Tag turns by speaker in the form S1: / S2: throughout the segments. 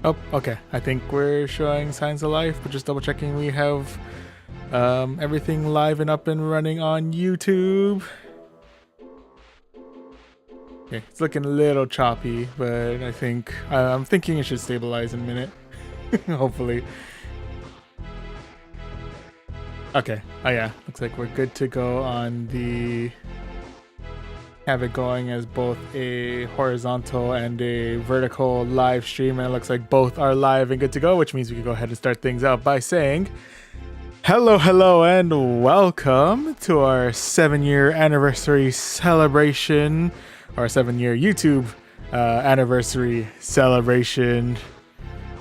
S1: Oh, okay. I think we're showing signs of life, but just double checking we have everything live and up and running on YouTube. Okay, it's looking a little choppy, but I think I'm thinking it should stabilize in a minute. Hopefully. Okay. Oh yeah, looks like we're good to go on the. Have it going as both a horizontal and a vertical live stream, and it looks like both are live and good to go, which means we can go ahead and start things out by saying hello and welcome to our 7-year anniversary celebration, our 7-year YouTube anniversary celebration.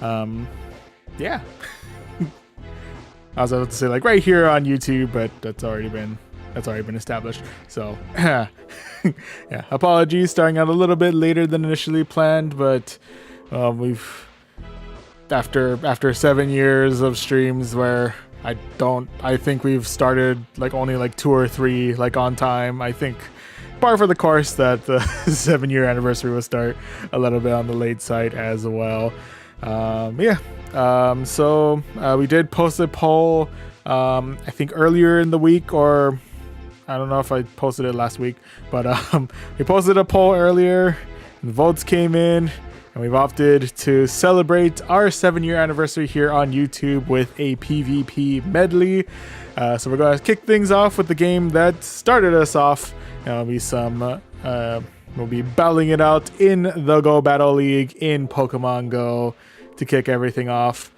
S1: Yeah. I was about to say like right here on YouTube, but that's already been established. So yeah, apologies starting out a little bit later than initially planned, but we've after 7 years of streams where I think we've started like only like 2 or 3 like on time. I think par for the course that the 7-year anniversary will start a little bit on the late side as well. So we did post a poll I think earlier in the week, or I don't know if I posted it last week, but we posted a poll earlier, and the votes came in, and we've opted to celebrate our 7-year anniversary here on YouTube with a PvP medley. So we're going to kick things off with the game that started us off. There'll be we'll be battling it out in the Go Battle League in Pokemon Go to kick everything off.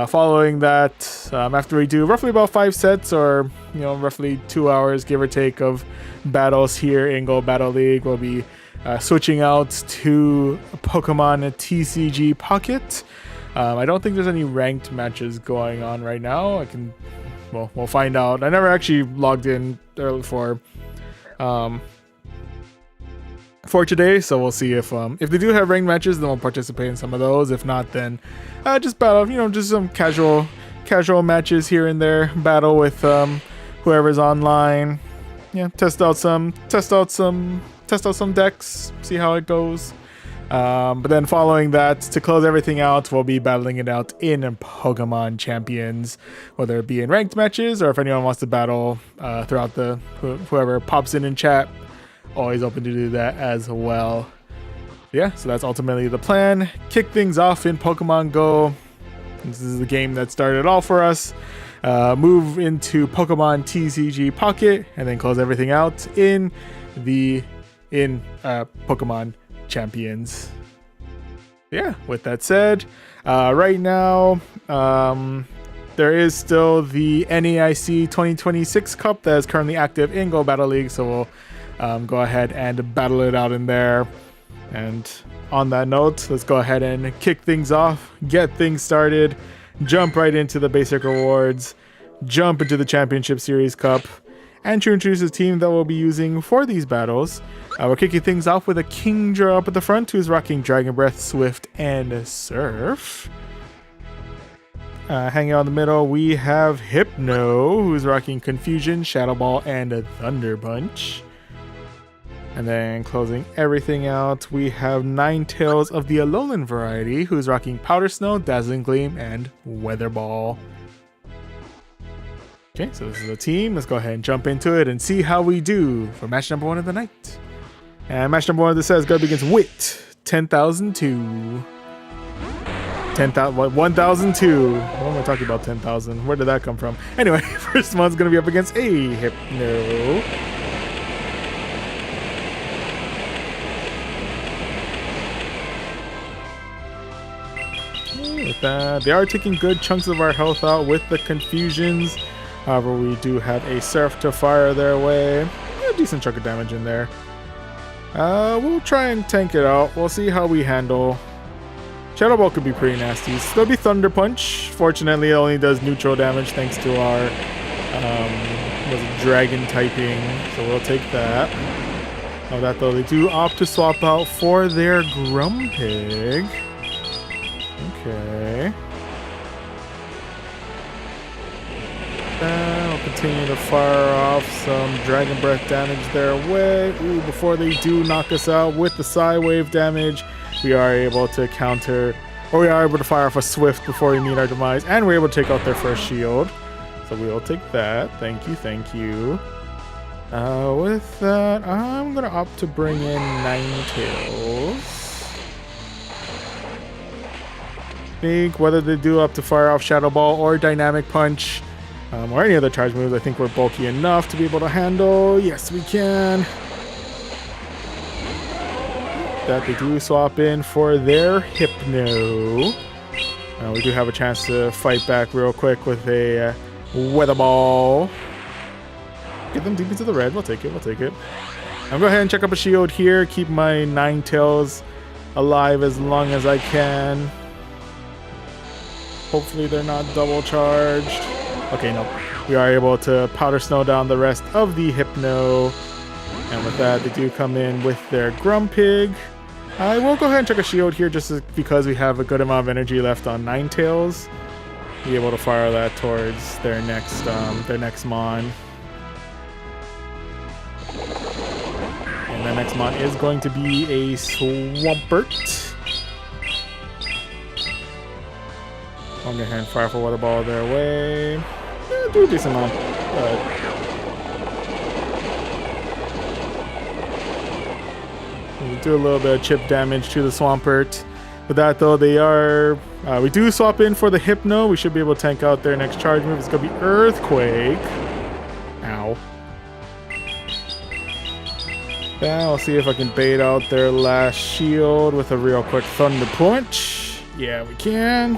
S1: Following that, after we do roughly about 5 sets, or roughly 2 hours give or take of battles here in Go Battle League, we'll be switching out to Pokemon TCG Pocket. I don't think there's any ranked matches going on right now. We'll find out. I never actually logged in early for today, so we'll see if they do have ranked matches, then we'll participate in some of those. If not, then just battle, just some casual matches here and there. Battle with whoever's online. Yeah, test out some decks, see how it goes. But then following that, to close everything out, we'll be battling it out in Pokemon Champions, whether it be in ranked matches or if anyone wants to battle throughout whoever pops in chat. Always open to do that as well. Yeah, so that's ultimately the plan. Kick things off in Pokemon Go. This is the game that started it all for us. Move into Pokemon TCG Pocket, and then close everything out in Pokemon Champions. Yeah, with that said, right now there is still the NAIC 2026 Cup that is currently active in Go Battle League, so we'll go ahead and battle it out in there. And on that note, let's go ahead and kick things off, get things started, jump right into the basic rewards, jump into the Championship Series Cup, and to introduce the team that we'll be using for these battles. We're kicking things off with a Kingdra up at the front, who's rocking Dragon Breath, Swift, and Surf. Hanging out in the middle, we have Hypno, who's rocking Confusion, Shadow Ball, and Thunder Punch. And then closing everything out, we have Ninetales of the Alolan variety, who's rocking Powder Snow, Dazzling Gleam, and Weather Ball. Okay, so this is the team. Let's go ahead and jump into it and see how we do for match number 1 of the night. And match number 1 of the set is going to be against Wit, 10,002. 1,002. What am I talking about 10,000? Where did that come from? Anyway, first one's going to be up against a Hypno. They are taking good chunks of our health out with the Confusions. However, we do have a Surf to fire their way. A decent chunk of damage in there. We'll try and tank it out. We'll see how we handle. Shadow Ball could be pretty nasty. Still be Thunder Punch. Fortunately, it only does neutral damage thanks to our Dragon typing. So we'll take that. Of that though, they do opt to swap out for their Grumpig. Okay. We'll continue to fire off some Dragon Breath damage their way. Ooh, before they do knock us out with the Psy Wave damage, we are able to counter, or we are able to fire off a Swift before we meet our demise, and we're able to take out their first shield. So we will take that. Thank you, thank you. With that, I'm going to opt to bring in Ninetales. I think whether they do up to fire off Shadow Ball or Dynamic Punch, or any other charge moves, I think we're bulky enough to be able to handle. Yes, we can. That they do swap in for their Hypno. We do have a chance to fight back real quick with a Weather Ball. Get them deep into the red. We'll take it. We'll take it. I'm going to go ahead and check up a shield here. Keep my Ninetales alive as long as I can. Hopefully they're not double charged. Okay, no. We are able to Powder Snow down the rest of the Hypno. And with that, they do come in with their Grumpig. I will go ahead and check a shield here just because we have a good amount of energy left on Ninetales. Be able to fire that towards their next Mon. And their next Mon is going to be a Swampert. I'm going to hand fire for Weather Ball their way. Yeah, do a decent amount. We'll do a little bit of chip damage to the Swampert. With that though, they are... we do swap in for the Hypno. We should be able to tank out their next charge move. It's going to be Earthquake. Ow. Yeah, I'll see if I can bait out their last shield with a real quick Thunder Punch. Yeah, we can.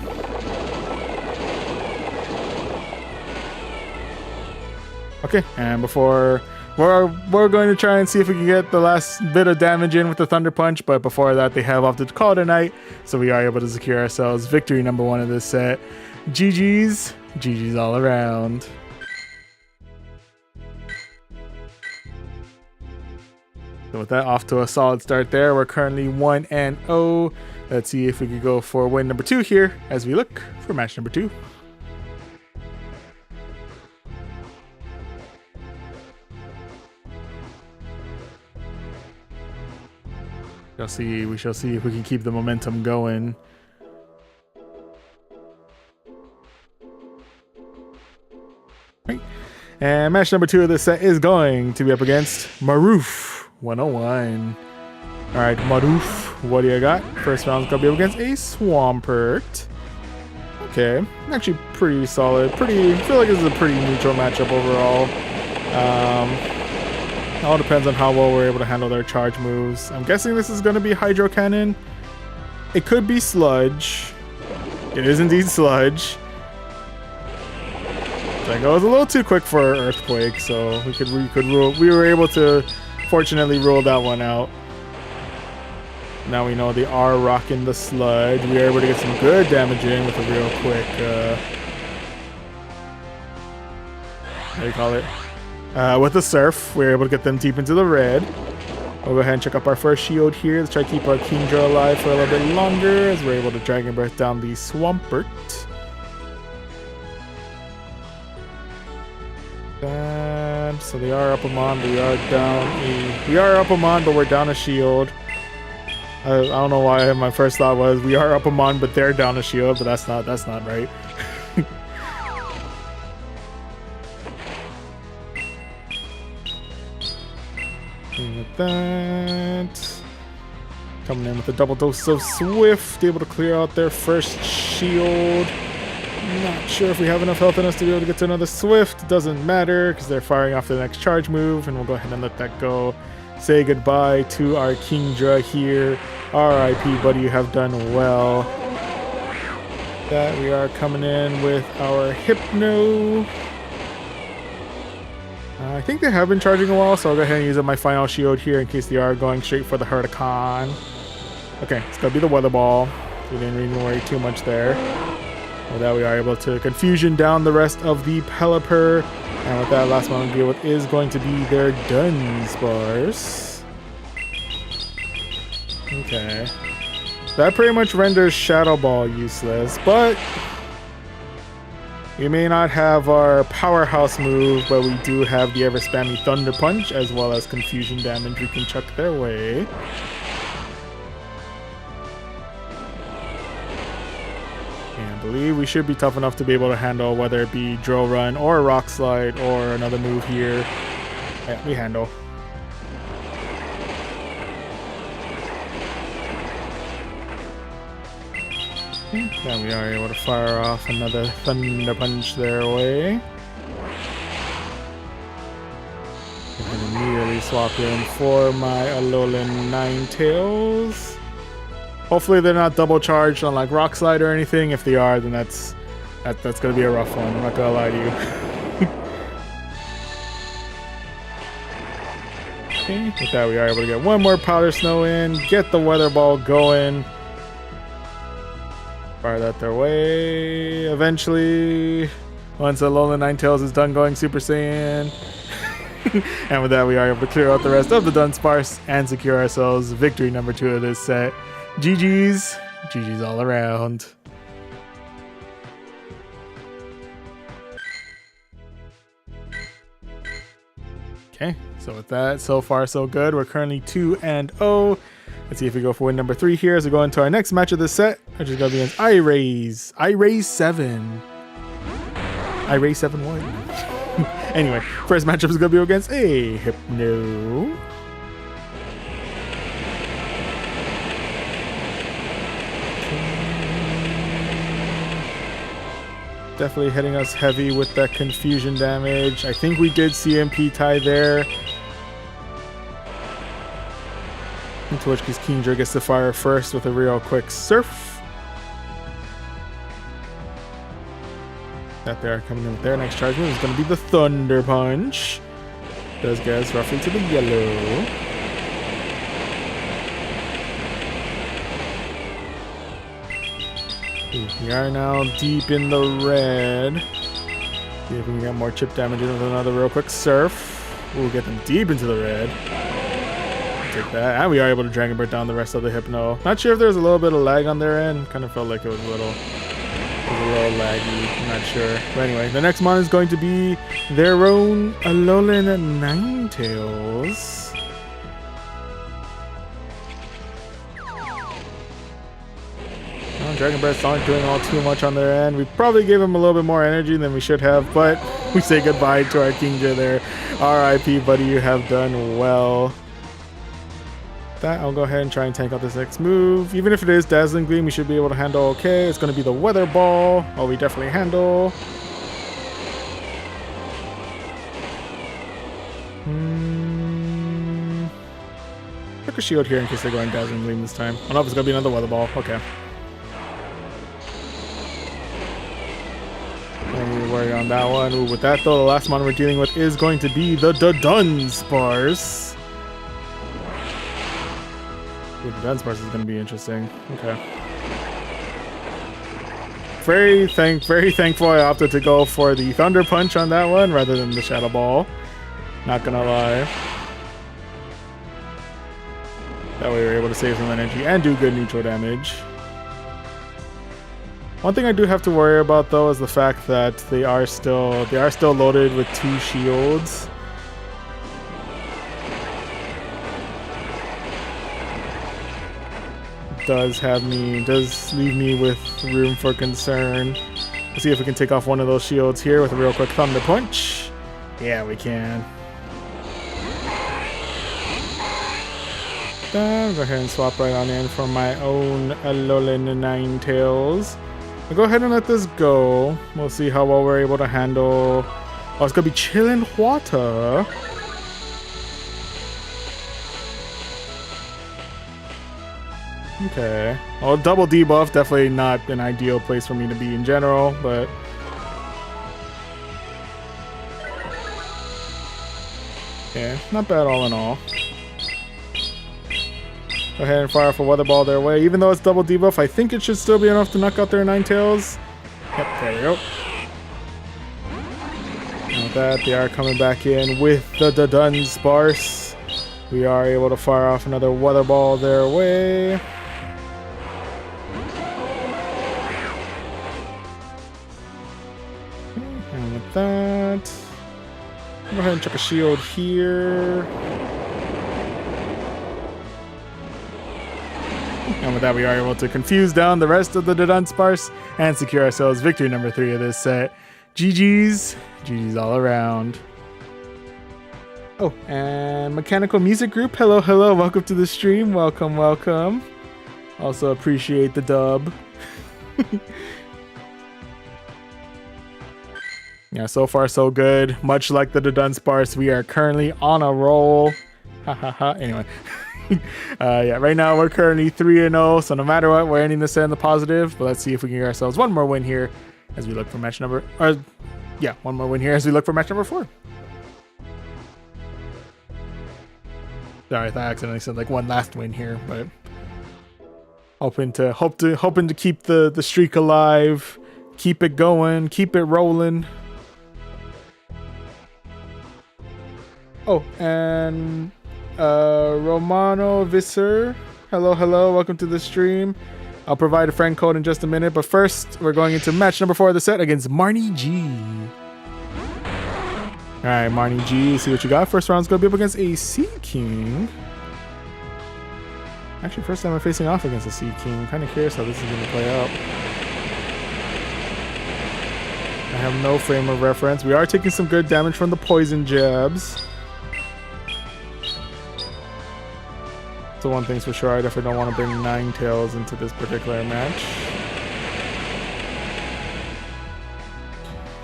S1: Okay, and before we're going to try and see if we can get the last bit of damage in with the Thunder Punch, but before that they have opted to call it a night, so we are able to secure ourselves victory number 1 of this set. GG's all around. So with that, off to a solid start there. We're currently 1-0. Let's see if we could go for win number 2 here as we look for match number 2. We shall see if we can keep the momentum going. Right. And match number 2 of this set is going to be up against Maroof 101. Alright, Maroof, what do you got? First round's gonna be up against a Swampert. Okay, actually pretty solid. I feel like this is a pretty neutral matchup overall. It all depends on how well we're able to handle their charge moves. I'm guessing this is going to be Hydro Cannon. It could be Sludge. It is indeed Sludge. Like, it was a little too quick for Earthquake, so we were able to fortunately rule that one out. Now we know they are rocking the Sludge. We are able to get some good damage in with a real quick how do you call it? With the Surf, we're able to get them deep into the red. We'll go ahead and check up our first shield here. Let's try to keep our Kingdra alive for a little bit longer as we're able to Dragon Breath down the Swampert. And so they are up a Mon, we are up a Mon, but we're down a shield. I don't know why my first thought was we are up a Mon, but they're down a shield, but that's not right. With that, coming in with a double dose of Swift, able to clear out their first shield. Not sure if we have enough health in us to be able to get to another Swift. Doesn't matter because they're firing off the next charge move, and we'll go ahead and let that go. Say goodbye to our Kingdra here. R.I.P. buddy, you have done well. That we are coming in with our Hypno. I think they have been charging a while, so I'll go ahead and use up my final shield here in case they are going straight for the Hurricane. Okay, it's going to be the Weather Ball. We didn't really worry too much there. With that, we are able to Confusion down the rest of the Pelipper. And with that, last one to deal with is going to be their Dunsparce. Okay. That pretty much renders Shadow Ball useless, but We may not have our powerhouse move, but we do have the ever spammy Thunder Punch as well as confusion damage we can chuck their way. And I believe we should be tough enough to be able to handle whether it be Drill Run or Rock Slide or another move here. Yeah, we handle. Then we are able to fire off another Thunder Punch their way. And immediately swap in for my Alolan Ninetales. Hopefully they're not double charged on like Rock Slide or anything. If they are, then that's gonna be a rough one. I'm not gonna lie to you. Okay, with that we are able to get one more Powder Snow in, get the Weather Ball going. Fire that their way. Eventually, once Alolan Ninetales is done going Super Saiyan. And with that, we are able to clear out the rest of the Dunsparce and secure ourselves victory number 2 of this set. GG's. GG's all around. Okay, so with that, so far so good. We're currently 2-0. Let's see if we go for win number 3 here as we go into our next match of this set, which is going to be against iRays 7. iRays 7-1. Anyway, first matchup is going to be against a Hypno. Definitely hitting us heavy with that confusion damage. I think we did CMP tie there. To which case Kingdra gets to fire first with a real quick Surf. That they are coming in with their next charge move is going to be the Thunder Punch. Does get us roughly to the yellow. Ooh, we are now deep in the red. See if we can get more chip damage in with another real quick Surf. We'll get them deep into the red. Take that, and we are able to Dragon Breath down the rest of the Hypno. Not sure if there's a little bit of lag on their end. Kind of felt like it was a little laggy. I'm not sure. But anyway, the next mon is going to be their own Alolan Ninetales. Well, Dragon Breaths aren't doing all too much on their end. We probably gave them a little bit more energy than we should have, but we say goodbye to our Kingdra there. RIP, buddy, you have done well. That I'll go ahead and try and tank out this next move. Even if it is Dazzling Gleam, we should be able to handle okay. It's going to be the Weather Ball. Oh, we definitely handle. Took a shield here in case they're going Dazzling Gleam this time. Oh no, it's going to be another Weather Ball. Okay. Don't need to worry on that one. Ooh, with that though, the last mon we're dealing with is going to be the Dunsparce. Ooh, the Dunsparce is going to be interesting. Okay. Very thankful I opted to go for the Thunder Punch on that one rather than the Shadow Ball. Not gonna lie. That way we're able to save some energy and do good neutral damage. One thing I do have to worry about though is the fact that they are still loaded with 2 shields. Does leave me with room for concern. Let's see if we can take off one of those shields here with a real quick Thunder Punch. Yeah, we can. Go ahead and swap right on in for my own Alolan Ninetales. I'll go ahead and let this go. We'll see how well we're able to handle. Oh, it's gonna be Chillin' Water. Okay. Well, double debuff, definitely not an ideal place for me to be in general, but... yeah, not bad all in all. Go ahead and fire off a Weather Ball their way. Even though it's double debuff, I think it should still be enough to knock out their Ninetales. Yep, there we go. And with that, they are coming back in with the Dunsparce. We are able to fire off another Weather Ball their way. that. Go ahead and check a shield here. And with that, we are able to confuse down the rest of the Dunsparce and secure ourselves victory number 3 of this set. GG's. GG's all around. Oh, and Mechanical Music Group. Hello, hello. Welcome to the stream. Welcome, welcome. Also appreciate the dub. Yeah, so far so good. Much like the Dunsparce, we are currently on a roll. Ha ha ha. Anyway. Yeah, right now we're currently 3-0, so no matter what, we're ending the set in the positive. But let's see if we can get ourselves one more win here as we look for match number... one more win here as we look for match number 4. Sorry, I accidentally said like one last win here, but hoping to keep the streak alive, keep it going, keep it rolling. Oh, and Romano Visser, hello, hello, welcome to the stream. I'll provide a friend code in just a minute, but first we're going into match number 4 of the set against Marnie G. All right, Marnie G, see what you got. First round's gonna be up against a Sea King. Actually, first time I'm facing off against a Sea King. I'm kind of curious how this is gonna play out. I have no frame of reference. We are taking some good damage from the poison jabs. So one thing's for sure, I definitely don't want to bring Ninetales into this particular match.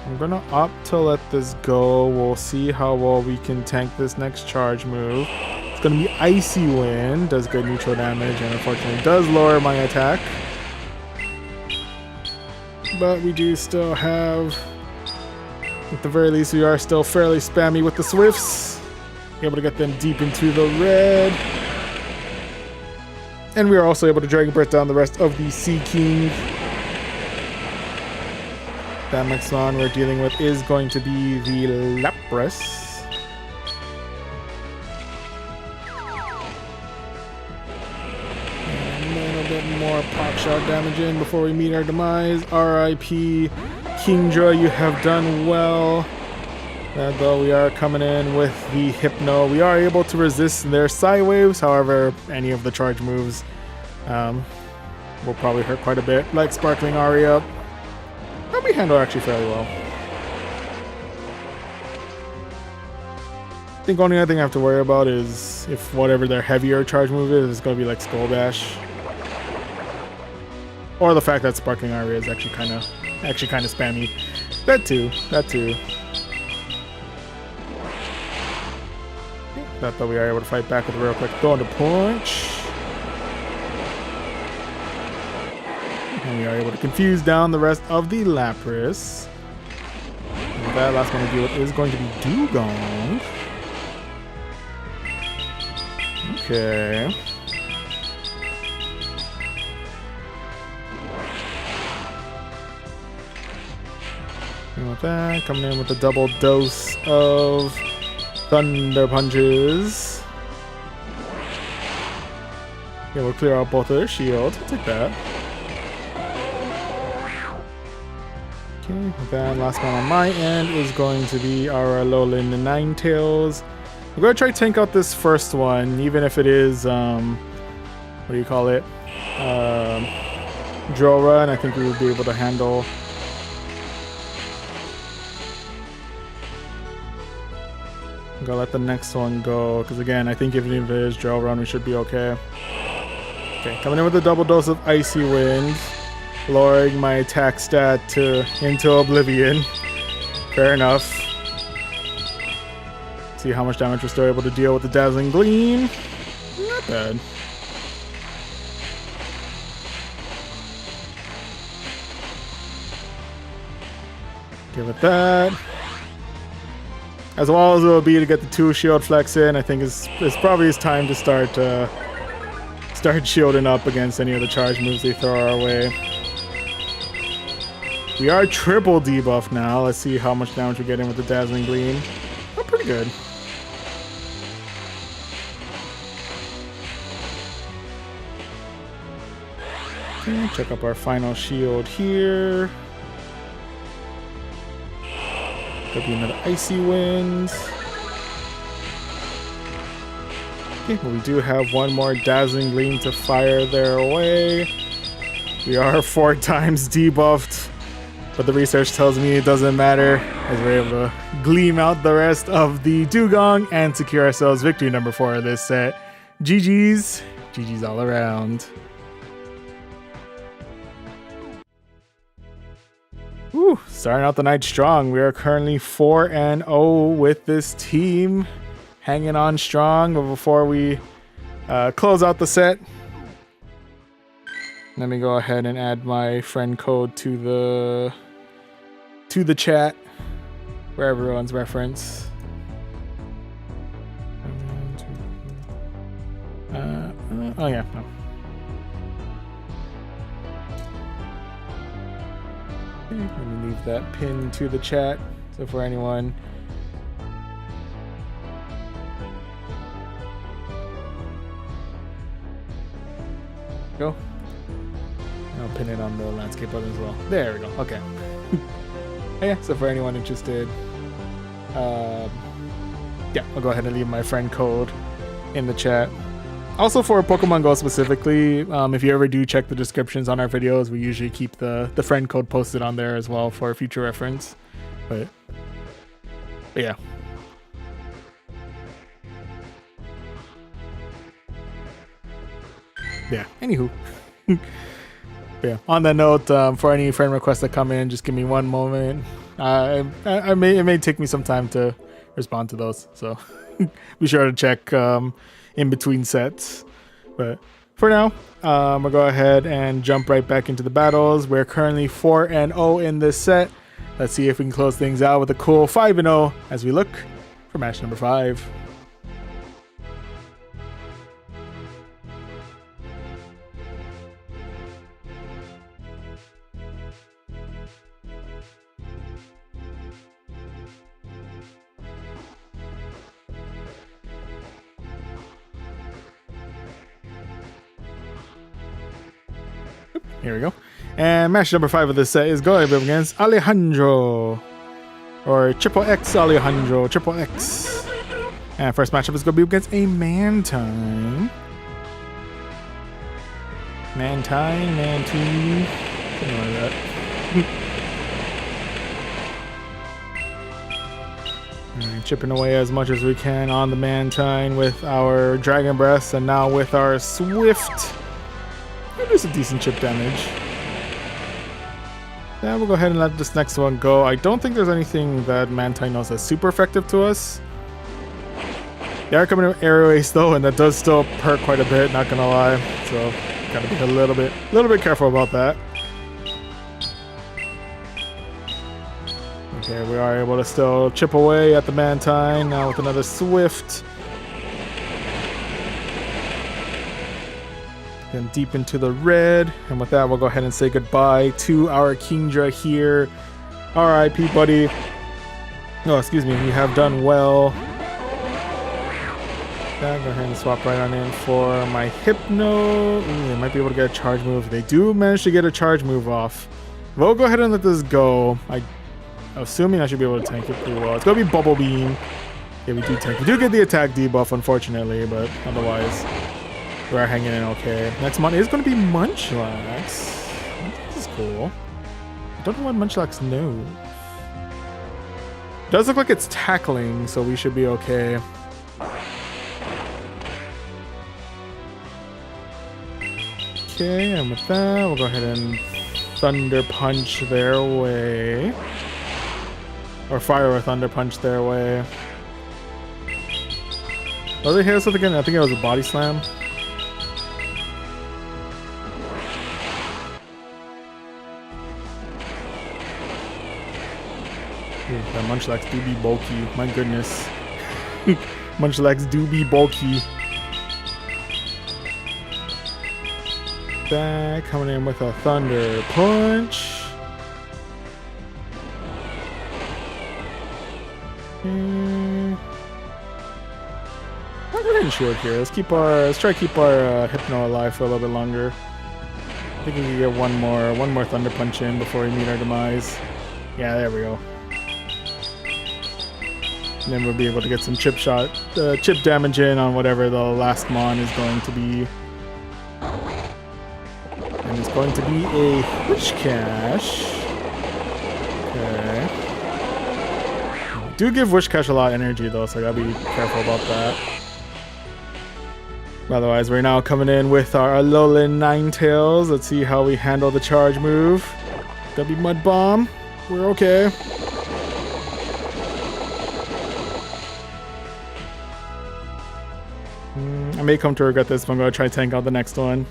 S1: I'm gonna opt to let this go. We'll see how well we can tank this next charge move. It's gonna be Icy Wind, does good neutral damage, and unfortunately does lower my attack. But we do still have, at the very least, we are still fairly spammy with the Swifts. Able to get them deep into the red. And we are also able to Dragon Breath down the rest of the Sea King. That next one we're dealing with is going to be the Lapras. And a little bit more pop shot damage in before we meet our demise. RIP Kingdra, you have done well. Though we are coming in with the Hypno, we are able to resist their Psy Waves. However, any of the charge moves will probably hurt quite a bit, like Sparkling Aria. But we handle actually fairly well. I think only other thing I have to worry about is if whatever their heavier charge move is going to be like Skull Bash, or the fact that Sparkling Aria is actually kind of spammy. That too. That we are able to fight back with a real quick Thunder Punch. And we are able to confuse down the rest of the Lapras. And that last one to deal with is going to be Dugong. Okay. And with that, coming in with a double dose of Thunder Punches. Yeah, we'll clear out both of their shields. I'll take that. Okay, then last one on my end is going to be our Alolan Ninetales. We're going to try to tank out this first one, even if it is, what do you call it? Drill Run. I think we would be able to handle. I'm gonna let the next one go, because again, I think even if it is Drill Run, we should be okay. Okay, coming in with a double dose of Icy Wind, lowering my attack stat into oblivion. Fair enough. See how much damage we're still able to deal with the Dazzling Gleam. Not bad. Give it that. As well as it will be to get the 2 shield flex in, I think it's probably time to start shielding up against any of the charge moves they throw our way. We are triple debuff now. Let's see how much damage we get in with the Dazzling Gleam. Oh, pretty good. Okay, check up our final shield here. Could be another icy wind. Okay, well, we do have one more dazzling gleam to fire their way. We are 4 times debuffed, but the research tells me it doesn't matter, as we're able to gleam out the rest of the dugong and secure ourselves victory number 4 of this set. GG's. GG's all around. Woo, starting out the night strong. We are currently 4-0 with this team. Hanging on strong. But before we close out the set, let me go ahead and add my friend code to the chat for everyone's reference. Oh yeah, no. Okay, let me leave that pin to the chat. So for anyone go. I'll pin it on the landscape button as well. There we go. Okay. Yeah, so for anyone interested, yeah, I'll go ahead and leave my friend code in the chat. Also for Pokemon Go specifically, if you ever do check the descriptions on our videos, we usually keep the friend code posted on there as well for future reference. But yeah. Yeah, anywho. Yeah, on that note, for any friend requests that come in, just give me one moment. It may take me some time to respond to those, so be sure to check in between sets. But for now, we'll go ahead and jump right back into the battles. We're currently 4-0 in this set. Let's see if we can close things out with a cool 5-0 as we look for match number 5. Here we go. And match number 5 of this set is going up against Alejandro. Or Triple X Alejandro. Triple X. And first matchup is going to be against a Mantine. Mantine. Something like that. Right, chipping away as much as we can on the Mantine with our Dragon Breath. And now with our Swift. Do some decent chip damage. Yeah, we'll go ahead and let this next one go. I don't think there's anything that Mantine knows that's super effective to us. They are coming to Aerial Ace though, and that does still hurt quite a bit, not gonna lie. So gotta be a little bit careful about that. Okay, we are able to still chip away at the Mantine now with another Swift. Then deep into the red, and with that we'll go ahead and say goodbye to our Kingdra here. RIP, buddy. Oh, excuse me, you have done well. Yeah, go ahead and swap right on in for my Hypno. Ooh, they might be able to get a charge move. They do manage to get a charge move off. We'll go ahead and let this go. I'm assuming I should be able to tank it pretty well. It's gonna be Bubble Beam. Yeah, we do tank. We do get the attack debuff, unfortunately, but otherwise we are hanging in okay. Next one is going to be Munchlax. This is cool. I don't know what Munchlax knows. Does look like it's tackling, so we should be okay. Okay, and with that, we'll go ahead and Thunder Punch their way. Or Fire or Thunder Punch their way. Was it hit us with again? I think it was a Body Slam. That Munchlax do be bulky, my goodness. Munchlax do be bulky. That coming in with a Thunder Punch. We're getting short here. Let's try to keep our Hypno alive for a little bit longer. I think we can get one more Thunder Punch in before we meet our demise. Yeah, there we go. And then we'll be able to get some chip damage in on whatever the last mon is going to be. And it's going to be a Witch Cache. Okay. Do give Wish Cache a lot of energy though, so I gotta be careful about that. Otherwise, we're now coming in with our Alolan Ninetales. Let's see how we handle the charge move. Gotta be Mud Bomb. We're okay. I may come to regret this, but I'm gonna try to tank out the next one.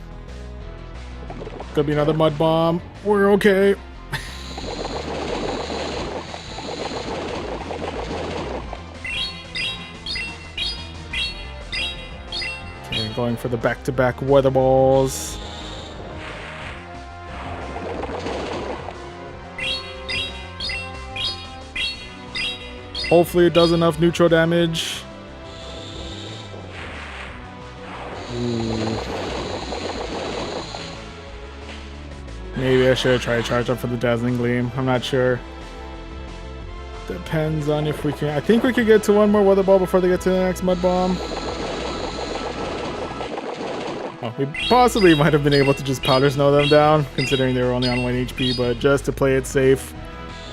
S1: Could be another Mud Bomb. We're okay. Okay, going for the back-to-back Weather Balls. Hopefully it does enough neutral damage. Ooh. Maybe I should try to charge up for the Dazzling Gleam. I'm not sure. Depends on if we can. I think we could get to one more Weather Ball before they get to the next Mud Bomb. Oh, we possibly might have been able to just Powder Snow them down, considering they were only on 1 HP, but just to play it safe,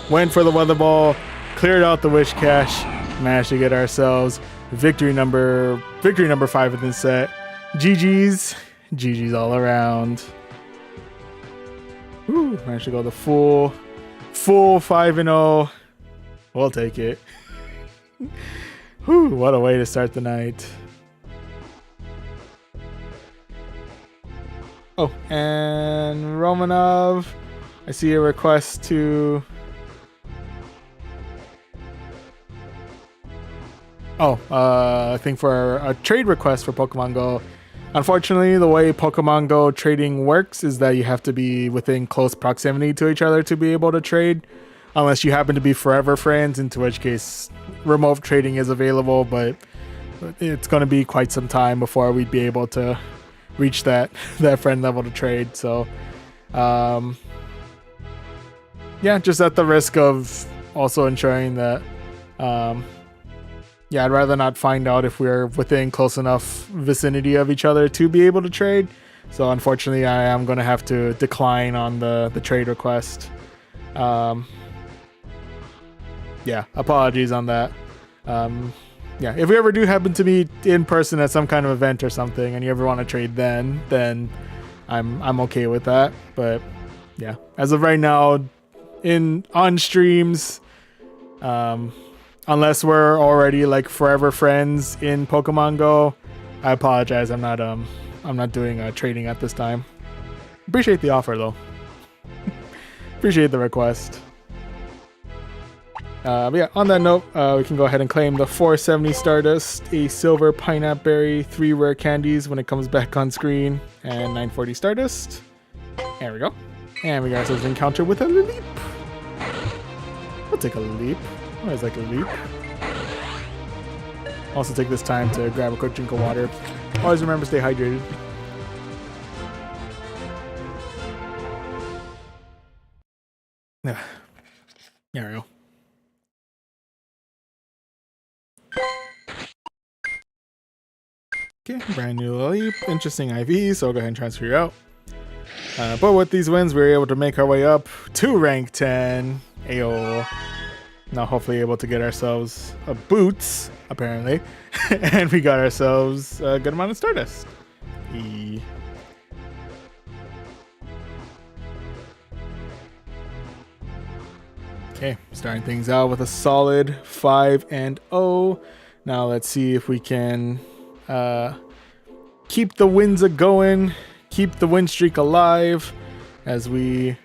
S1: went for the Weather Ball, cleared out the Wish Cache, managed to get ourselves victory number 5 in this set. GG's. GG's all around. Ooh, managed to go the full 5-0. We'll take it. Whew, what a way to start the night. Oh, and Romanov, I see a request to... I think for a trade request for Pokemon Go. Unfortunately, the way Pokemon Go trading works is that you have to be within close proximity to each other to be able to trade. Unless you happen to be forever friends, into which case remote trading is available, but it's going to be quite some time before we'd be able to reach that friend level to trade. So, yeah, just at the risk of also ensuring that, yeah, I'd rather not find out if we're within close enough vicinity of each other to be able to trade. So unfortunately, I am going to have to decline on the trade request. Yeah, apologies on that. Yeah, if we ever do happen to meet in person at some kind of event or something, and you ever want to trade then I'm okay with that. But yeah, as of right now, on streams, unless we're already like forever friends in Pokemon Go, I apologize. I'm not doing trading at this time. Appreciate the offer though. Appreciate the request. But yeah, on that note, we can go ahead and claim the 470 Stardust, a Silver Pineapple Berry, 3 rare candies when it comes back on screen, and 940 Stardust. There we go. And we got ourselves an encounter with a leap. We'll take a leap. Always like a leap. Also take this time to grab a quick drink of water. Always remember to stay hydrated. There we go. Okay, brand new leap, interesting IV, so I'll go ahead and transfer you out. But with these wins, we were able to make our way up to rank 10. Ayo. Now hopefully able to get ourselves boots, apparently. And we got ourselves a good amount of Stardust. Okay, starting things out with a solid 5-0. Now let's see if we can keep the wins a-going, keep the win streak alive as we...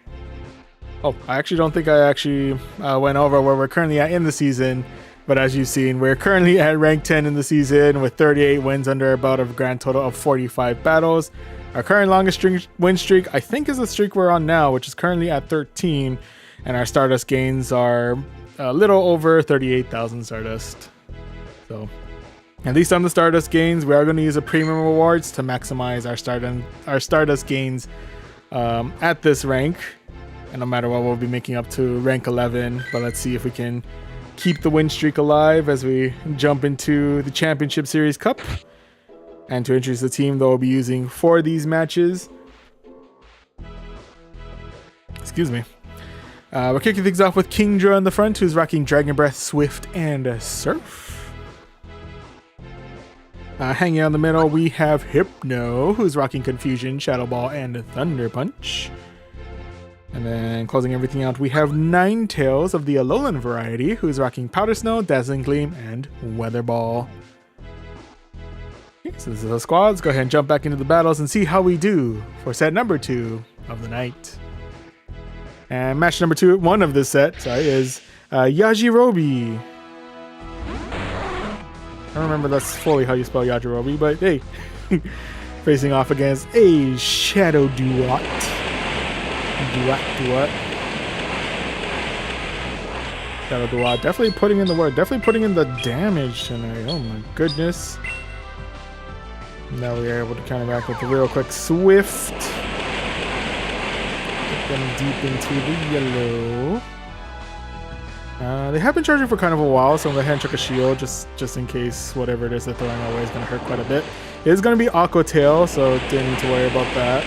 S1: Oh, I actually don't think I actually went over where we're currently at in the season, but as you've seen, we're currently at rank 10 in the season with 38 wins under a bout of a grand total of 45 battles. Our current longest win streak, I think, is the streak we're on now, which is currently at 13, and our Stardust gains are a little over 38,000 Stardust. So, at least on the Stardust gains, we are going to use a premium rewards to maximize our Stardust gains at this rank. And no matter what, we'll be making up to rank 11. But let's see if we can keep the win streak alive as we jump into the Championship Series Cup. And to introduce the team that we'll be using for these matches. Excuse me. We're kicking things off with Kingdra in the front, who's rocking Dragon Breath, Swift, and Surf. Hanging out in the middle, we have Hypno, who's rocking Confusion, Shadow Ball, and Thunder Punch. And then closing everything out, we have Ninetales of the Alolan variety, who's rocking Powder Snow, Dazzling Gleam, and Weather Ball. Okay, so this is the squads. Go ahead and jump back into the battles and see how we do for set number 2 of the night. And match number 1 of this set, is Yajirobe. I don't remember that's fully how you spell Yajirobe, but hey, facing off against a Shadow Duat. Shadow Duat, definitely putting in the work, definitely putting in the damage tonight. Oh my goodness. Now we are able to counteract with a real quick Swift. Get them deep into the yellow. They have been charging for kind of a while, so I'm going to go ahead and check a shield just in case whatever it is they're throwing away is going to hurt quite a bit. It is going to be Aqua Tail, so didn't need to worry about that.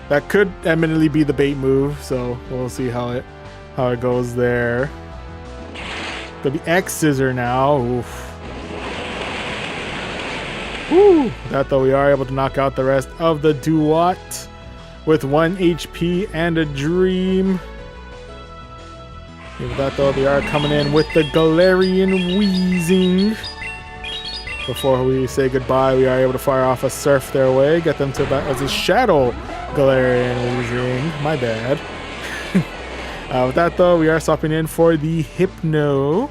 S1: That could eminently be the bait move, so we'll see how it goes there. There'll be X Scissor now. Oof. Woo! That though, we are able to knock out the rest of the Duat with 1 HP and a Dream. With that though, they are coming in with the Galarian Wheezing. Before we say goodbye, we are able to fire off a Surf their way, get them to about as a Shadow Galarian Wheezing. My bad. With that though, we are swapping in for the Hypno.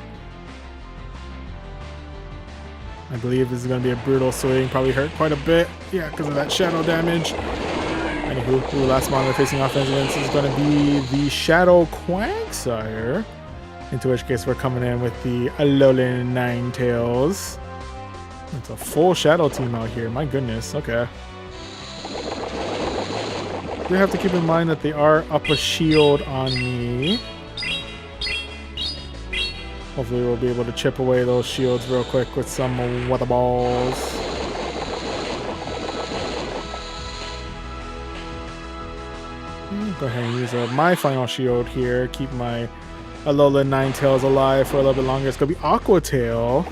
S1: I believe this is going to be a brutal swing, probably hurt quite a bit. Yeah, because of that shadow damage. Anywho, last one we're facing offense against is going to be the Shadow Quagsire. Into which case we're coming in with the Alolan Ninetales. It's a full Shadow team out here, my goodness, okay. You have to keep in mind that they are up a shield on me. Hopefully we'll be able to chip away those shields real quick with some Weather Balls. Go ahead and use my final shield here. Keep my Alolan Ninetales alive for a little bit longer. It's going to be Aqua Tail.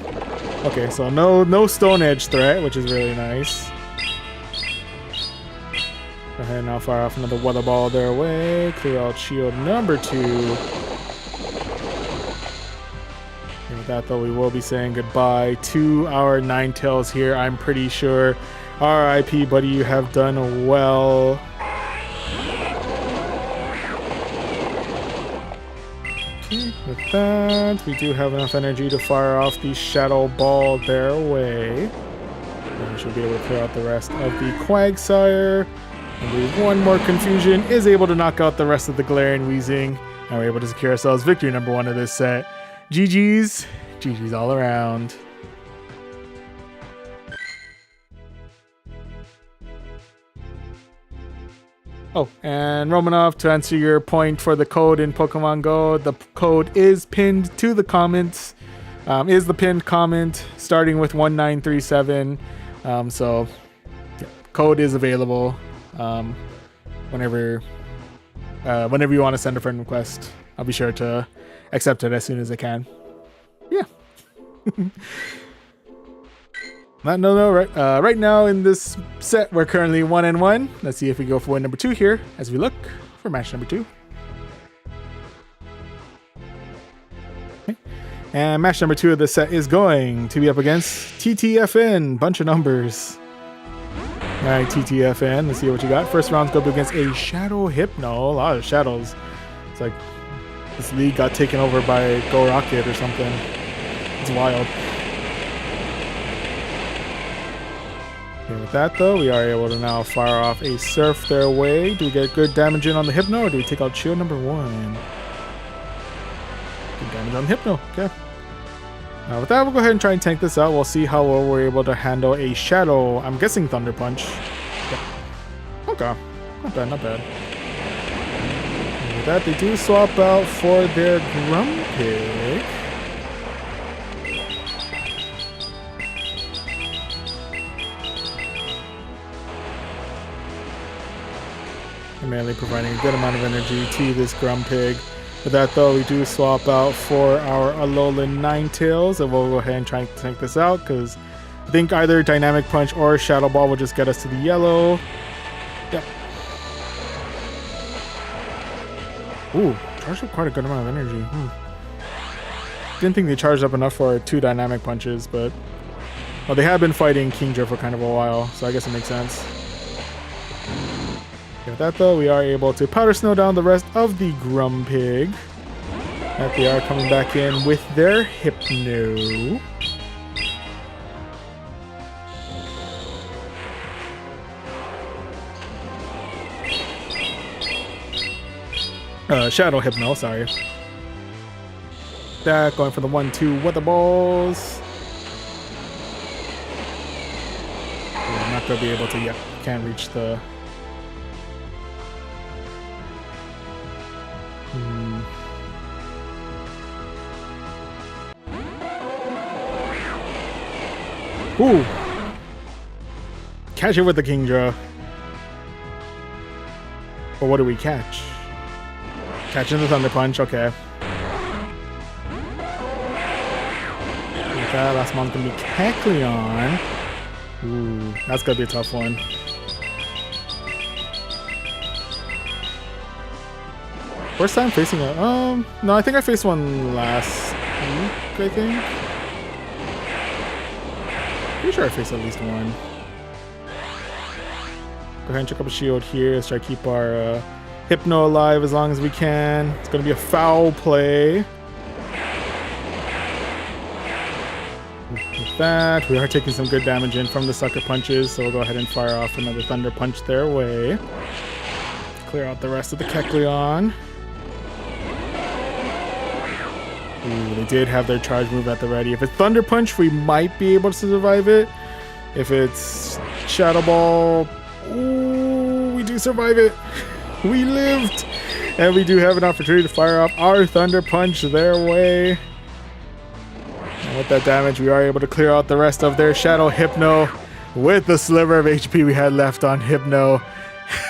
S1: Okay, so no Stone Edge threat, which is really nice. Go ahead and now fire off another Weather Ball their way. Clear out shield number 2. And with that though, we will be saying goodbye to our Ninetales here. I'm pretty sure. RIP, buddy, you have done well. Okay, with that, we do have enough energy to fire off the Shadow Ball their way. And we should be able to clear out the rest of the Quagsire. I believe one more Confusion is able to knock out the rest of the Galarian Wheezing. And we're able to secure ourselves victory number 1 of this set. GG's. GG's all around. Oh, and Romanov, to answer your point for the code in Pokemon Go, the code is pinned to the comments. Is the pinned comment starting with 1937. So, yeah, code is available whenever you want to send a friend request. I'll be sure to accept it as soon as I can. Yeah. Right now in this set, we're currently 1-1. Let's see if we go for win number 2 here as we look for match number 2. Okay. And match number 2 of the set is going to be up against TTFN. Bunch of numbers. All right, TTFN. Let's see what you got. First round's going to be against a Shadow Hypno. A lot of shadows. It's like this league got taken over by Go Rocket or something. It's wild. Okay, with that though, we are able to now fire off a Surf their way. Do we get good damage in on the Hypno, or do we take out shield number 1? Good damage on the Hypno, okay. With that, we'll go ahead and try and tank this out. We'll see how well we're able to handle a Shadow, I'm guessing Thunder Punch. Yeah. Okay, not bad, not bad. With that, they do swap out for their Grumpig. Medley providing a good amount of energy to this Grumpig. With that though, we do swap out for our Alolan Ninetales, and we'll go ahead and try and tank this out because I think either Dynamic Punch or Shadow Ball will just get us to the yellow. Yep. Ooh, charged up quite a good amount of energy. Didn't think they charged up enough for 2 Dynamic Punches, but well, they have been fighting Kingdra for kind of a while, so I guess it makes sense. With that though, we are able to Powder Snow down the rest of the Grumpig. That they are coming back in with their Hypno. Shadow Hypno, sorry. That going for the 1-2 Weather Balls. Yeah, I'm not gonna be able to yet. Can't reach the Ooh! Catch it with the Kingdra. But what do we catch? Catching the Thunder Punch, okay. With that, last one's gonna be Kecleon. Ooh, that's gonna be a tough one. First time facing a no, I think I faced one last week, I think. Pretty sure I faced at least one. Go ahead and check up a shield here. Let's try to keep our Hypno alive as long as we can. It's gonna be a foul play. With that, we are taking some good damage in from the Sucker Punches, so we'll go ahead and fire off another Thunder Punch their way. Clear out the rest of the Kecleon. Ooh, they did have their charge move at the ready. If it's Thunder Punch, we might be able to survive it. If it's Shadow Ball, ooh, we do survive it. We lived. And we do have an opportunity to fire off our Thunder Punch their way. And with that damage, we are able to clear out the rest of their Shadow Hypno with the sliver of HP we had left on Hypno,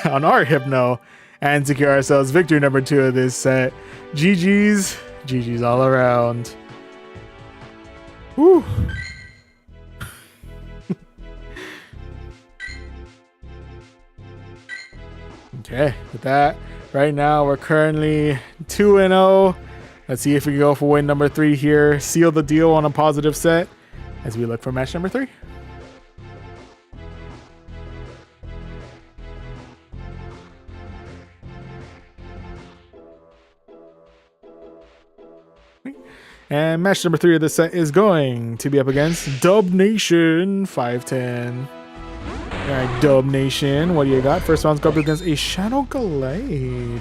S1: on our Hypno, and secure ourselves victory number 2 of this set. GG's. GG's all around. Woo. Okay, with that, right now we're currently 2-0. Let's see if we can go for win number 3 here. Seal the deal on a positive set as we look for match number 3. And match number 3 of this set is going to be up against Dub Nation 510. Alright, Dub Nation, what do you got? First round's go up against a Shadow Glade.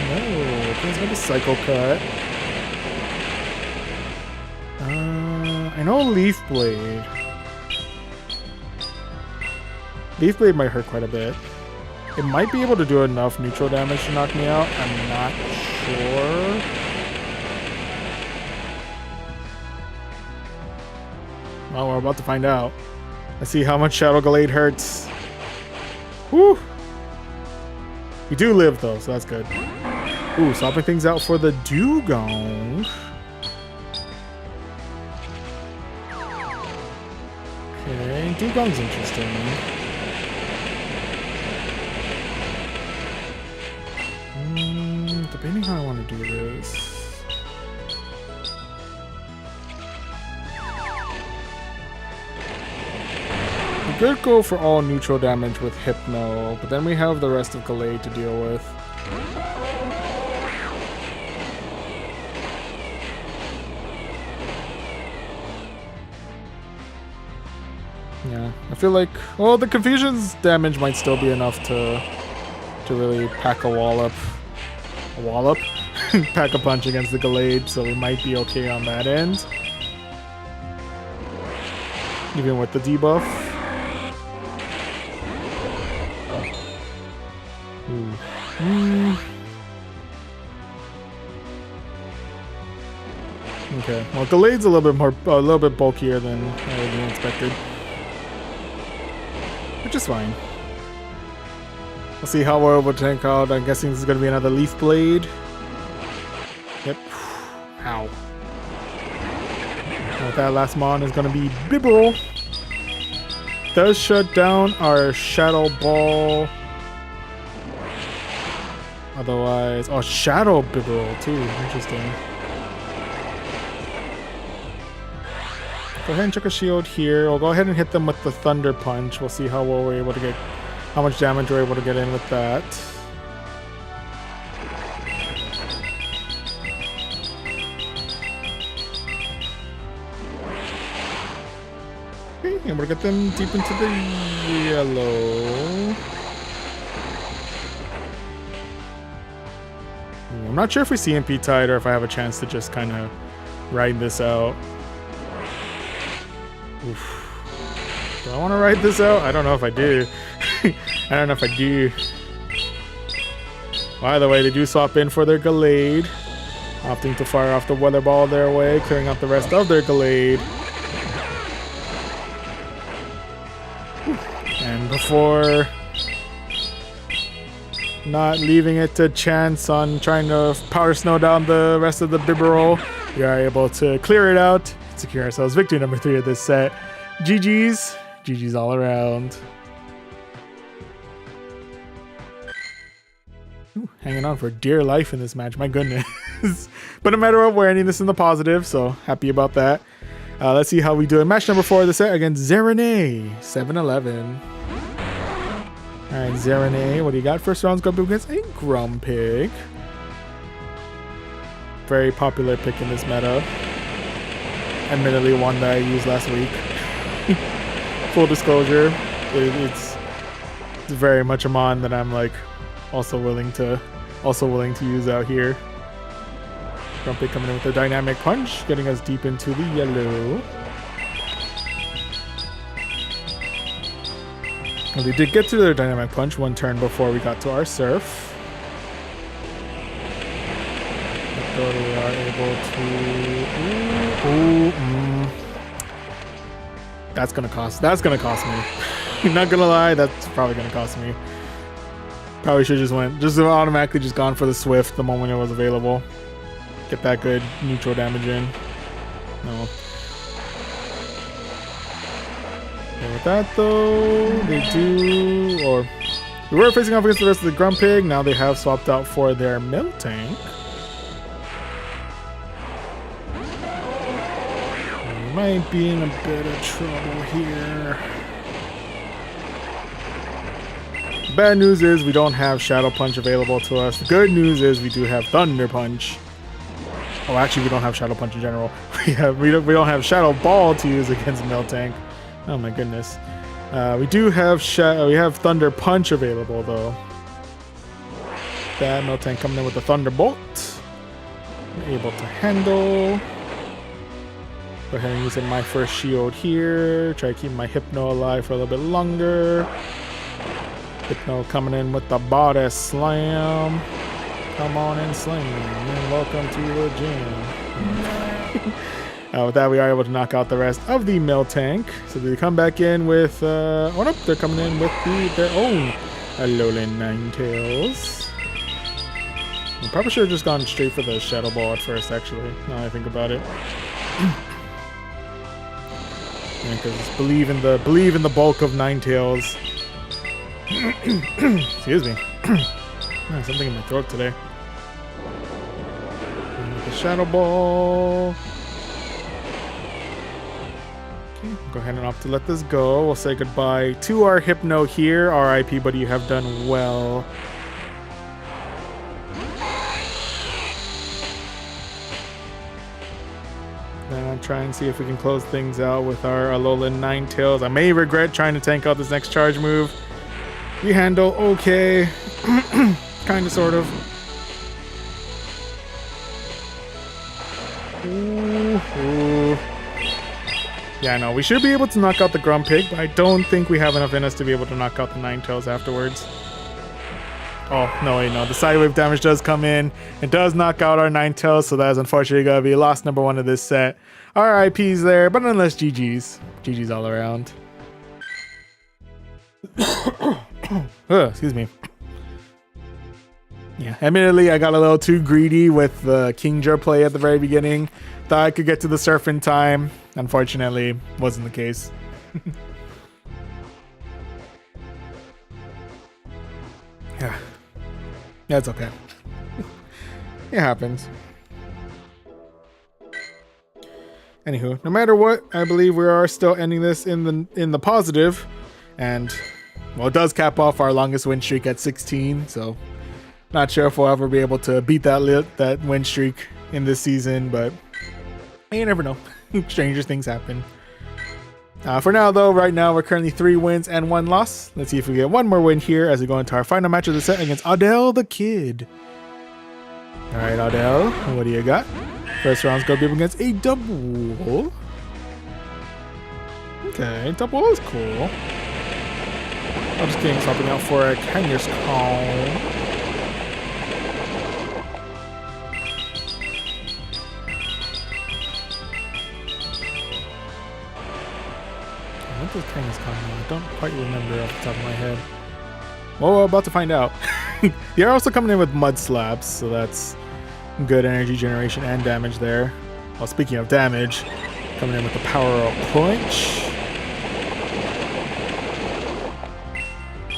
S1: No, it's gonna be Cycle Cut. I know Leaf Blade. Leaf Blade might hurt quite a bit. It might be able to do enough neutral damage to knock me out. I'm not sure. Well, we're about to find out. Let's see how much Shadow Glade hurts. Woo! We do live though, so that's good. Ooh, swapping things out for the Dugong. Okay, Dugong's interesting. Debating how I want to do this. We could go for all neutral damage with Hypno, but then we have the rest of Glade to deal with. Yeah, I feel like, well, the Confusion's damage might still be enough to really pack a wallop. Pack a punch against the Glade, so we might be okay on that end. Even with the debuff. Well, Galade's a little bit bulkier than I originally expected, which is fine. We'll see how we're able to tank out. I'm guessing this is going to be another Leaf Blade. Yep. Ow. With that last mon is going to be Bibarel. Does shut down our Shadow Ball. Otherwise, oh, Shadow Bibarel too. Interesting. Go ahead and check a shield here. We'll go ahead and hit them with the Thunder Punch. We'll see how well we're able to get, how much damage we're able to get in with that. Okay, and we'll get them deep into the yellow. I'm not sure if we CMP tide or if I have a chance to just kind of ride this out. Oof. Do I want to ride this out? I don't know if I do. I don't know if I do. By the way, they do swap in for their Gallade, opting to fire off the Weather Ball their way, clearing out the rest of their Gallade. And before not leaving it to chance on trying to powder snow down the rest of the Bibarel, we are able to clear it out, secure ourselves victory number 3 of this set. GG's. GG's all around. Ooh, hanging on for dear life in this match, my goodness. But no matter what, we're ending this in the positive, so happy about that. Let's see how we do in match number 4 of the set against Zerene, 7-11. Alright, Zerene, what do you got? First round's going to be against a Grumpig. Very popular pick in this meta. Admittedly, one that I used last week. Full disclosure, it's very much a mon that I'm like also willing to use out here. Grumpig coming in with a Dynamic Punch, getting us deep into the yellow. Well, they did get to their Dynamic Punch one turn before we got to our Surf. So we are able to... That's gonna cost me. Not gonna lie, that's probably gonna cost me. Probably should just automatically just gone for the Swift the moment it was available. Get that good neutral damage in. No. Okay, with that though, they do, or we were facing off against the rest of the Grumpig. Now they have swapped out for their Miltank. We might be in a bit of trouble here. The bad news is we don't have Shadow Punch available to us. The good news is we do have Thunder Punch. Oh, actually, we don't have Shadow Punch in general. We don't have Shadow Ball to use against Miltank. Oh my goodness. We do have we have Thunder Punch available though. That Miltank coming in with the Thunderbolt. We're able to handle. Go ahead and use my first shield here. Try to keep my Hypno alive for a little bit longer. Hypno coming in with the Body Slam. Come on and slam, and welcome to the gym. With that, we are able to knock out the rest of the Miltank. So they come back in with, oh nope, they're coming in with their own Alolan Ninetales. I probably should have just gone straight for the Shadow Ball at first, actually, now that I think about it. Because believe in the bulk of Ninetales. Excuse me. Something in my throat today. The Shadow Ball. Okay, go ahead and opt to let this go. We'll say goodbye to our Hypno here. RIP, buddy, you have done well. Then try and see if we can close things out with our Alolan Ninetales. I may regret trying to tank out this next charge move. We handle okay. Kind of, sort of. Ooh. Yeah, no, we should be able to knock out the Grumpig, but I don't think we have enough in us to be able to knock out the Ninetales afterwards. Oh, no, wait, no. The Sidewave damage does come in. It does knock out our Ninetales, so that is unfortunately going to be loss number 1 of this set. RIPs there, but nonetheless, GG's. GG's all around. Excuse me. Yeah, admittedly, I got a little too greedy with the Kingdra play at the very beginning. Thought I could get to the surf in time. Unfortunately, wasn't the case. Yeah, that's okay. It happens. Anywho, no matter what, I believe we are still ending this in the positive, and well, it does cap off our longest win streak at 16. So, not sure if we'll ever be able to beat that win streak in this season, but you never know. Stranger things happen. For now, though, right now we're currently 3 wins and 1 loss. Let's see if we get one more win here as we go into our final match of the set against Adele the Kid. All right, Adele, what do you got? First round's gonna be up against a double. Okay, double is cool. I'm just getting swapping out for a Kangaskhan. What does Kangaskhan mean? I don't quite remember off the top of my head. Well, we're about to find out. You're also coming in with Mud Slaps, so that's good energy generation and damage there. Well, speaking of damage, coming in with the Power Up Punch.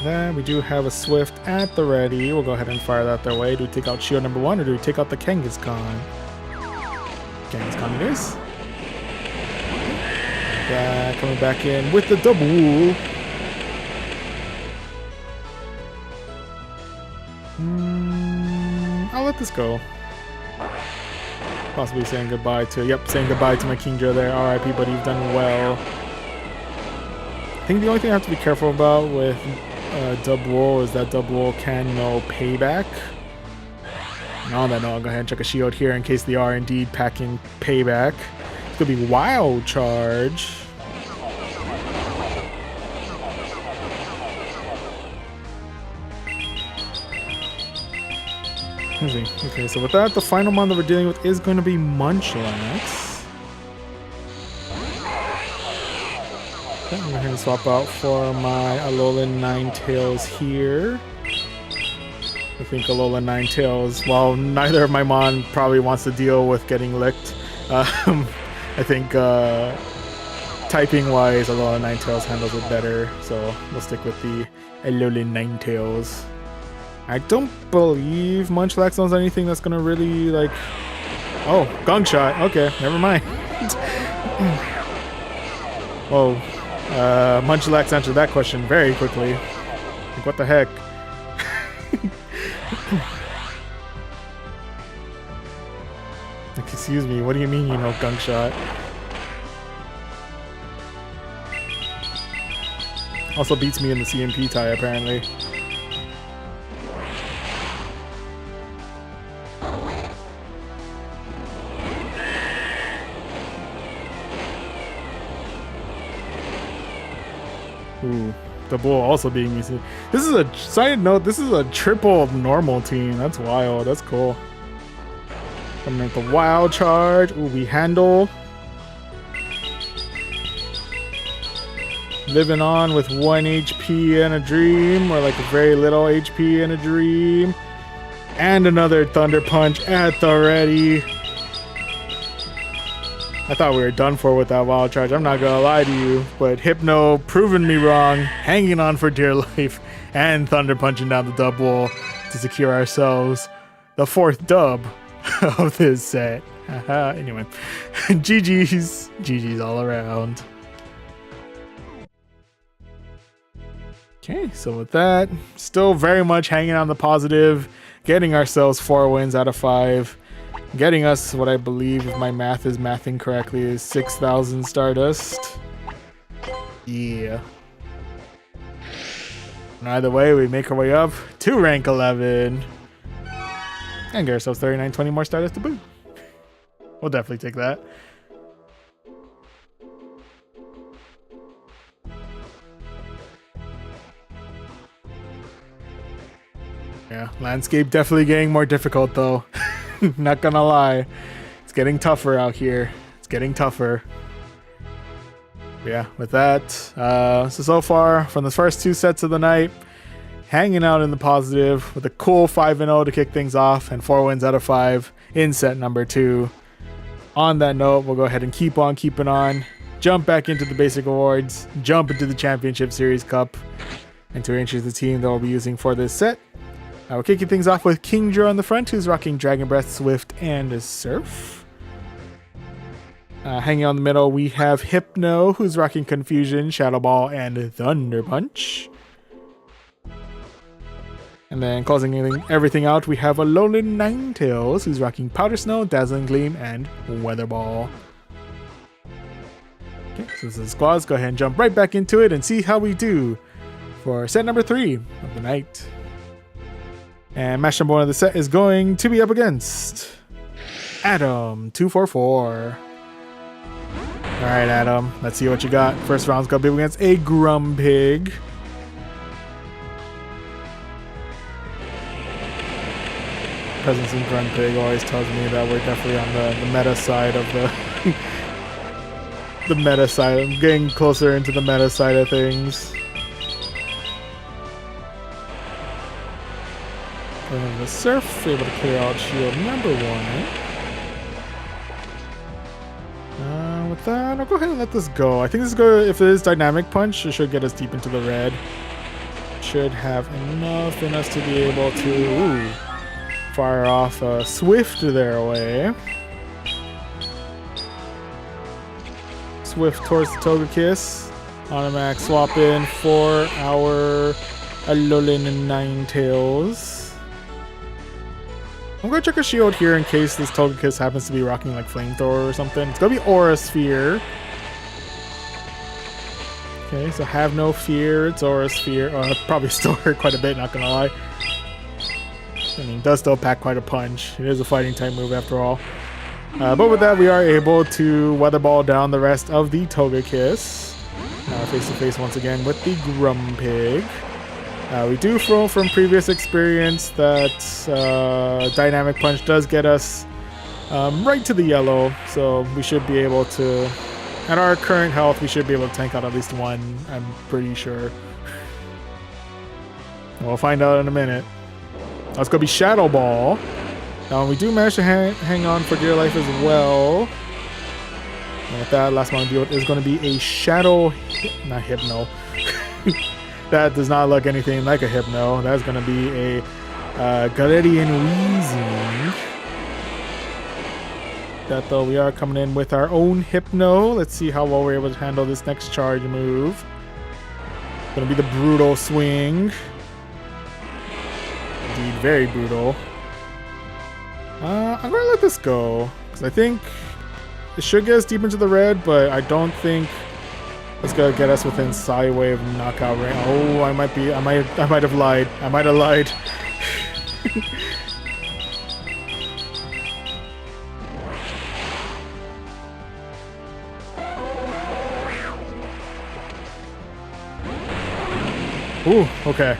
S1: Then we do have a Swift at the ready. We'll go ahead and fire that their way. Do we take out shield number 1 or do we take out the Kangaskhan? Kangaskhan it is. Coming back in with the double. I'll let this go. Possibly saying goodbye to, saying goodbye to my Kingdra there. RIP, buddy, you've done well. I think the only thing I have to be careful about with double is that double can no payback. And on that note, I'll go ahead and check a shield here in case they are indeed packing payback. It's gonna be Wild Charge. Okay, so with that, the final mon that we're dealing with is going to be Munchlax. Okay, I'm going to swap out for my Alolan Ninetales here. I think Alolan Ninetales, well, neither of my mon probably wants to deal with getting licked. I think typing-wise, Alolan Ninetales handles it better, so we'll stick with the Alolan Ninetales. I don't believe Munchlax knows anything that's gonna really, like... Oh, Gong Shot. Okay, never mind. Oh, Munchlax answered that question very quickly. Like, what the heck? Like, excuse me, what do you mean you know Gong Shot? Also beats me in the CMP tie, apparently. Ooh, the bull also being used. This is a side note. This is a triple normal team. That's wild. That's cool. Coming in with the Wild Charge. Ooh, we handle. Living on with 1 HP and a dream, or like a very little HP and a dream, and another Thunder Punch at the ready. I thought we were done for with that Wild Charge. I'm not gonna lie to you, but Hypno proving me wrong, hanging on for dear life, and Thunder Punching down the dub wall to secure ourselves the 4th dub of this set. Anyway, GG's all around. Okay, so with that, still very much hanging on the positive, getting ourselves 4 wins out of 5. Getting us what I believe, if my math is mathing correctly, is 6,000 Stardust. Yeah. And either way, we make our way up to rank 11. And get ourselves 3920 more Stardust to boot. We'll definitely take that. Yeah, landscape definitely getting more difficult though. Not gonna lie, it's getting tougher out here. It's getting tougher. Yeah, with that, so far from the first 2 sets of the night, hanging out in the positive with a cool 5-0 to kick things off and 4 wins out of 5 in set number 2. On that note, we'll go ahead and keep on keeping on, jump back into the basic awards, jump into the Championship Series Cup, and to introduce the team that we'll be using for this set. We're kicking things off with King Drew on the front, who's rocking Dragon Breath, Swift, and Surf. Hanging on the middle, we have Hypno, who's rocking Confusion, Shadow Ball, and Thunder Punch. And then closing everything out, we have Alolan Ninetales, who's rocking Powder Snow, Dazzling Gleam, and Weather Ball. Okay, so this is the squads. Go ahead and jump right back into it and see how we do for set number 3 of the night. And match number 1 of the set is going to be up against Adam 244. Alright, Adam, let's see what you got. First round's gonna be against a Grumpig. Presence in Grumpig always tells me that we're definitely on the meta side of the the meta side. I'm getting closer into the meta side of things. And the Surf, able to clear out shield number 1. With that, I'll go ahead and let this go. I think this is good. If it is Dynamic Punch, it should get us deep into the red. Should have enough in us to be able to fire off a Swift their way. Swift towards the Togekiss. Automatic swap in for our Alolan Ninetales. I'm gonna check a shield here in case this Togekiss happens to be rocking like Flamethrower or something. It's gonna be Aura Sphere. Okay, so have no fear. It's Aura Sphere. Oh, it probably still hurt quite a bit, not gonna lie. I mean, it does still pack quite a punch. It is a fighting type move after all. But with that, we are able to Weather Ball down the rest of the Togekiss. Face to face once again with the Grumpig. We do know from previous experience that Dynamic Punch does get us right to the yellow, so we should be able to, at our current health, we should be able to tank out at least one, I'm pretty sure. We'll find out in a minute. That's going to be Shadow Ball. Now we do manage to hang on for dear life as well. And with that, last one to deal with is going to be a Shadow... not Hypno. That does not look anything like a Hypno. That's going to be a Galarian Weezing. That though, we are coming in with our own Hypno. Let's see how well we're able to handle this next charge move. Going to be the Brutal Swing. Indeed, very brutal. I'm going to let this go, because I think it should get us deep into the red, but I don't think it's gonna get us within Psywave knockout range. Oh, I might have lied. I might have lied. Ooh, okay.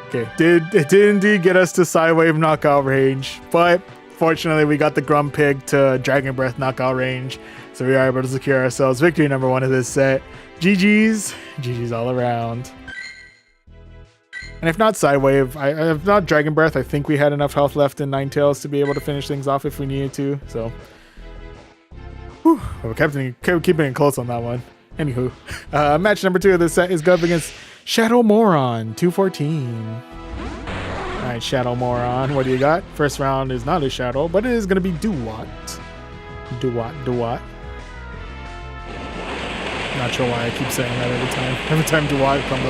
S1: Okay, it did indeed get us to Psywave knockout range, but fortunately we got the Grumpig to Dragon Breath knockout range. So we are able to secure ourselves victory number 1 of this set. GG's all around. And if not Psywave, if not Dragon Breath, I think we had enough health left in Ninetales to be able to finish things off if we needed to. So, whew, we're keeping it close on that one. Anywho, match number 2 of this set is going up against Shadow Moron 214. Alright, Shadow Moron, what do you got? First round is not a Shadow, but it is going to be Duat. Duat. Not sure why I keep saying that every time Duat comes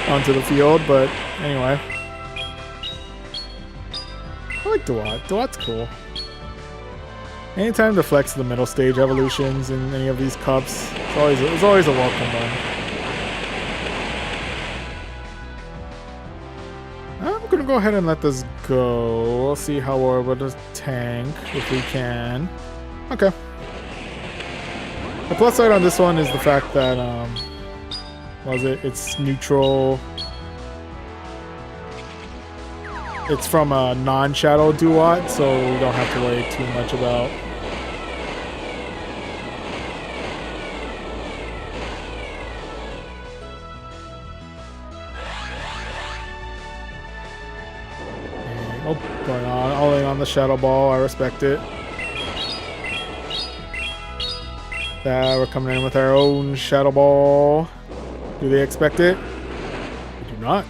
S1: onto the field, but anyway. I like Duat. Duat's cool. Anytime to flex the middle stage evolutions in any of these cups, it's always a welcome one. I'm gonna go ahead and let this go. We'll see how we're able to tank if we can. Okay. The plus side on this one is the fact that, it's neutral. it's from a non-shadow duat, so we don't have to worry too much about. Oh, going on, all in on the shadow ball. I respect it. We're coming in with our own shadow ball. Do they expect it? They do not.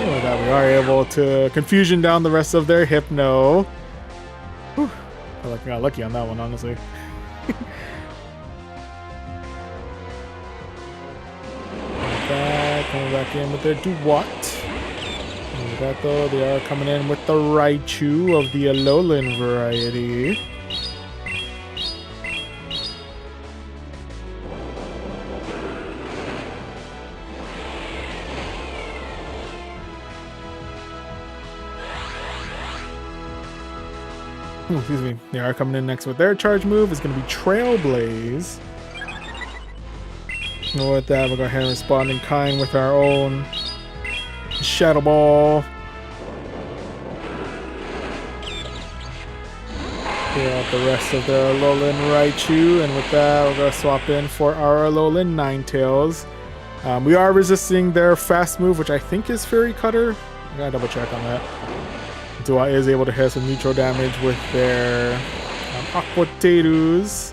S1: And with that, we are able to confusion down the rest of their hypno. Whew. I feel like I got lucky on that one, honestly. Coming back in with their Duat. And with that though, they are coming in with the Raichu of the Alolan variety. Ooh, excuse me. They are coming in next with their charge move. It's going to be Trailblaze. And with that, we'll go ahead and respond in kind with our own Shadow Ball. Clear out the rest of their Alolan Raichu, and with that, we're going to swap in for our Alolan Ninetales. We are resisting their fast move, which I think is Fairy Cutter. I gotta double check on that. Dua is able to hit some neutral damage with their Aqua Tatus.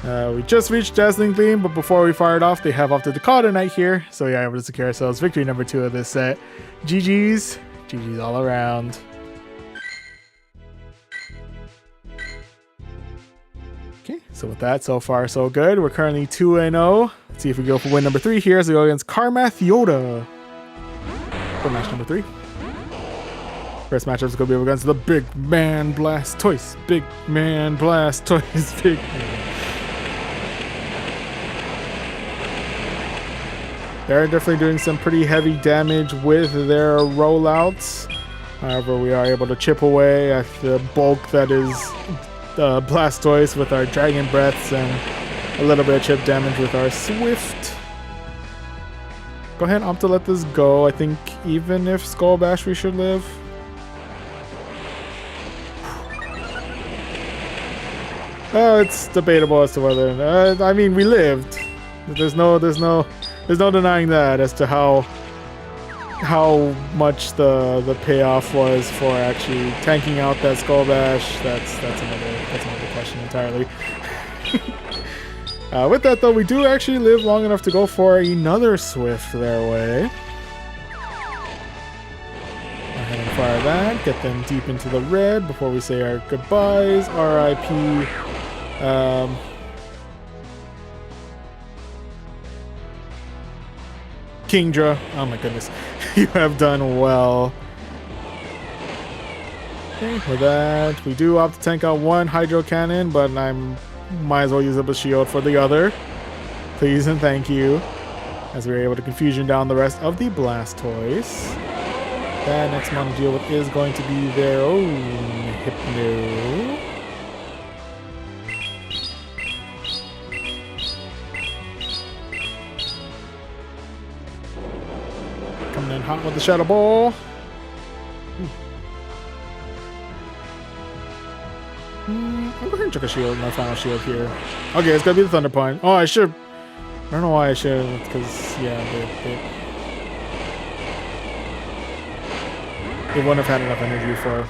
S1: We just reached Dazzling Gleam, but before we fired off, they have off to the Dakota Knight here. So yeah, able to secure ourselves victory number 2 of this set. GG's. GG's all around. Okay, so with that, so far so good. We're currently 2-0. Let's see if we go for win number 3 here as we go against Karmath Yoda for match number 3. First matchup is going to be against the Big Man Blastoise. Big Man Blastoise. Big Man. They're definitely doing some pretty heavy damage with their rollouts. However, we are able to chip away at the bulk that is Blastoise with our Dragon Breaths and a little bit of chip damage with our Swift. Go ahead and opt to let this go. I think even if Skull Bash, we should live. It's debatable as to whether. I mean, we lived. There's no denying that as to how much the payoff was for actually tanking out that Skull Bash. That's another question entirely. With that though, we do actually live long enough to go for another Swift their way. Go ahead and fire that, get them deep into the red before we say our goodbyes. RIP. Kingdra, oh my goodness, you have done well. Okay, with that, we do opt to tank out one Hydro Cannon, but I might as well use up a shield for the other. Please and thank you. As we were able to confusion down the rest of the Blastoise. That next one to deal with is going to be their own Hypno. Coming in hot with the Shadow Ball. I'm going to check a shield, my final shield here. Okay, it's going to be the Thunder Punch. Oh, I should. I don't know why I should. Because, yeah, they wouldn't have had enough energy for.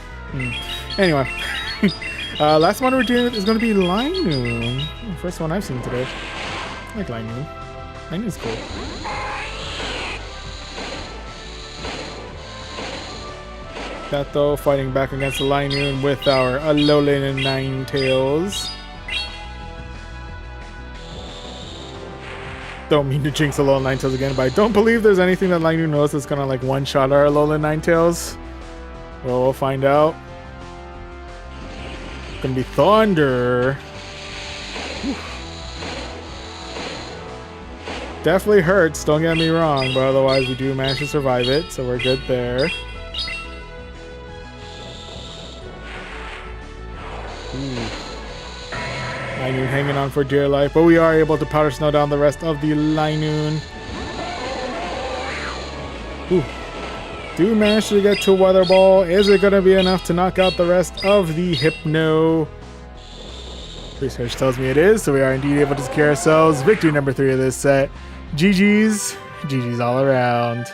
S1: Anyway. Last one we're doing with is going to be Linoon. First one I've seen today. I like Linoon. Linoon's cool. That though, fighting back against the Linoon with our Alolan and Ninetales. Don't mean to jinx Alolan Ninetales again, but I don't believe there's anything that Linoon knows that's gonna like one-shot our Alolan Ninetales. Well, we'll find out. It's gonna be Thunder. Whew. Definitely hurts, don't get me wrong, but otherwise we do manage to survive it, so we're good there. Linoon hanging on for dear life, but we are able to powder snow down the rest of the Linoon. Ooh. Do manage to get to Weather Ball. Is it going to be enough to knock out the rest of the Hypno? Research tells me it is, so we are indeed able to secure ourselves victory number 3 of this set. GG's. GG's all around.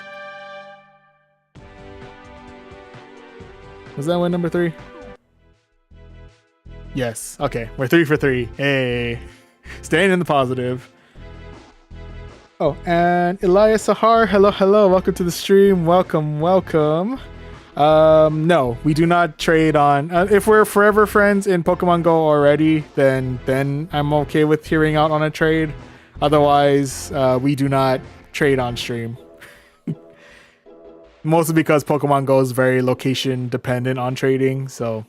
S1: Was that win number 3? Yes. Okay, we're 3 for 3. Hey. Staying in the positive. Oh, and Elias Sahar, hello, welcome to the stream. Welcome. No, we do not trade on. If we're forever friends in Pokemon Go already, then I'm okay with hearing out on a trade. Otherwise, we do not trade on stream. Mostly because Pokemon Go is very location dependent on trading. So,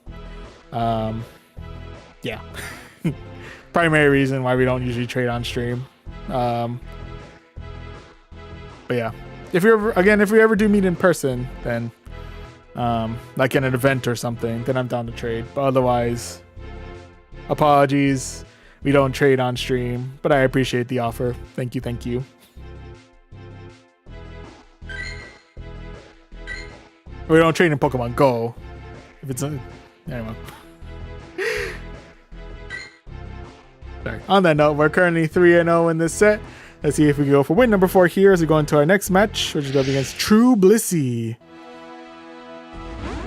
S1: yeah. Primary reason why we don't usually trade on stream. But yeah, if we ever do meet in person, then like in an event or something, then I'm down to trade. But otherwise, apologies, we don't trade on stream, but I appreciate the offer. Thank you. We don't trade in Pokemon Go. If it's anyway. Sorry. On that note, we're currently 3-0 in this set. Let's see if we can go for win number 4 here as we go into our next match, which is going to be against True Blissey.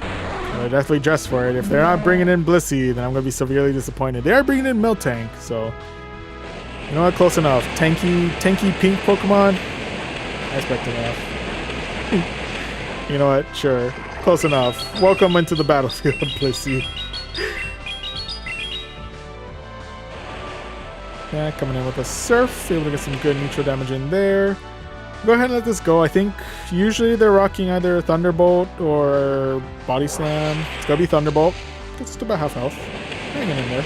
S1: They're definitely dressed for it. If they're not bringing in Blissey, then I'm going to be severely disappointed. They are bringing in Miltank, so you know what? Close enough. Tanky pink Pokemon. I expect enough. You know what? Sure. Close enough. Welcome into the battlefield, Blissey. Yeah, coming in with a Surf, able to get some good neutral damage in there. Go ahead and let this go. I think usually they're rocking either Thunderbolt or Body Slam. It's gotta be Thunderbolt. Gets just about half health. Hanging in there.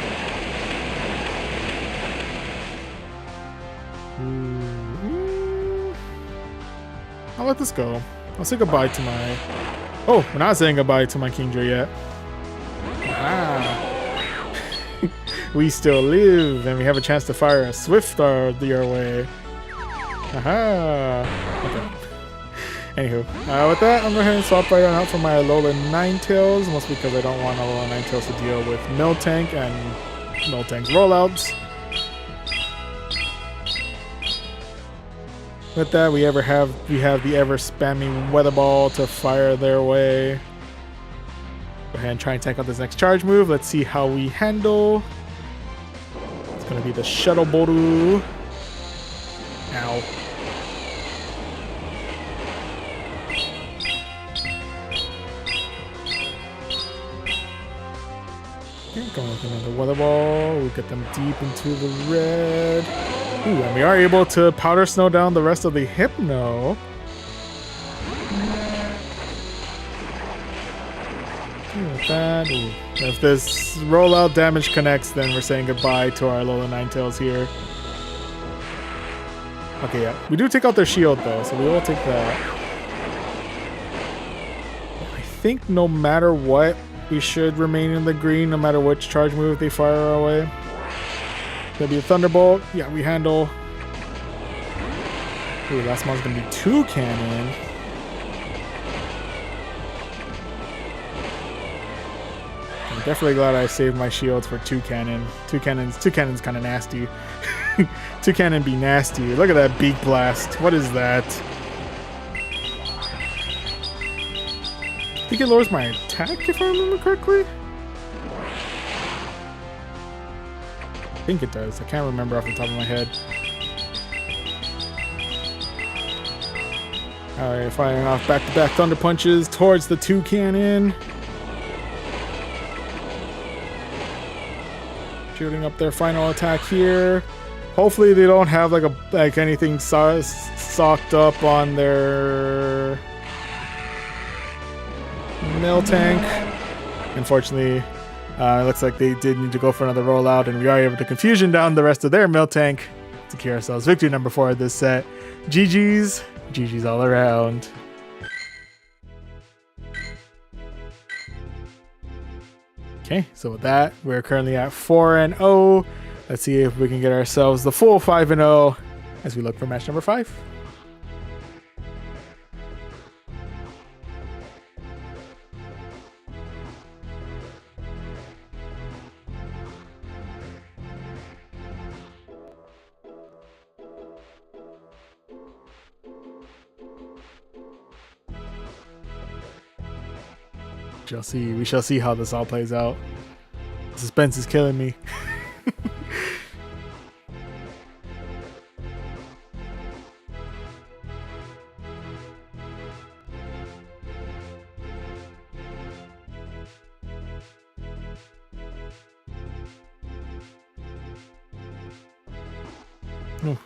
S1: I'll let this go. I'll say goodbye to my... Oh, we're not saying goodbye to my Kingdra yet. Ah. We still live, and we have a chance to fire a Swiftar your way. Aha! Okay. Anywho, with that, I'm going to go ahead and swap right on out for my Alola Ninetales, mostly because I don't want Alola Ninetales to deal with Miltank and Miltank's rollouts. With that, we have the ever spamming Weather Ball to fire their way. Go ahead and try and tank out this next charge move. Let's see how we handle. It's going to be the Shuttle Boru. Ow. Okay, going with another Weather Ball. We'll get them deep into the red. Ooh, and we are able to Powder Snow down the rest of the Hypno. With that. Ooh. If this rollout damage connects, then we're saying goodbye to our Alola Ninetales here. Okay, yeah. We do take out their shield, though, so we will take that. I think no matter what, we should remain in the green, no matter which charge move they fire our way. Gonna be a Thunderbolt. Yeah, we handle. Ooh, last one's gonna be 2 cannon. I'm definitely glad I saved my shields for 2 cannon. 2 cannon's kind of nasty. 2 cannon be nasty. Look at that Beak Blast. What is that? I think it lowers my attack, if I remember correctly. I think it does. I can't remember off the top of my head. Alright, firing off back-to-back Thunder Punches towards the 2 cannon. Shooting up their final attack here. Hopefully they don't have like anything socked up on their Miltank. Unfortunately, it looks like they did need to go for another rollout, and we are able to confusion down the rest of their Miltank to secure ourselves victory number 4 of this set. GG's. GG's all around. Okay, so with that, we're currently at 4-0. Let's see if we can get ourselves the full 5-0 as we look for match number 5. shall see. We shall see how this all plays out. The suspense is killing me. Oh.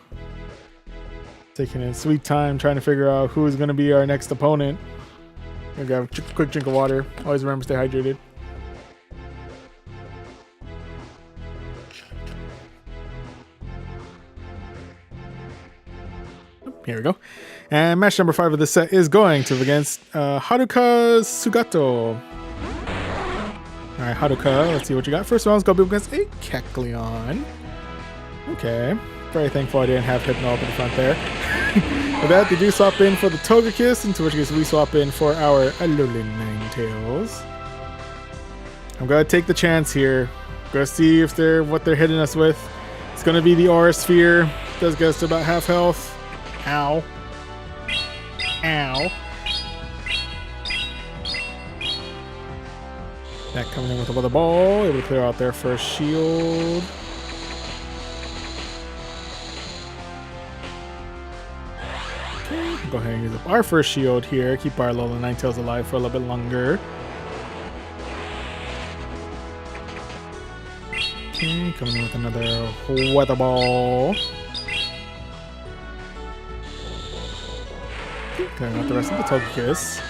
S1: Taking a sweet time trying to figure out who is going to be our next opponent. Gonna grab a quick drink of water. Always remember to stay hydrated. Here we go. And match number 5 of this set is going to against Haruka Sugato. Alright, Haruka, let's see what you got. First round is going to be against a Kecleon. Okay. Very thankful I didn't have Hypno up in the front there. With that, they do swap in for the Togekiss, into which case we swap in for our Alolan Ninetales. I'm going to take the chance here. Going to see if what they're hitting us with. It's going to be the Aura Sphere. Does get us to about half health. Ow. Ow. That coming in with a weather ball. Able to clear out their first shield. Okay, go ahead and use up our first shield here. Keep our Alolan Ninetales alive for a little bit longer. Okay, coming in with another weather ball. Clearing out the rest of the Togekiss.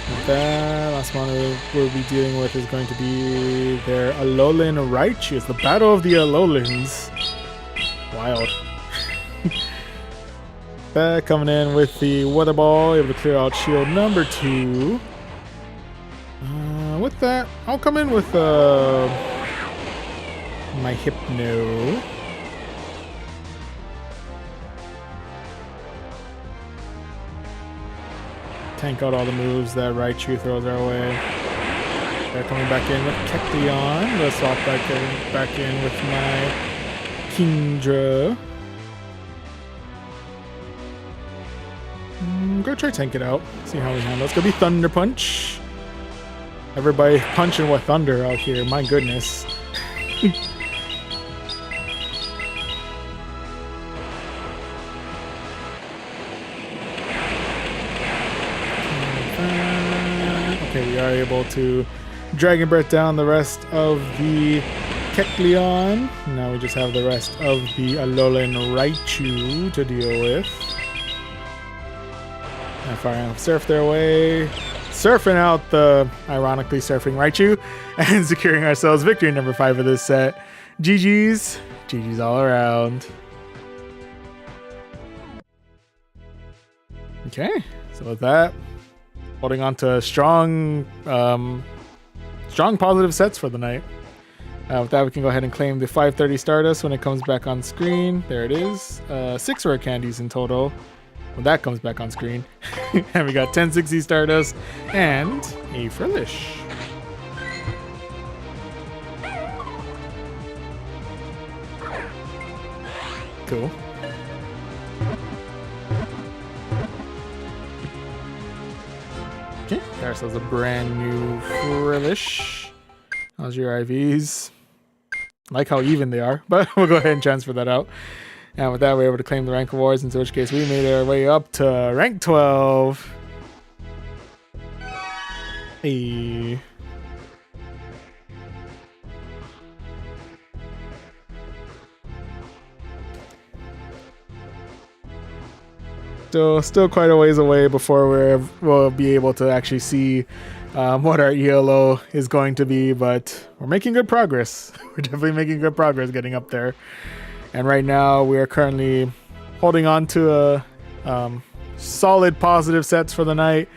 S1: And that last one we'll be dealing with is going to be their Alolan Raichu. It's the battle of the Alolans. Wild. That coming in with the weather ball, able to clear out shield number 2. With that, I'll come in with my Hypno. Tank out all the moves that Raichu throws our way. They're coming back in with Kecleon. Let's swap back in with my Kingdra. Go try tank it out. See how we handle it. It's gonna be Thunder Punch. Everybody punching with thunder out here. My goodness. Okay, we are able to Dragon Breath down the rest of the Kecleon. Now we just have the rest of the Alolan Raichu to deal with. And firing up Surf their way. Surfing out the, ironically, surfing Raichu. And securing ourselves victory number 5 of this set. GG's. GG's all around. Okay, so with that, holding on to strong positive sets for the night. With that, we can go ahead and claim the 530 Stardust when it comes back on screen. There it is. 6 rare candies in total when that comes back on screen. And we got 1060 Stardust and a Frillish. Cool. Okay, got ourselves a brand new Frillish. How's your IVs? Like how even they are, but we'll go ahead and transfer that out. And with that, we're able to claim the rank awards, in which case we made our way up to rank 12. Hey. Still quite a ways away before we'll be able to actually see what our ELO is going to be, but we're making good progress. We're definitely making good progress getting up there. And right now we are currently holding on to a solid positive sets for the night.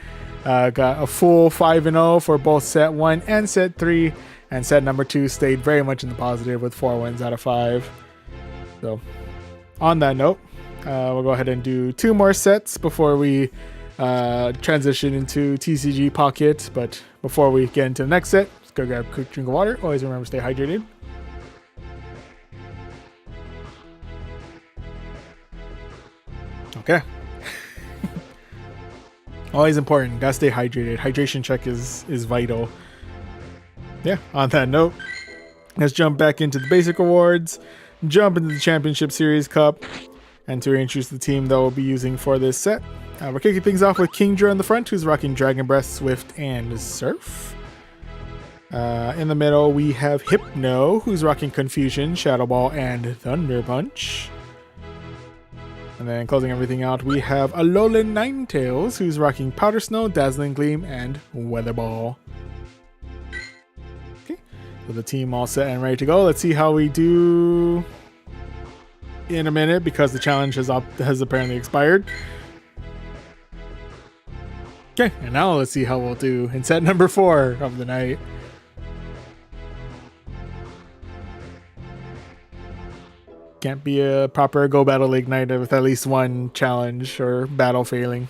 S1: Got a full 5-0 for both set 1 and set 3, and set number 2 stayed very much in the positive with 4 wins out of 5. So on that note, we'll go ahead and do 2 more sets before we transition into TCG Pocket. But before we get into the next set, let's go grab a quick drink of water. Always remember to stay hydrated. Okay. Always important. Gotta stay hydrated. Hydration check is vital. Yeah, on that note, let's jump back into the basic awards, jump into the Championship Series Cup, and to introduce the team that we'll be using for this set. We're kicking things off with Kingdra in the front, who's rocking Dragon Breath, Swift, and Surf. In the middle, we have Hypno, who's rocking Confusion, Shadow Ball, and Thunder Punch. And then closing everything out, we have Alolan Ninetales, who's rocking Powder Snow, Dazzling Gleam, and Weather Ball. Okay, so the team all set and ready to go. Let's see how we do in a minute, because the challenge has apparently expired. Okay, and now let's see how we'll do in set number 4 of the night. Can't be a proper Go Battle League night with at least one challenge or battle failing.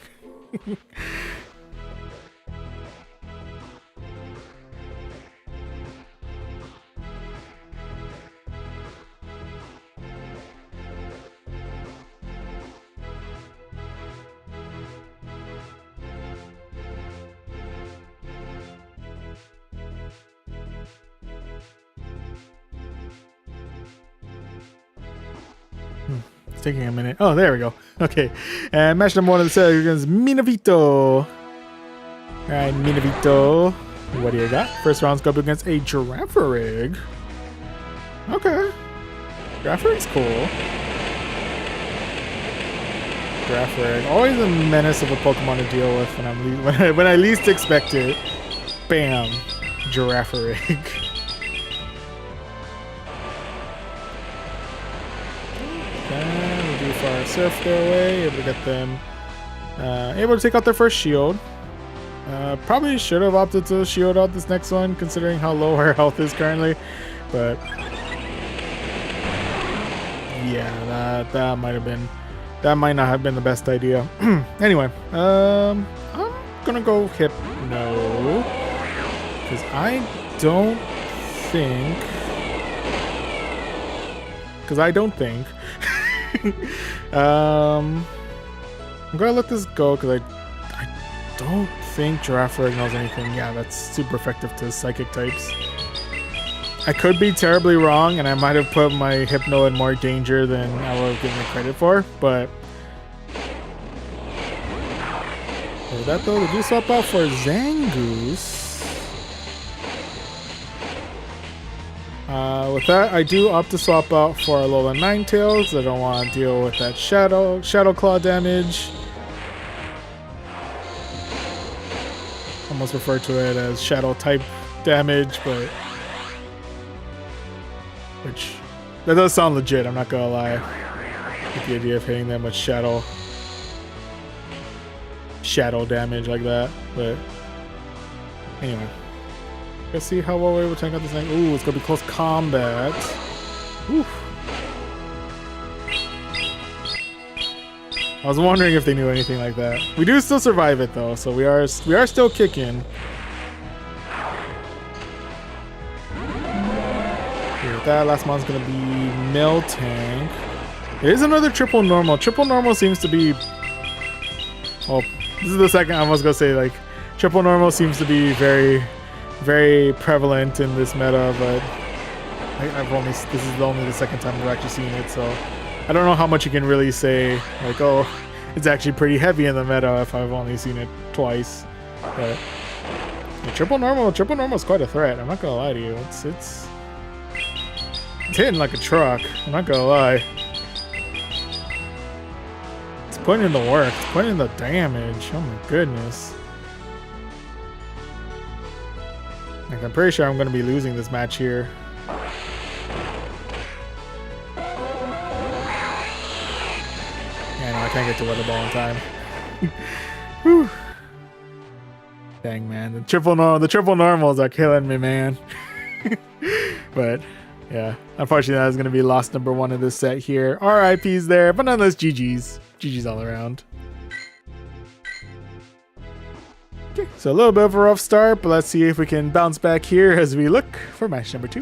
S1: It's taking a minute. Oh, there we go. Okay. And match number 1 of the set against Minavito. Alright, Minavito. What do you got? First round's go up against a Girafarig. Okay. Girafarig's cool. Girafarig. Always a menace of a Pokemon to deal with when I least expect it. Bam. Girafarig. Our Surf their way, able to get them able to take out their first shield. Probably should have opted to shield out this next one, considering how low our health is currently, but yeah, that might not have been the best idea. Anyway, I'm gonna go Hypno, because I don't think I'm gonna let this go, because I don't think Girafarig knows anything. Yeah, that's super effective to psychic types. I could be terribly wrong, and I might have put my Hypno in more danger than I would have given it credit for, but with that though, they do swap out for Zangoose. With that, I do opt to swap out for Alolan Ninetales. I don't want to deal with that Shadow Claw damage. Almost refer to it as Shadow type damage, but that does sound legit, I'm not gonna lie. With the idea of hitting them with Shadow damage like that, but anyway. Let's see how well we're able to tank out this thing. Ooh, it's gonna be close combat. Oof. I was wondering if they knew anything like that. We do still survive it though, so we are still kicking. Okay, with that, last mon's gonna be Miltank. It is another triple normal. Triple normal seems to be. Oh, this is the second. I was gonna say like triple normal seems to be very prevalent in this meta, but this is only the second time we've actually seen it, so I don't know how much you can really say like, oh, it's actually pretty heavy in the meta if I've only seen it twice. But yeah, triple normal is quite a threat, I'm not gonna lie to you. It's hitting like a truck, I'm not gonna lie. It's putting in the work, it's putting in the damage. Oh my goodness. Like, I'm pretty sure I'm going to be losing this match here. Yeah, no, I can't get to Weather Ball in time. Whew. Dang, man. The triple normals are killing me, man. But, yeah. Unfortunately, that is going to be loss number 1 of this set here. RIPs there, but nonetheless, GG's. GG's all around. Okay, so a little bit of a rough start, but let's see if we can bounce back here as we look for match number 2.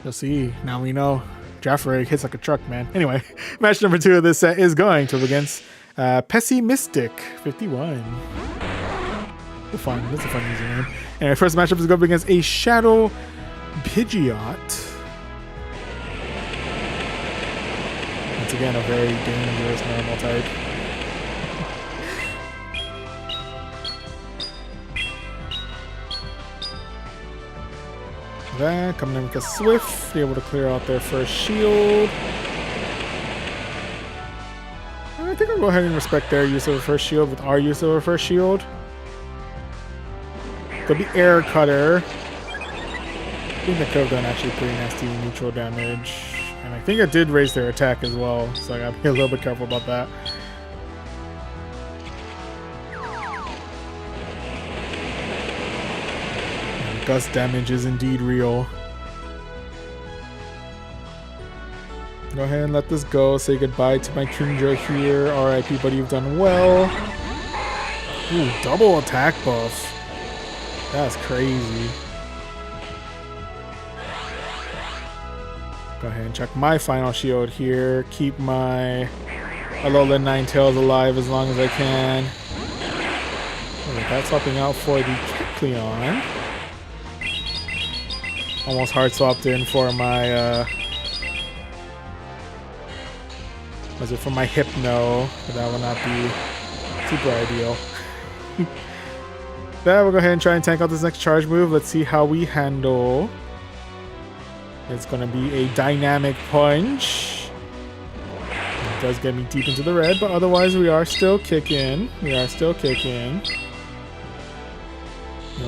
S1: You'll see. Now we know. Jaffa hits like a truck, man. Anyway, match number 2 of this set is going to against Pessimistic 51. That's a fun username. And our first matchup is going up against a Shadow Pidgeot. Once again, a very dangerous normal type. That coming in with a Swift, be able to clear out their first shield. I think I'll go ahead and respect their use of a first shield with our use of a first shield. Could be Air Cutter. I think that could have done actually pretty nasty neutral damage. And I think it did raise their attack as well, so I gotta be a little bit careful about that. And gust damage is indeed real. Go ahead and let this go. Say goodbye to my Kingdra here. RIP, buddy, you've done well. Ooh, double attack buff. That's crazy. Go ahead and check my final shield here. Keep my Alolan Ninetales alive as long as I can. Alright, that's swapping out for the Kecleon. Almost hard swapped in for my was it for my Hypno? But that will not be super ideal. Then we'll go ahead and try and tank out this next charge move. Let's see how we handle. It's going to be a dynamic punch. It does get me deep into the red, but otherwise we are still kicking. We'll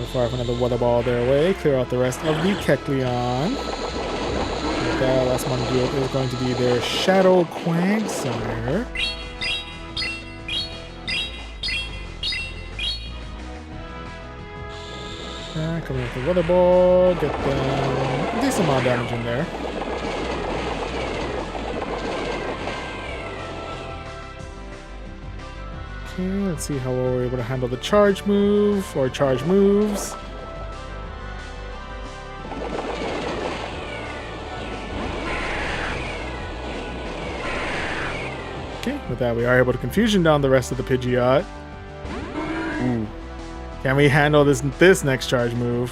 S1: fire off another Water Ball their way. Clear out the rest of the Kecleon. That last one is going to be their Shadow Quagsire. Coming with the Water Ball, get them a decent amount of damage in there. Okay, let's see how well we're able to handle the charge move, or charge moves. Okay, with that we are able to confusion down the rest of the Pidgeot. Ooh. Can we handle this next charge move?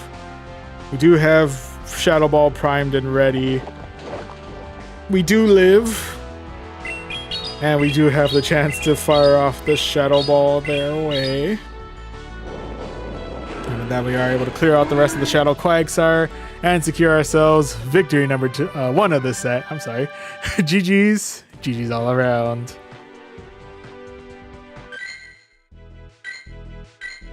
S1: We do have Shadow Ball primed and ready. We do live. And we do have the chance to fire off the Shadow Ball their way. And with that we are able to clear out the rest of the Shadow Quagsire and secure ourselves victory number 1 of this set. I'm sorry. GG's. GG's all around.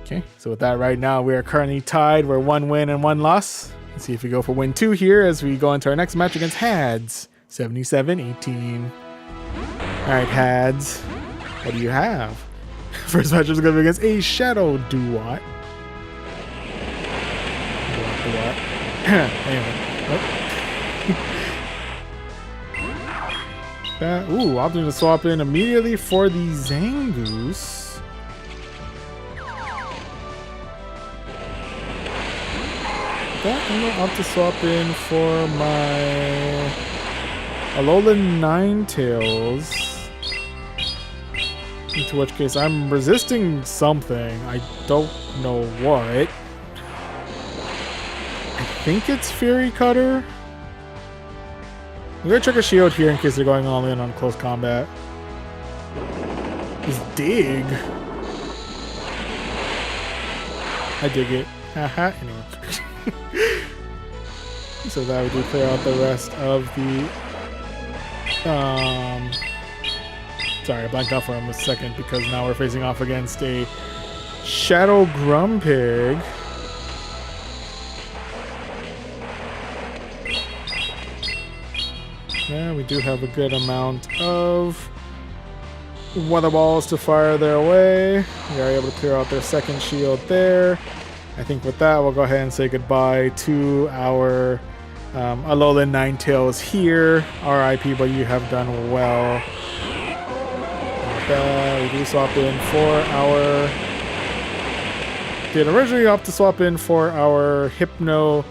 S1: Okay, so with that right now, we are currently tied. We're 1 win and 1 loss. Let's see if we go for win 2 here as we go into our next match against Hads. 77-18. Alright, Hads. What do you have? First match is going to be against a Shadow Duat. Anyway. Ooh, I'm going to swap in immediately for the Zangoose. I'm going to opt to swap in for my Alolan Ninetales. Into which case I'm resisting something. I don't know what. I think it's Fury Cutter. I'm going to check a shield here in case they're going all in on close combat. Just dig. I dig it. Haha. Anyway. So that we do clear out the rest of the sorry, I blanked out for him a second because now we're facing off against a Shadow Grumpig. Yeah, we do have a good amount of Weather Balls to fire their way. We are able to clear out their second shield there. I think with that, we'll go ahead and say goodbye to our Alolan Ninetales here. RIP, but you have done well. With that, we do swap in for our... Did originally opt to swap in for our Hypno.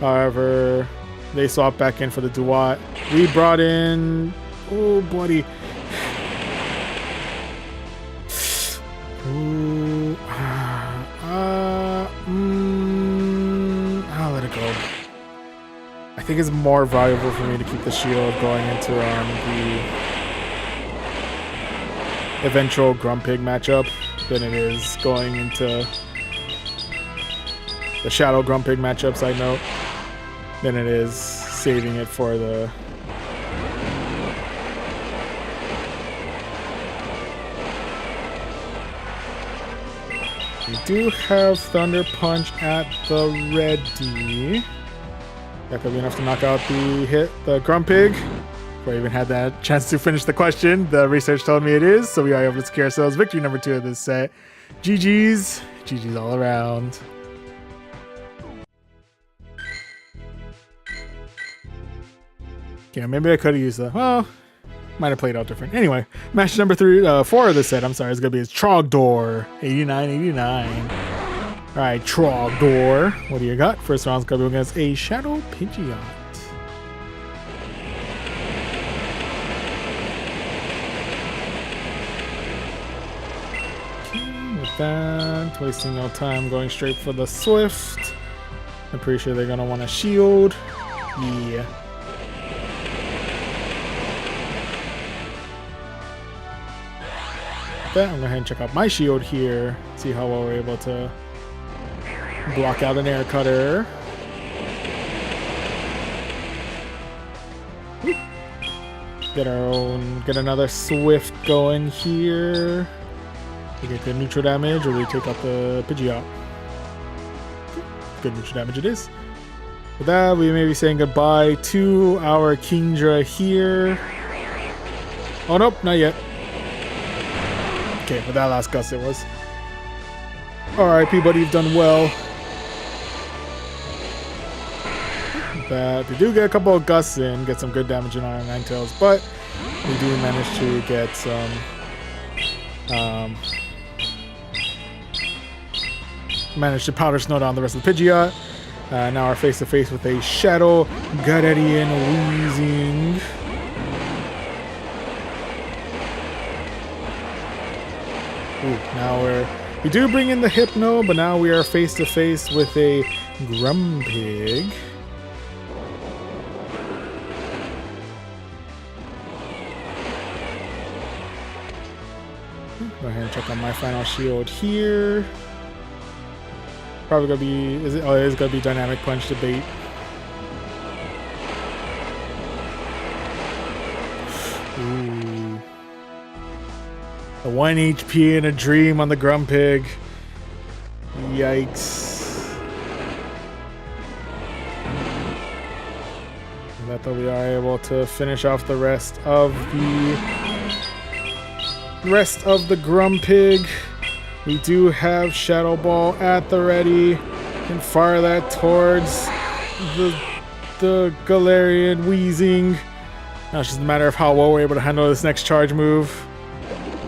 S1: However, They swapped back in for the Duat. We brought in... Oh, buddy. Ooh, I'll let it go. I think it's more valuable for me to keep the shield going into the eventual Grumpig matchup than it is going into the Shadow Grumpig matchup, side note, than it is saving it for the... We do have Thunder Punch at the ready. That could be enough to knock out the Grumpig. Before I even had that chance to finish the question, the research told me it is, so we are able to secure ourselves victory number 2 of this set. GG's. GG's all around. Yeah, maybe I could have used that. Well, might have played out different. Anyway, match number 4 of the set, I'm sorry, is going to be Trogdor. 89-89. Alright, Trogdor. What do you got? First round's going to be against a Shadow Pidgeot. Okay, with that, wasting no time, going straight for the Swift. I'm pretty sure they're going to want a shield. Yeah. I'm going to go ahead and check out my shield here. See how well we're able to block out an air cutter. Get another Swift going here. We get good neutral damage, or we take out the Pidgeot. Good neutral damage it is. With that, we may be saying goodbye to our Kingdra here. Oh nope, not yet. Okay, but that last gust it was. Alright, Peabody, you've done well. That we do get a couple of gusts in, get some good damage in on our Ninetales, but we do manage to get some manage to powder snow down the rest of the Pidgeot. Now we're face to face with a Shadow Galarian Weezing. Ooh, now we do bring in the Hypno, but now we are face to face with a Grumpig. Go ahead and check on my final shield here. Probably gonna be, it is gonna be Dynamic Punch to bait. Ooh. A 1 HP and a Dream on the Grumpig. Yikes. And that though we are able to finish off the rest of the Grumpig. We do have Shadow Ball at the ready. Can fire that towards the Galarian Weezing. Now it's just a matter of how well we're able to handle this next charge move.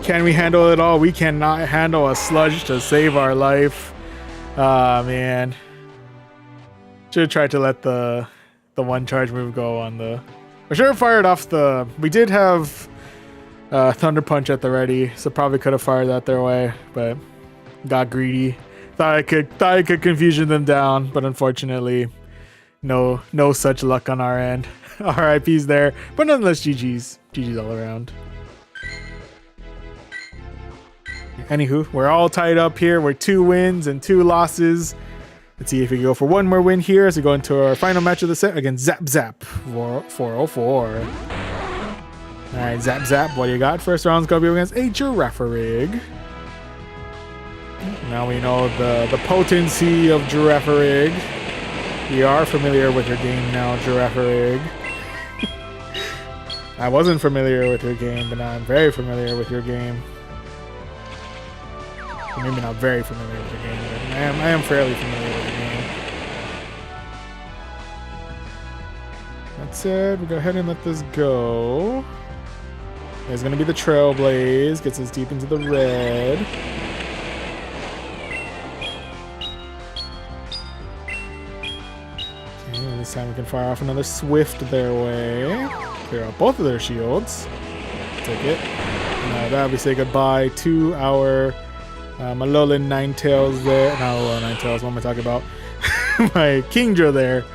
S1: Can we handle it all? We cannot handle a Sludge to save our life. Ah, man. Should have tried to let the one charge move go on the... I should have fired off the... We did have Thunder Punch at the ready, so probably could have fired that their way, but got greedy. Thought I could confusion them down, but unfortunately, no such luck on our end. RIPs there, but nonetheless, GG's all around. Anywho, we're all tied up here. We're 2 wins and 2 losses. Let's see if we can go for one more win here as we go into our final match of the set against Zap Zap 404. Alright, Zap Zap, what do you got? First round's gonna be against a Girafarig. Now we know the potency of Girafarig. We are familiar with your game now, Girafarig. I wasn't familiar with your game, but now I'm very familiar with your game. Maybe not very familiar with the game, but I am fairly familiar with the game. That said, we'll go ahead and let this go. There's going to be the Trailblaze, gets us deep into the red. Okay, let's This time we can fire off another Swift their way. Clear out both of their shields. Take it. Now that we say goodbye to our Alolan Ninetales there. Not Alolan Ninetales, what am I talking about? My Kingdra there.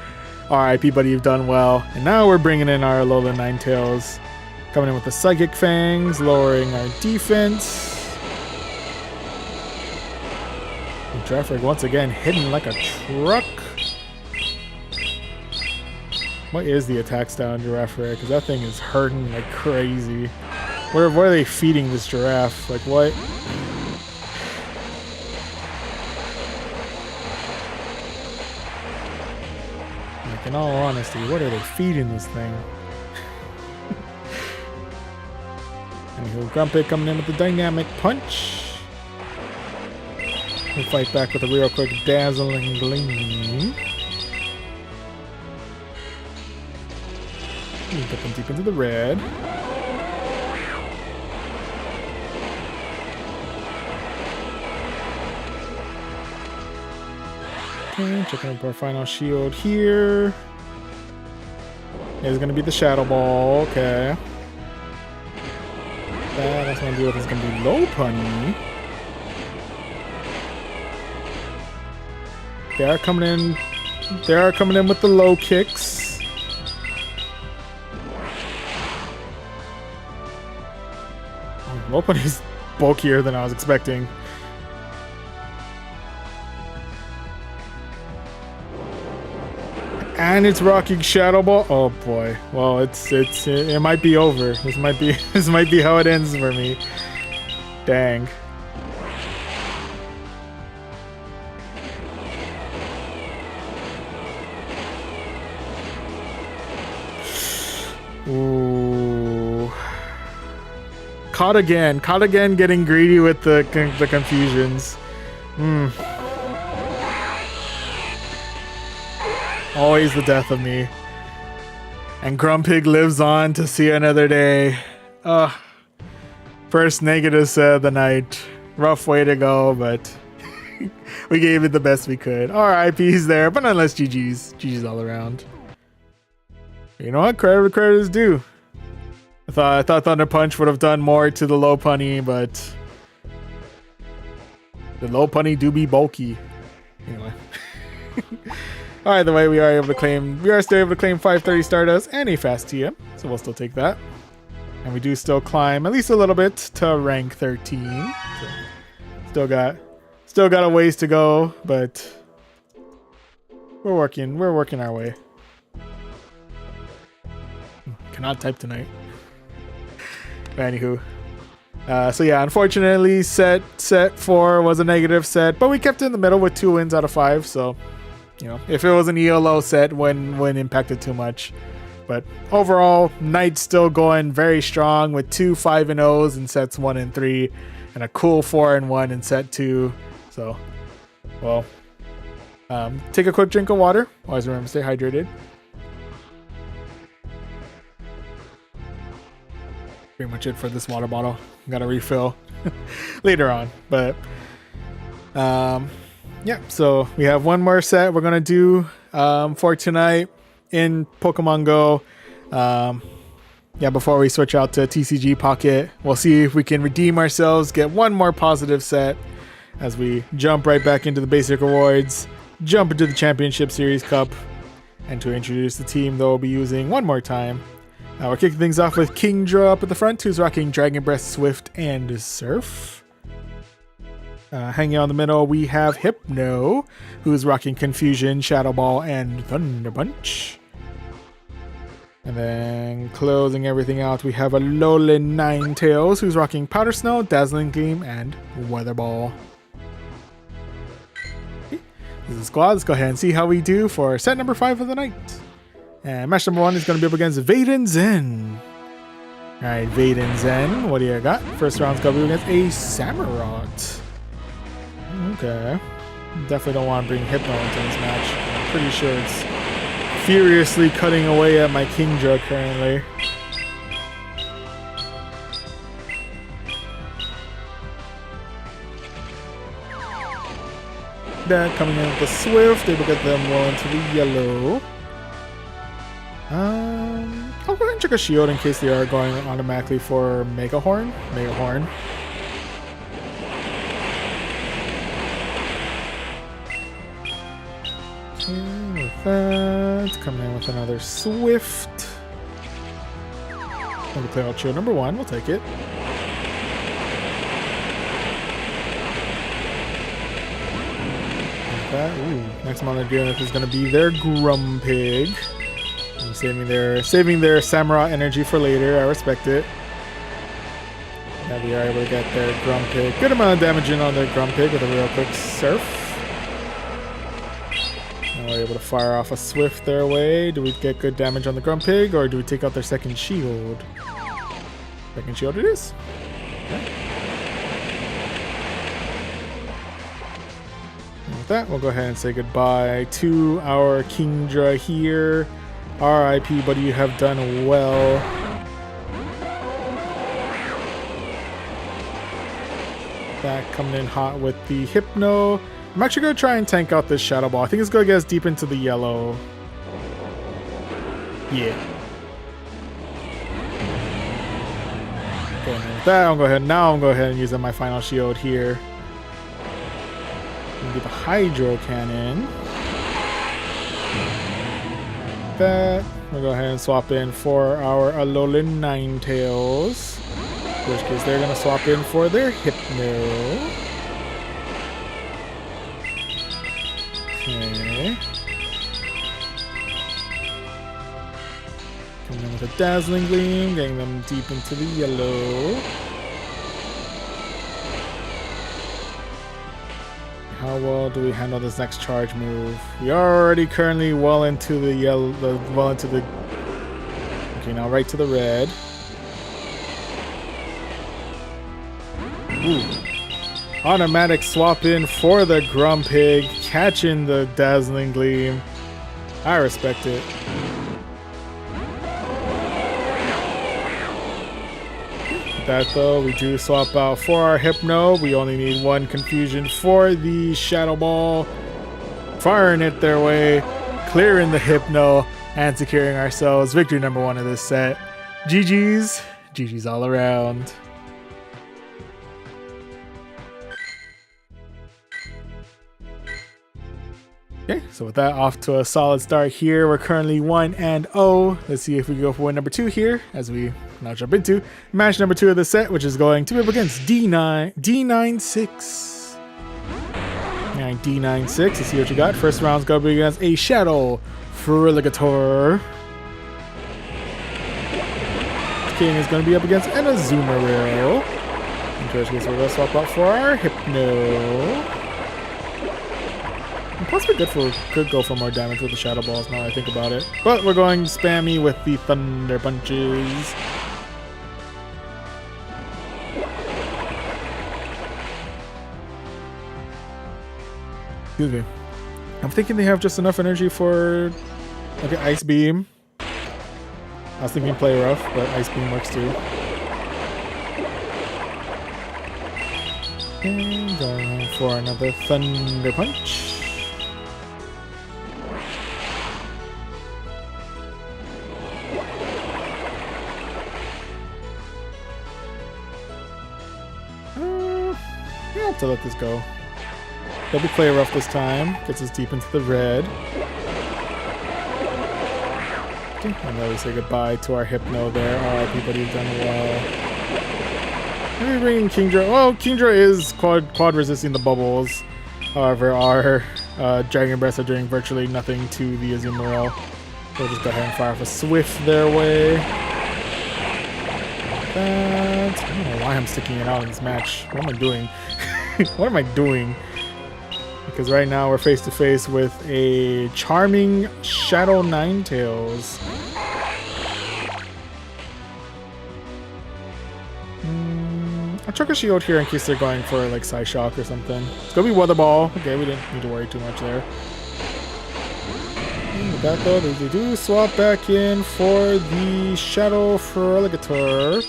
S1: RIP, buddy, you've done well. And now we're bringing in our Alolan Ninetales. Coming in with the Psychic Fangs, lowering our defense. Giraffe once again hidden like a truck. What is the attack style on Giraffe? Because that thing is hurting like crazy. Where are they feeding this giraffe? Like what? Like in all honesty, what are they feeding this thing? Anywho, Grumpig coming in with the Dynamic Punch. We'll fight back with a real quick Dazzling Gleam. We'll get them deep into the red. Okay, checking up our final shield here. It's gonna be the Shadow Ball, okay. That's gonna do it. It's gonna be Lopunny. They are coming in. They are coming in with the low kicks. Lopunny's bulkier than I was expecting. And it's rocking Shadow Ball. Oh boy. Well, it might be over. This might be how it ends for me. Dang. Ooh. Caught again, getting greedy with the confusions. Always the death of me. And Grumpig lives on to see another day. First negative set of the night. Rough way to go, but we gave it the best we could. RIP's there, but nonetheless GG's. GG's all around. You know what? Credit where credit is due. I thought Thunder Punch would have done more to the Lopunny, but the Lopunny do be bulky. Anyway. Either way, we are still able to claim 530 Stardust and a fast TM, so we'll still take that. And we do still climb at least a little bit to rank 13. So still got a ways to go, but we're working our way. Cannot type tonight. But anywho. So yeah, unfortunately set 4 was a negative set, but we kept it in the middle with 2 wins out of 5, so you know, if it was an ELO set when impacted too much. But overall, Knight's still going very strong with 2 5-0s in sets 1 and 3, and a cool 4-1 in set 2. So, well, take a quick drink of water. Always remember to stay hydrated. Pretty much it for this water bottle. Got a refill later on, but yeah, so we have one more set we're gonna do for tonight in Pokemon Go. Yeah, before we switch out to TCG Pocket, we'll see if we can redeem ourselves, get one more positive set as we jump right back into the basic rewards, jump into the Championship Series Cup, and to introduce the team that we'll be using one more time. We're kicking things off with Kingdra up at the front, who's rocking Dragon Breath, Swift, and Surf. Hanging out in the middle, we have Hypno, who's rocking Confusion, Shadow Ball, and Thunder Punch. And then closing everything out, we have Alolan Ninetales, who's rocking Powder Snow, Dazzling Gleam, and Weather Ball. Okay. This is the squad. Let's go ahead and see how we do for set number 5 of the night. And match number 1 is going to be up against Vaden Zen. Alright, Vaden Zen, what do you got? First round's going to be against a Samurott. Okay. Definitely don't want to bring Hypno into this match. I'm pretty sure it's furiously cutting away at my Kingdra currently. That coming in with the Swift, able to get them well into the yellow. I'll go ahead and check a shield in case they are going automatically for Mega Horn. Mega Horn. Okay, with that, coming in with another Swift. Let me play out shield number 1. We'll take it. That. Ooh, next one they're dealing with is going to be their Grumpig. I'm saving their Samurai energy for later. I respect it. Now we are able to get their Grumpig. Good amount of damage in on their Grumpig with a real quick Surf. Now we're able to fire off a Swift their way. Do we get good damage on the Grumpig, or do we take out their second shield? Second shield it is. Okay. With that, we'll go ahead and say goodbye to our Kingdra here. RIP, buddy, you have done well. That coming in hot with the Hypno. I'm actually going to try and tank out this Shadow Ball. I think it's going to get us deep into the yellow. Yeah. Okay, with that, I'm going to go ahead and use my final shield here. Do the Hydro Cannon. That we'll go ahead and swap in for our Alolan Ninetales. In which case they're gonna swap in for their Hypno. Okay. Coming in with a Dazzling Gleam, getting them deep into the yellow. How well do we handle this next charge move? We are already currently well into the yellow, okay, now right to the red. Ooh. Automatic swap in for the Grumpig, catching the Dazzling Gleam. I respect it. That though, we do swap out for our Hypno. We only need one Confusion for the Shadow Ball. Firing it their way, clearing the Hypno, and securing ourselves victory number 1 of this set. GG's. GG's all around. Okay, so with that, off to a solid start here. We're currently 1-0. Let's see if we go for win number 2 here, as we now jump into match number 2 of the set, which is going to be up against D96. And D96, let's see what you got. First round's going to be against a Shadow Friligator. King is going to be up against an Azumarill. In which case, we're going to swap out for our Hypno. Possibly could go for more damage with the Shadow Balls now that I think about it. But we're going spammy with the Thunder Punches. Excuse me. I'm thinking they have just enough energy for like an Ice Beam. I was thinking Play Rough, but Ice Beam works too. And going for another Thunder Punch. To let this go. Double Play Rough this time. Gets us deep into the red. Okay, and then we say goodbye to our Hypno there. RIP, but you've done well. Maybe bringing Kingdra. Well, Kingdra is quad resisting the bubbles. However, our Dragon Breaths are doing virtually nothing to the Azumarill. We'll just go ahead and fire off a Swift their way. I don't know why I'm sticking it out in this match. What am I doing? What am I doing? Because right now we're face to face with a charming Shadow Ninetales. I'll chuck a shield here in case they're going for like Psyshock or something. It's gonna be Weather Ball. Okay, we didn't need to worry too much there. And with that though, they do swap back in for the Shadow Friligator.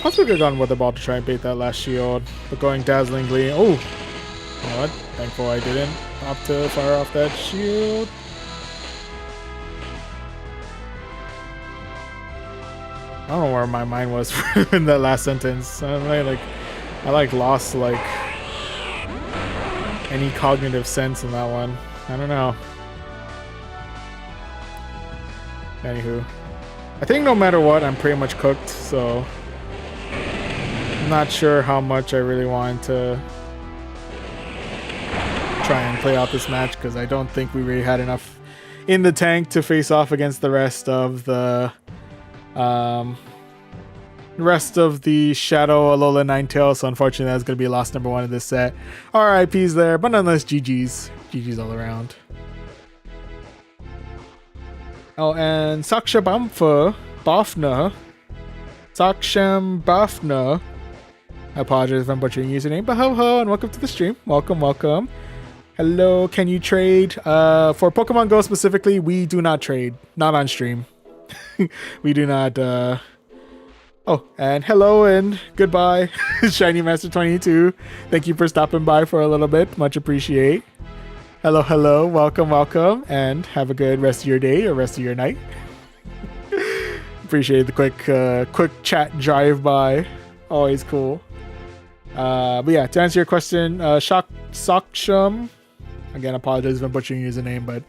S1: Possibly could have gone Weather Ball to try and bait that last shield, but going Dazzling Gleam. Oh, you know what? Thankful I didn't opt to fire off that shield. I don't know where my mind was in that last sentence. I lost like any cognitive sense in that one. I don't know. Anywho, I think no matter what, I'm pretty much cooked, so I'm not sure how much I really want to try and play out this match, because I don't think we really had enough in the tank to face off against the rest of the Shadow Alola Ninetales. So unfortunately, that's going to be loss number 1 of this set. RIPs there, but nonetheless, GG's. GG's all around. Oh, and Sakshambafna. I apologize if I'm butchering your username, but ho, and welcome to the stream. Welcome, welcome. Hello, can you trade? For Pokemon Go specifically, we do not trade. Not on stream. We do not, Oh, and hello and goodbye, Shiny Master 22. Thank you for stopping by for a little bit. Much appreciate. Hello, hello. Welcome, welcome. And have a good rest of your day or rest of your night. Appreciate the quick chat drive-by. Always cool. But yeah, to answer your question, Saksham. Again, apologize if I'm butchering your username, but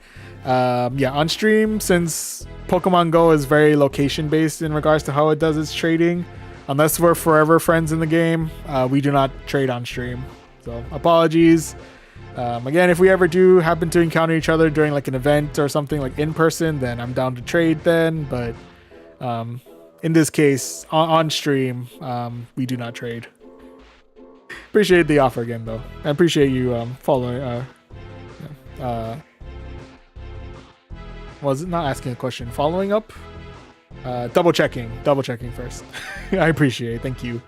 S1: yeah, on stream, since Pokemon Go is very location-based in regards to how it does its trading, unless we're forever friends in the game, we do not trade on stream. So apologies. Again, if we ever do happen to encounter each other during like an event or something like in person, then I'm down to trade then. But in this case, on stream, we do not trade. Appreciate the offer again, though. I appreciate you following. Was it not asking a question? Following up? Double checking first. I appreciate it. Thank you.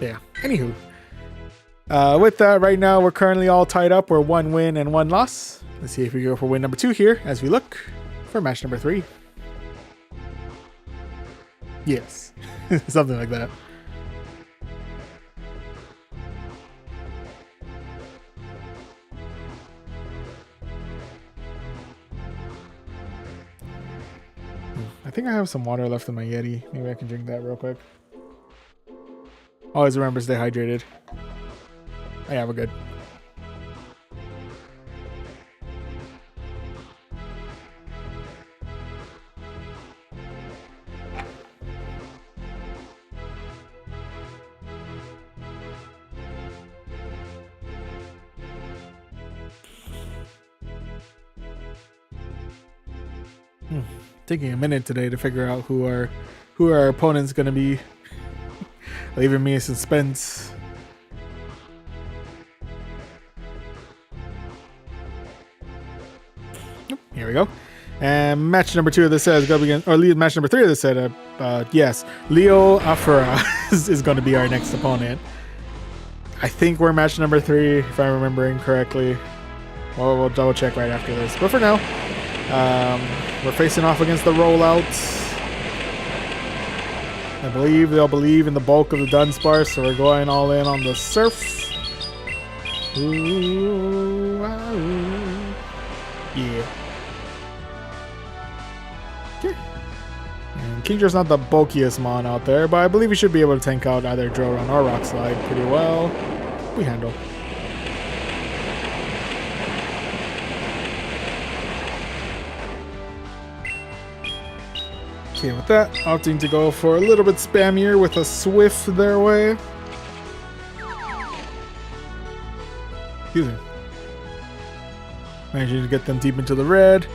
S1: Yeah. Anywho. With that, right now we're currently all tied up. We're 1 win and 1 loss. Let's see if we go for win number 2 here as we look for match number 3. Yes. Something like that. I think I have some water left in my Yeti. Maybe I can drink that real quick. Always remember to stay hydrated. Oh, yeah, we're good. Taking a minute today to figure out who our opponent's gonna be. Leaving me in suspense. Here we go. And match number 2 of this set is going to begin, or match number 3 of this set. Yes, Leo Afura is going to be our next opponent. I think we're match number 3, if I'm remembering correctly. Well, we'll double check right after this. But for now, we're facing off against the rollouts. I believe they'll believe in the bulk of the Dunsparce, so we're going all in on the Surf. Ooh, wow. Yeah. Okay. And Kingdra's not the bulkiest mon out there, but I believe we should be able to tank out either Drill Run or Rock Slide pretty well. We handle. Okay, with that, opting to go for a little bit spammier with a Swift their way. Excuse me. Managing to get them deep into the red.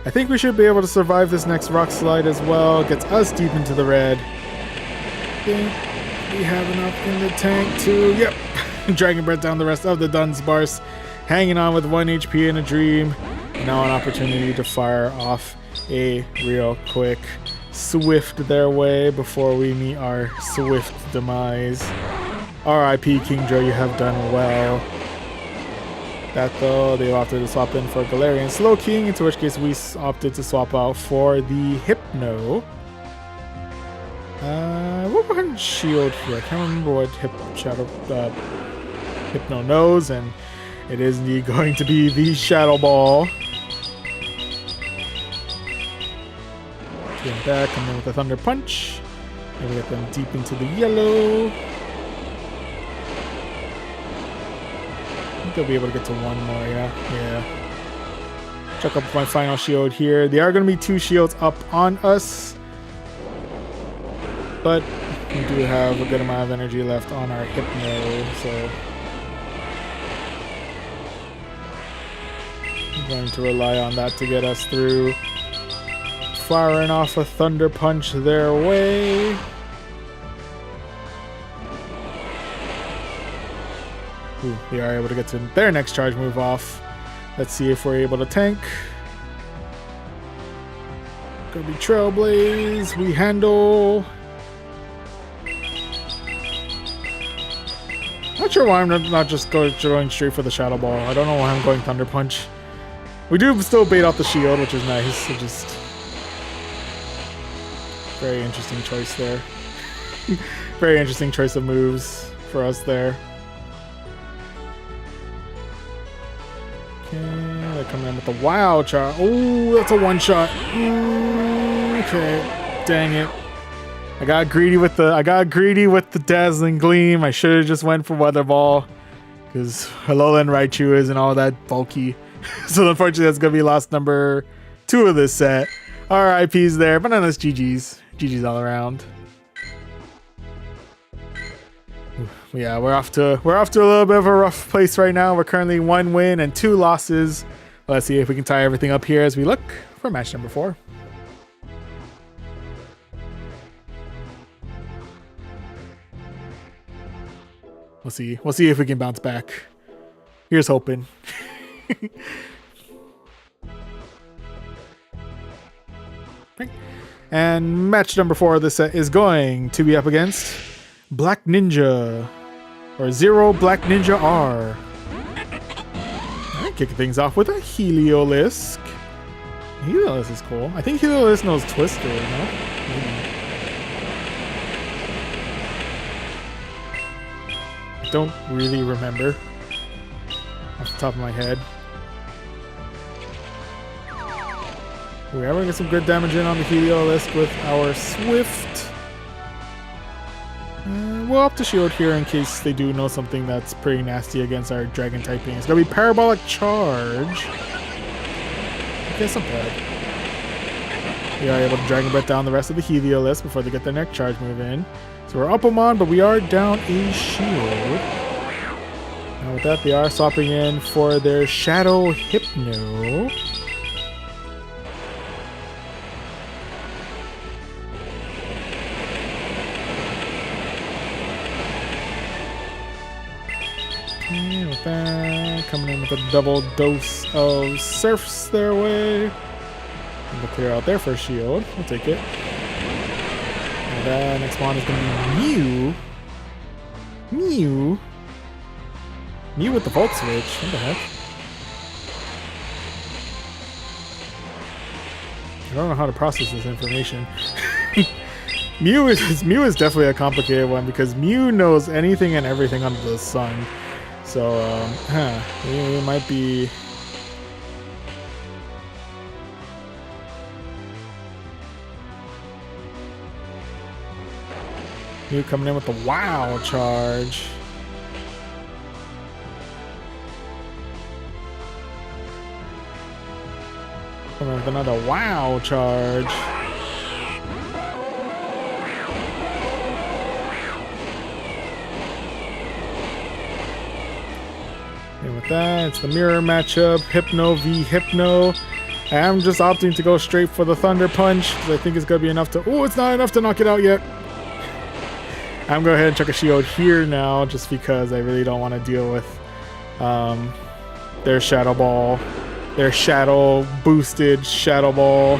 S1: I think we should be able to survive this next Rock Slide as well. Gets us deep into the red. Think we have enough in the tank to... Yep! Dragon Breath down the rest of the Dunsparce. Hanging on with 1 HP in a dream. Now an opportunity to fire off a real quick Swift their way before we meet our swift demise. R.I.P. Kingdra, you have done well. That though, they opted to swap in for Galarian Slowking, into which case we opted to swap out for the Hypno. We'll go ahead and shield here. I can't remember what Hypno knows, and it is indeed going to be the Shadow Ball. Getting back, coming in with a Thunder Punch. And we get them deep into the yellow. I think they'll be able to get to one more, yeah. Chuck up my final shield here. They are going to be 2 shields up on us. But we do have a good amount of energy left on our Hypno, so I'm going to rely on that to get us through. Firing off a Thunder Punch their way. Ooh, they are able to get to their next charge move off. Let's see if we're able to tank. Gonna be Trailblaze. We handle. Not sure why I'm not just going straight for the Shadow Ball. I don't know why I'm going Thunder Punch. We do still bait out the shield, which is nice. It just very interesting choice there. Very interesting choice of moves for us there. Okay, they're coming in with the Wild Charge. Oh, that's a one-shot. Okay, dang it. I got greedy with the Dazzling Gleam. I should have just went for Weather Ball, because Alolan Raichu isn't all that bulky. So unfortunately, that's gonna be loss number 2 of this set. RIPs there, but none of this GG's. GG's all around. Yeah, we're off to a little bit of a rough place right now. We're currently 1 win and 2 losses. Let's see if we can tie everything up here as we look for match number 4. We'll see if we can bounce back. Here's hoping. And match number 4 of this set is going to be up against Black Ninja, or Zero Black Ninja R. Alright, kicking things off with a Heliolisk. Heliolisk is cool. I think Heliolisk knows Twister, no? I don't really remember off the top of my head. We are going to get some good damage in on the Heliolisk with our Swift. We'll up the shield here in case they do know something that's pretty nasty against our dragon typing. It's going to be Parabolic Charge. Okay, it's not bad. We are able to Dragon Breath down the rest of the Heliolisk before they get their next charge move in. So we're up them on, but we are down a shield. Now with that, they are swapping in for their Shadow Hypno. And with that, coming in with a double dose of Surfs their way. And we'll clear out their first shield. We'll take it. And next one is going to be Mew. Mew with the Volt Switch. What the heck? I don't know how to process this information. Mew is definitely a complicated one because Mew knows anything and everything under the sun. So, we might be... Mew coming in with the Wild Charge. Coming in with another Wild Charge. And with that, it's the mirror matchup, Hypno v Hypno. I'm just opting to go straight for the Thunder Punch because I think it's going to be enough to... Oh, it's not enough to knock it out yet. I'm going to go ahead and chuck a shield here now just because I really don't want to deal with their Shadow Ball. Their Shadow boosted Shadow Ball.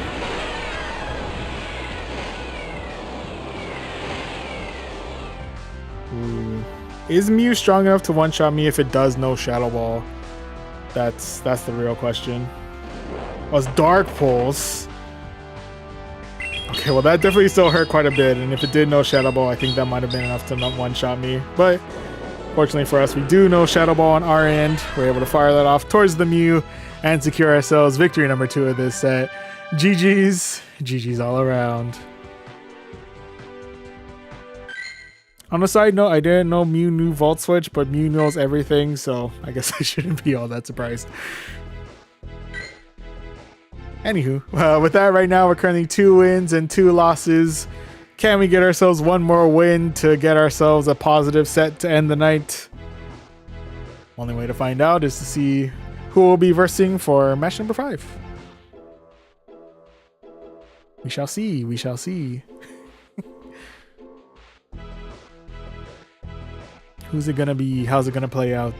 S1: Ooh. Is Mew strong enough to one-shot me if it does no Shadow Ball? That's the real question. Was Dark Pulse. Okay, well that definitely still hurt quite a bit, and if it did no Shadow Ball, I think that might have been enough to not one-shot me. But fortunately for us, we do know Shadow Ball on our end. We're able to fire that off towards the Mew and secure ourselves victory number 2 of this set. GG's. GG's all around. On a side note, I didn't know Mew knew Vault Switch, but Mew knows everything, so I guess I shouldn't be all that surprised. Anywho, with that right now, we're currently 2 wins and 2 losses. Can we get ourselves one more win to get ourselves a positive set to end the night? Only way to find out is to see who will be versing for match number 5. We shall see, we shall see. Who's it gonna be? How's it gonna play out?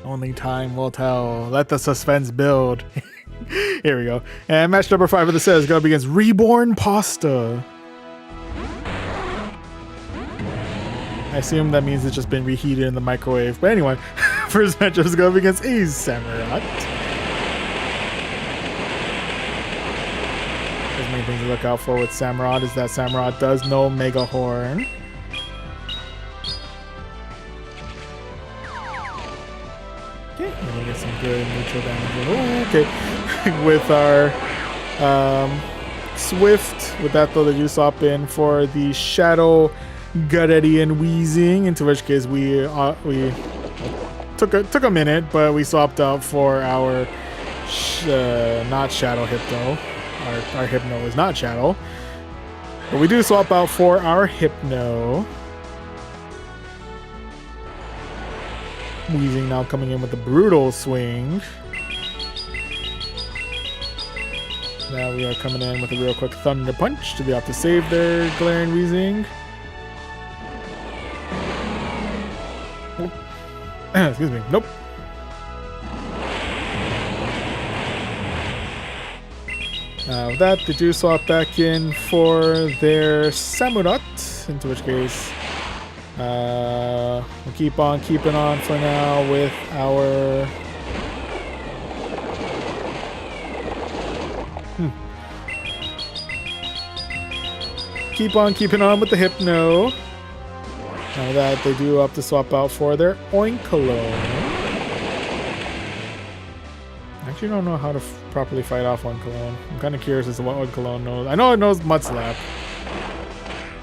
S1: Only time will tell. Let the suspense build. Here we go. And match number 5 of the set is going to be against Reborn Pasta. I assume that means it's just been reheated in the microwave. But anyway, first matchup is going to be against a Samurott. There's many things to look out for with Samurott is that Samurott does know Mega Horn. Okay, we're gonna get some good neutral damage. Oh, okay, with our Swift, with that though, they do swap in for the Shadow, Guteddy, and Wheezing. Into which case we took a minute, but we swapped out for our not Shadow Hypno. Our Hypno is not Shadow, but we do swap out for our Hypno. Wheezing now coming in with the Brutal Swing. Now we are coming in with a real quick Thunder Punch to be able to save their Glaring Wheezing. Excuse me. Nope. With that, they do swap back in for their Samurott, into which case we'll keep on keeping on for now with our keep on keeping on with the Hypno. Now that they do have to swap out for their Oinkologne. I actually don't know how to properly fight off Oinkologne. I'm kind of curious as to what Oinkologne knows. I know it knows Mud Slap.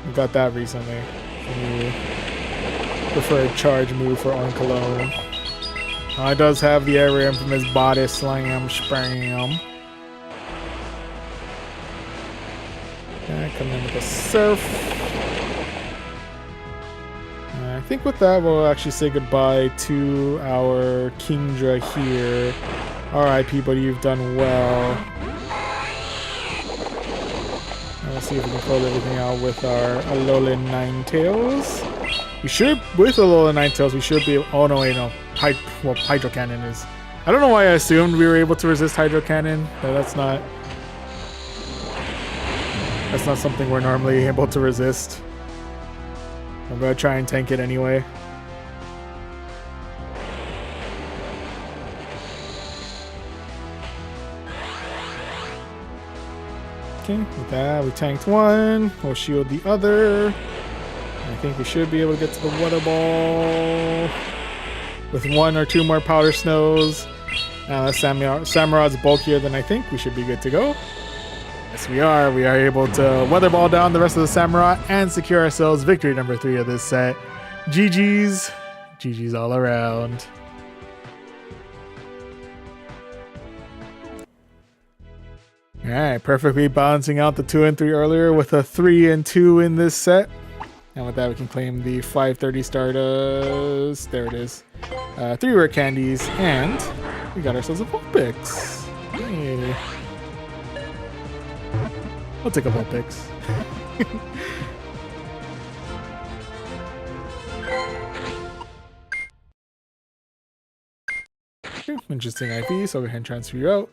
S1: We got that recently. Preferred charge move for Oinkologne. It does have the area infamous Body Slam Spam. Coming in with a Surf. I think with that we'll actually say goodbye to our Kingdra here. R.I.P. buddy, you've done well. And we'll see if we can close everything out with our Alolan Ninetales. We should, with Alolan Ninetales, we should be able, oh no, wait, no. Hydro Cannon is, I don't know why I assumed we were able to resist Hydro Cannon, but that's not something we're normally able to resist. I'm gonna try and tank it anyway. Okay, with that, we tanked one. We'll shield the other. I think we should be able to get to the Water Ball with 1 or 2 more Powder Snows. Now that Samurott's bulkier than I think, we should be good to go. Yes, we are. We are able to Weather Ball down the rest of the Samurott and secure ourselves victory number 3 of this set. GG's. GG's all around. Alright, perfectly balancing out the 2 and 3 earlier with a 3 and 2 in this set. And with that, we can claim the 530 Stardust. There it is. 3 rare candies, and we got ourselves a Vulpix. Hey. I'll take a Vulpix. Interesting IV, so go ahead and transfer you out.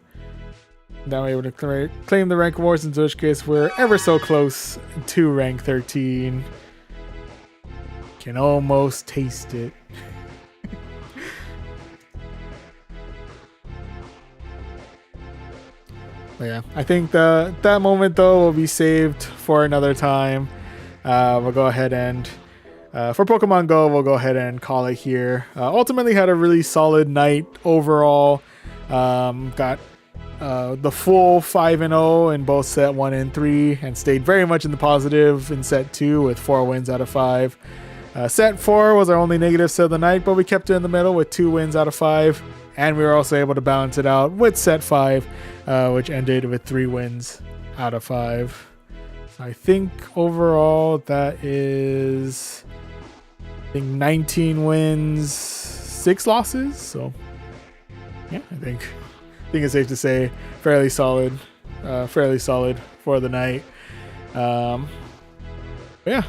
S1: Now we're able to claim the rank awards, in which case we're ever so close to rank 13. Can almost taste it. But yeah, I think that moment though will be saved for another time. we'll go ahead and for Pokemon Go, we'll go ahead and call it here. Ultimately, had a really solid night overall. Got the full 5-0 in both set 1 and 3, and stayed very much in the positive in set 2 with 4 wins out of 5. Set 4 was our only negative set of the night, but we kept it in the middle with 2 wins out of 5, and we were also able to balance it out with set 5, which ended with 3 wins out of 5. So I think overall that is, I think, 19 wins, 6 losses. So yeah, I think it's safe to say fairly solid for the night. Yeah.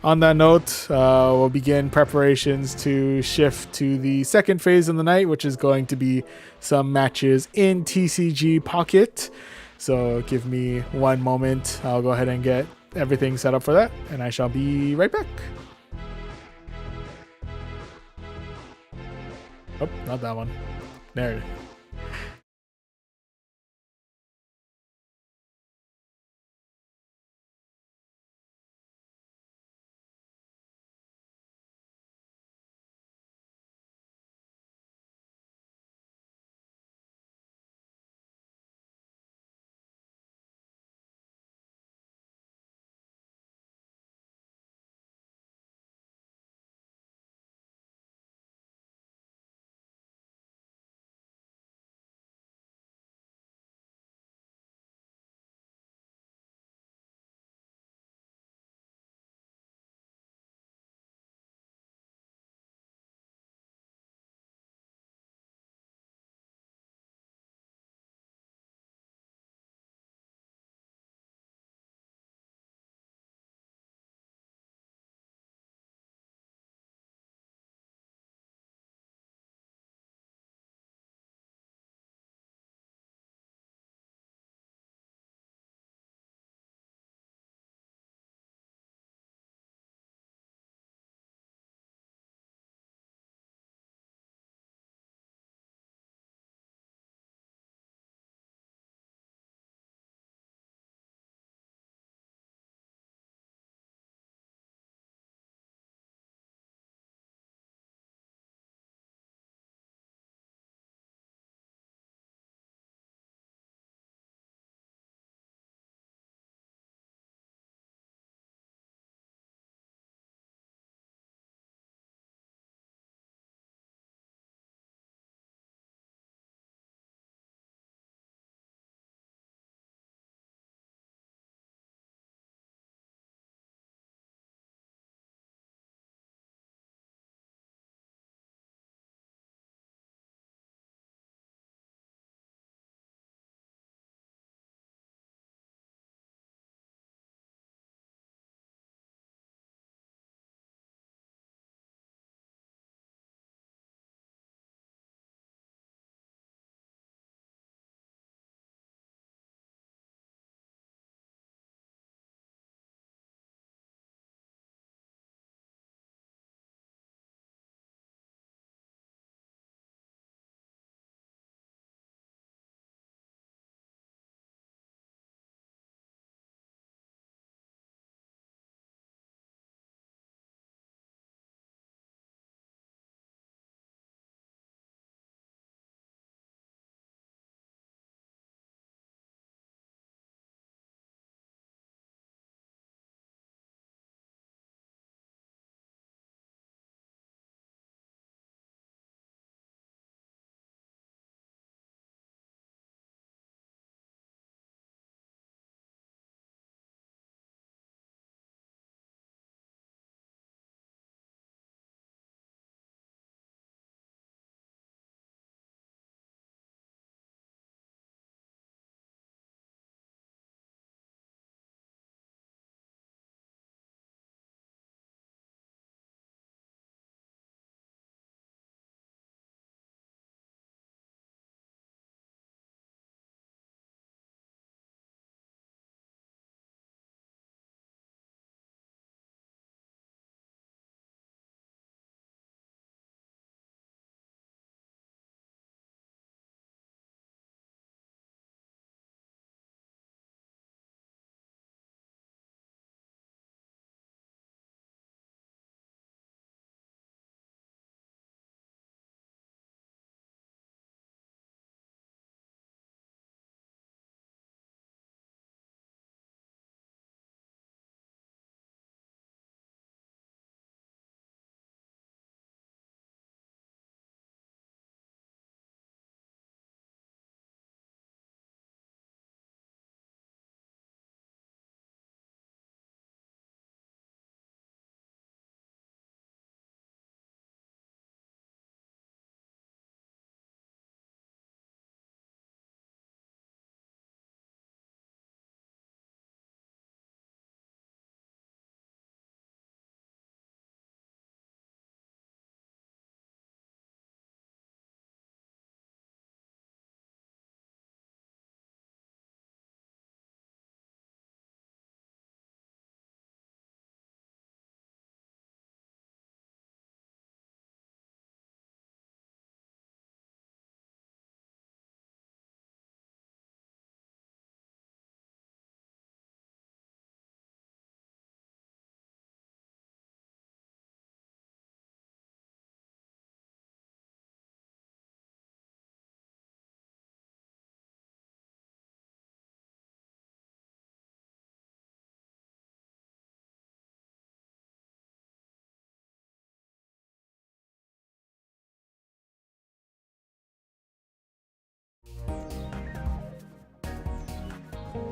S1: On that note, we'll begin preparations to shift to the second phase of the night, which is going to be some matches in TCG Pocket. So give me one moment. I'll go ahead and get everything set up for that, and I shall be right back. Oh, not that one. There it is.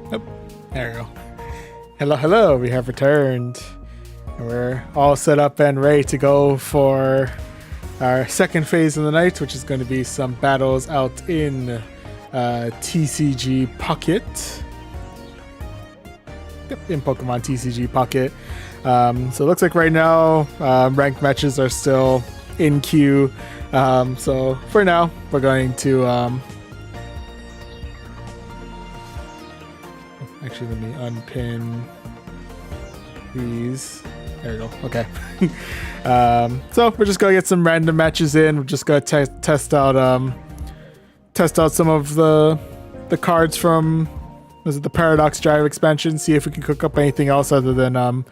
S1: Oh, there we go. Hello, hello. We have returned. We're all set up and ready to go for our second phase of the night, which is going to be some battles out in TCG Pocket. Yep, in Pokemon TCG Pocket. So it looks like right now ranked matches are still in queue. So for now, we're going to actually let me unpin these. There we go. Okay. So we're just gonna get some random matches in. We're just gonna test out some of the cards from the Paradox Drive expansion. See if we can cook up anything else other than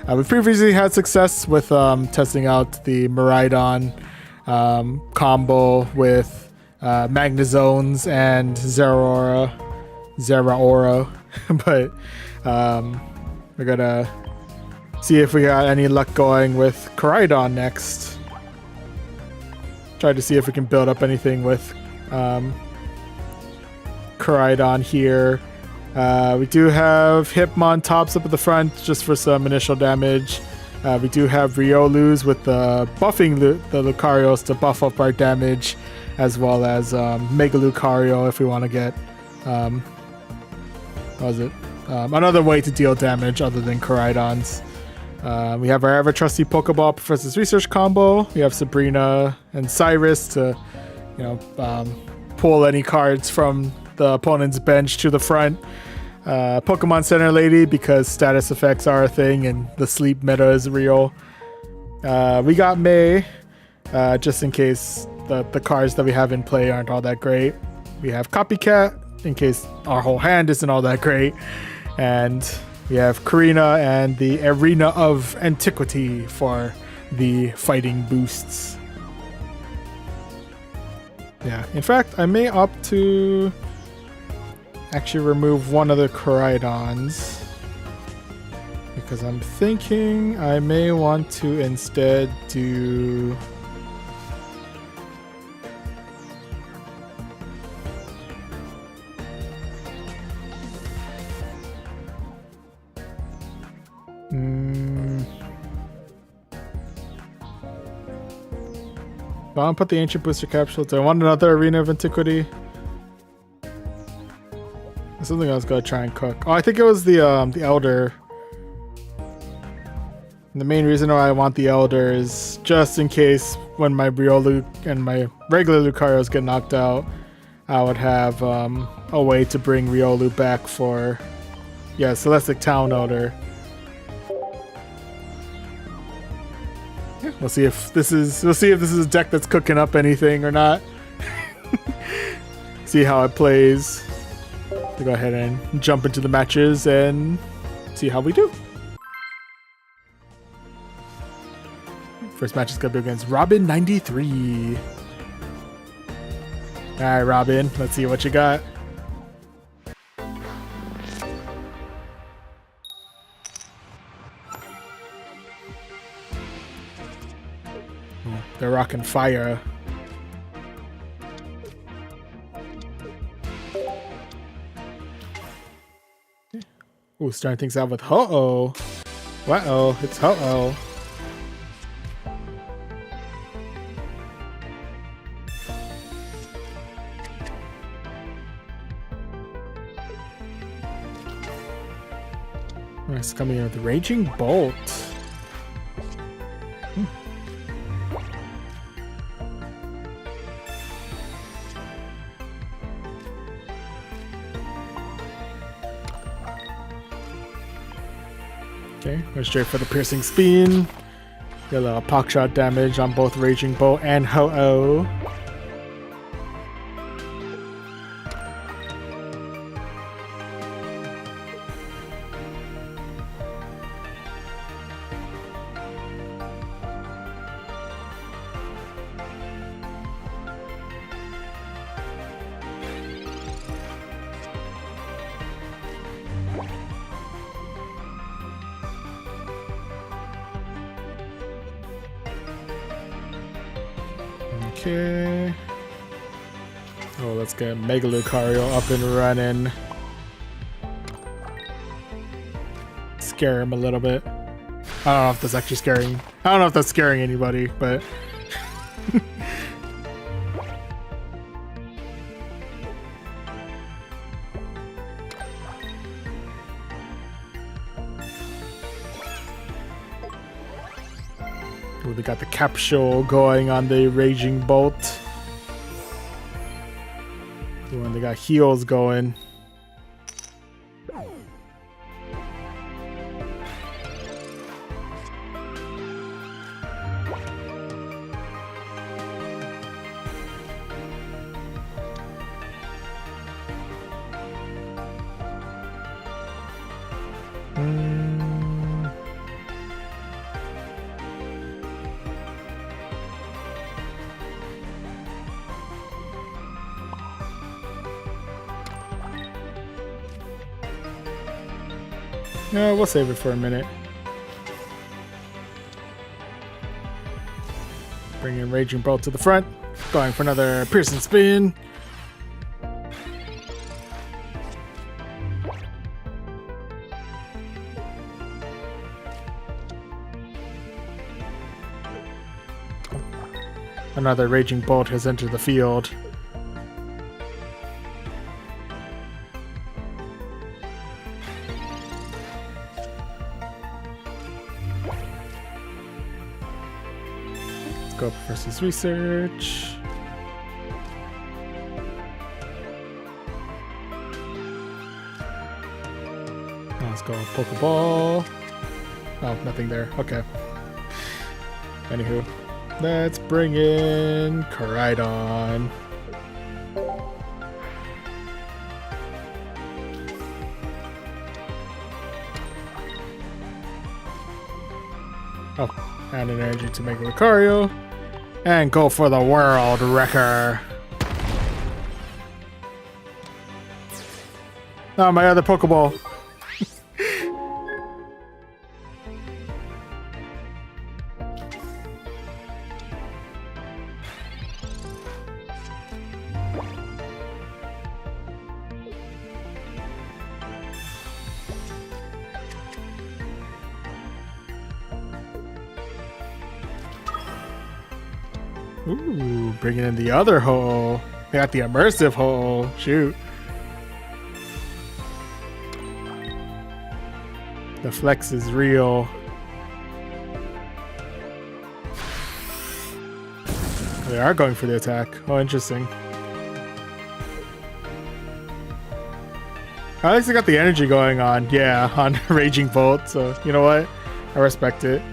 S1: we previously had success with testing out the Miraidon combo with Magnezones and Zeraora, but we're gonna see if we got any luck going with Koraidon next. Try to see if we can build up anything with Koraidon here. We do have Hitmon tops up at the front just for some initial damage. We do have Riolus with buffing the Lucarios to buff up our damage, as well as Mega Lucario if we want to get another way to deal damage other than Koraidon's. We have our ever trusty Pokeball Professor's Research combo. We have Sabrina and Cyrus to, pull any cards from the opponent's bench to the front. Pokemon Center Lady because status effects are a thing and the sleep meta is real. We got May just in case the cards that we have in play aren't all that great. We have Copycat in case our whole hand isn't all that great. And we have Karina and the Arena of Antiquity for the fighting boosts. Yeah, in fact, I may opt to actually remove one of the Koraidons because I'm thinking I may want to instead do I want to put the Ancient Booster Capsule. Do I want another Arena of Antiquity? That's something I was going to try and cook. Oh, I think it was the Elder. And the main reason why I want the Elder is just in case when my Riolu and my regular Lucarios get knocked out, I would have a way to bring Riolu back for, Celestic Town Elder. We'll see if this is a deck that's cooking up anything or not. See how it plays. To go ahead and jump into the matches and see how we do. First match is gonna be against Robin93. All right, Robin, let's see what you got. They're rocking fire. Ooh, starting things out with Ho-Oh. Uh-oh, it's Ho-Oh. It's coming in with Raging Bolt. Okay, go straight for the Piercing Spin. Get a little Pock Shot damage on both Raging Bolt and Ho-Oh. Okay. Oh, let's get Mega Lucario up and running. scare him a little bit. I don't know if that's actually scaring. I don't know if that's scaring anybody, but. Ooh, they got the capsule going on the Raging Bolt. Ooh, and they got heals going. No, we'll save it for a minute. Bringing Raging Bolt to the front. Going for another piercing spin. Another Raging Bolt has entered the field. Scope versus research. Let's go Pokeball. Oh, nothing there. Okay. Anywho, let's bring in Koraidon. Oh, and an energy to make a Lucario. And go for the World Wrecker. Oh, my other Pokeball. Ooh, bringing in the other Ho-Oh. They got the immersive Ho-Oh. Shoot. The flex is real. They are going for the attack. Oh, interesting. At least they got the energy going on. Yeah, on Raging Bolt. So, you know what? I respect it.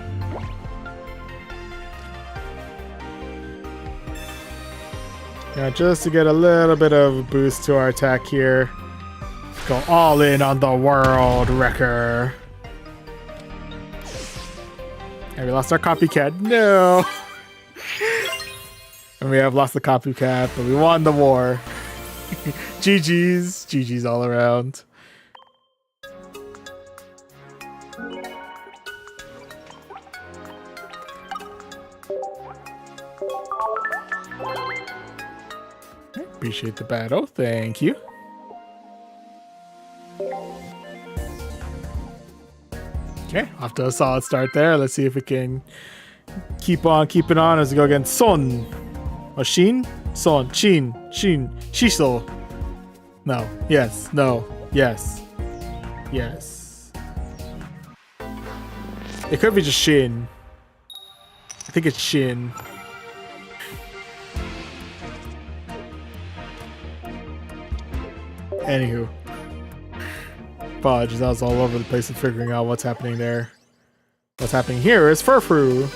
S1: Yeah, just to get a little bit of a boost to our attack here. Go all in on the World Wrecker. And we lost our copycat. No! And we have lost the copycat, but we won the war. GG's. GG's all around. Appreciate the battle. Thank you. Okay, off to a solid start there. Let's see if we can keep on keeping on as we go against Son. Or Shin? Son. Shin. Shin. Shiso. No. Yes. No. Yes. Yes. It could be just Shin. I think it's Shin. Anywho. Apologies, I was all over the place of figuring out what's happening there. What's happening here is Furfru.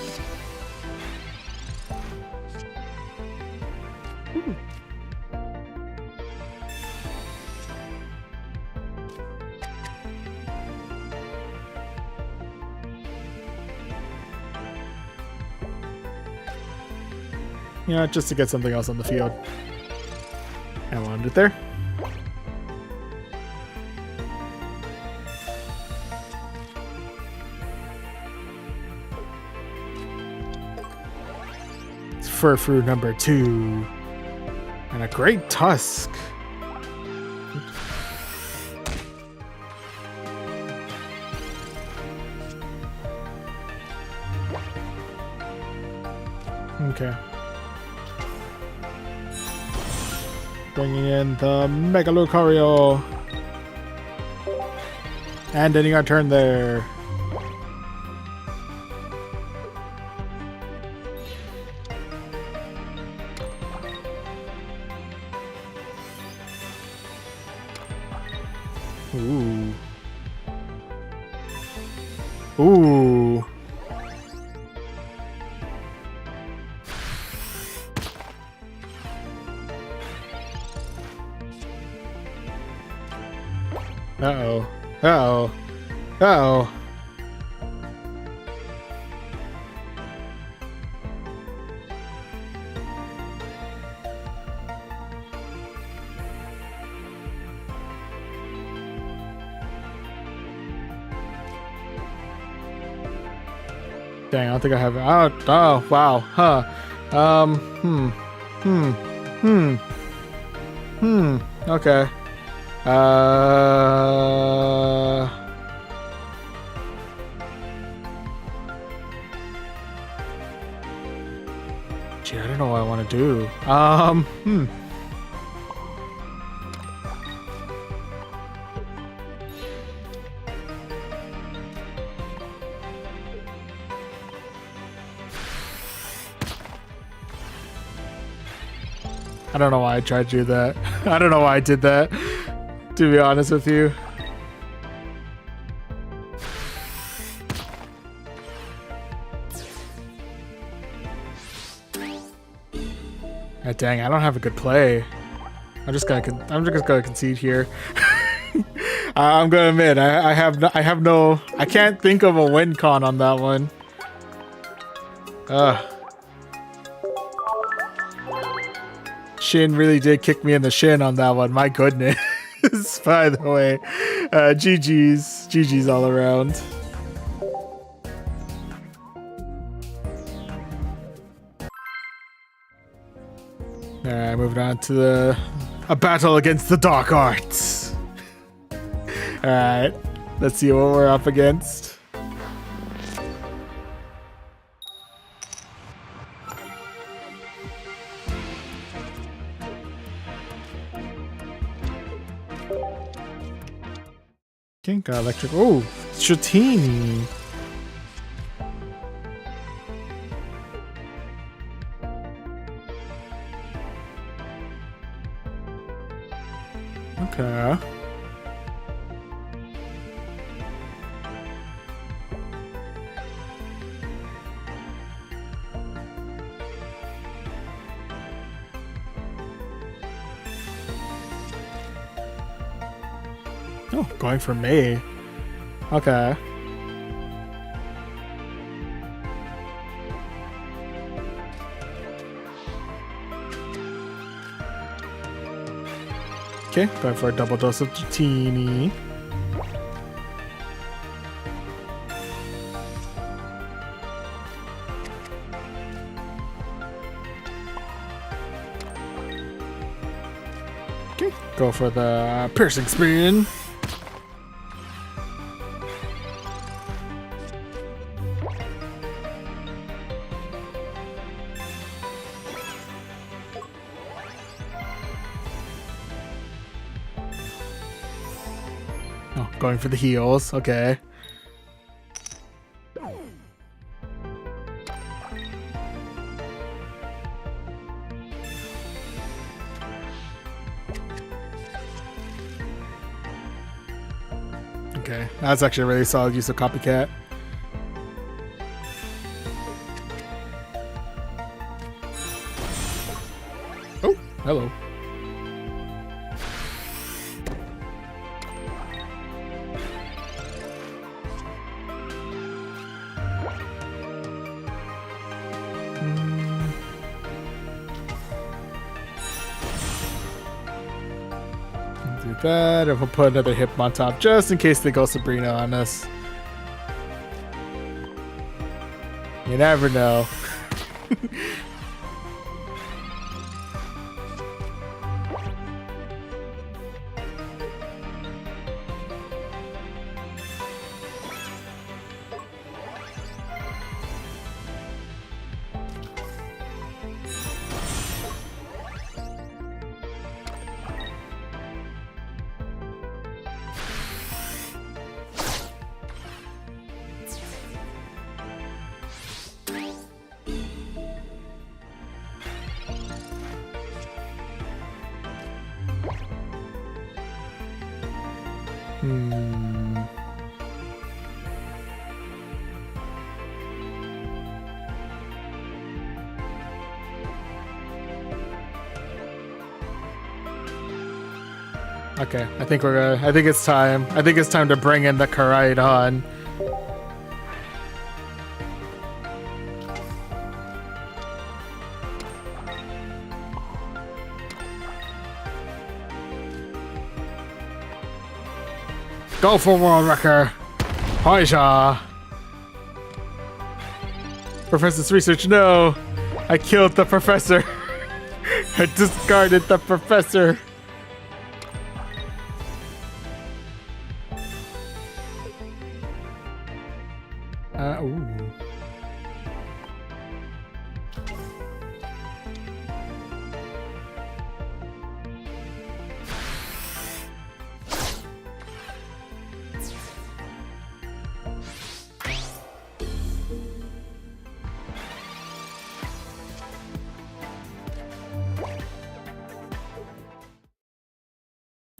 S1: Yeah, just to get something else on the field. And we'll end it there. Furfru number 2. And a great tusk. Okay. Bringing in the Mega Lucario. And ending our turn there. Ooh. Ooh. Uh-oh. Uh-oh. Uh-oh. Dang, I don't think I have it. Oh, wow. Huh. Okay. Gee, I don't know what I want to do. I don't know why I tried to do that. I don't know why I did that, to be honest with you. Ah, dang, I don't have a good play. I'm just gonna concede here. I'm gonna admit, I can't think of a win con on that one. Shin really did kick me in the shin on that one. My goodness. By the way, GG's all around. Alright, moving on to a battle against the dark arts. Alright, let's see what we're up against. Got electric. Oh, Shatini. Okay. Oh, going for May. Okay. Okay, going for a double dose of Dratini. Okay, go for the piercing spin. Oh, going for the heals. Okay. Okay, that's actually a really solid use of Copycat. Oh, hello. Do that, and we'll put another hip on top just in case they go Sabrina on us. You never know. Okay, I think it's time. I think it's time to bring in the Koraidon. Go for World Wrecker! Hoisha! Professor's research, no! I killed the professor! I discarded the professor! Ooh.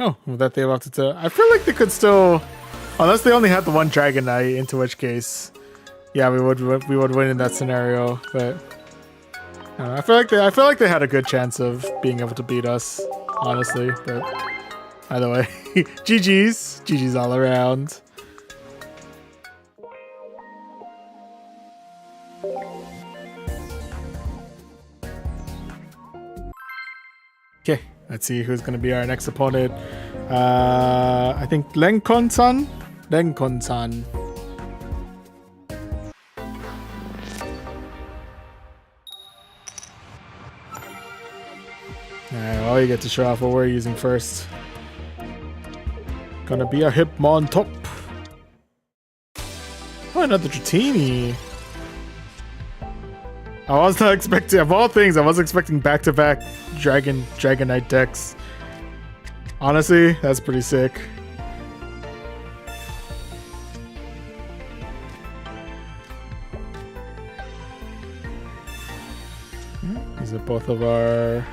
S1: Oh, that they left it to. I feel like they could still, unless they only had the one Dragonite, into which case, yeah, we would win in that scenario. But I feel like they had a good chance of being able to beat us, honestly. But either way, GG's all around. Okay, let's see who's gonna be our next opponent. I think Lenkon-san. Lenkon-san. Alright, well, you get to show off what we're using first. Gonna be a Hitmontop. Oh, another Dratini. I was not expecting, of all things, I was expecting back-to-back Dragonite decks. Honestly, that's pretty sick. These are both of our...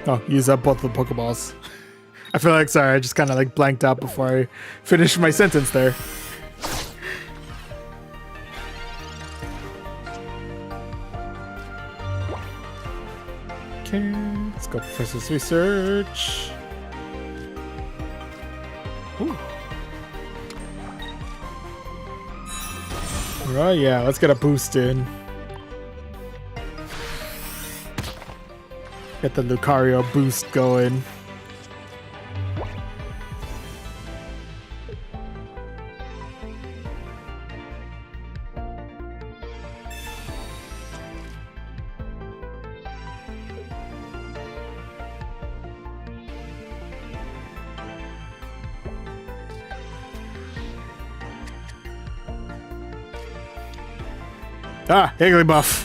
S1: Oh, use up both the Pokeballs. I feel like, sorry, I just kind of like blanked out before I finished my sentence there. Okay, let's go Professor's Research. Ooh. Right, yeah, let's get a boost in. Get the Lucario boost going. Ah, Higglybuff.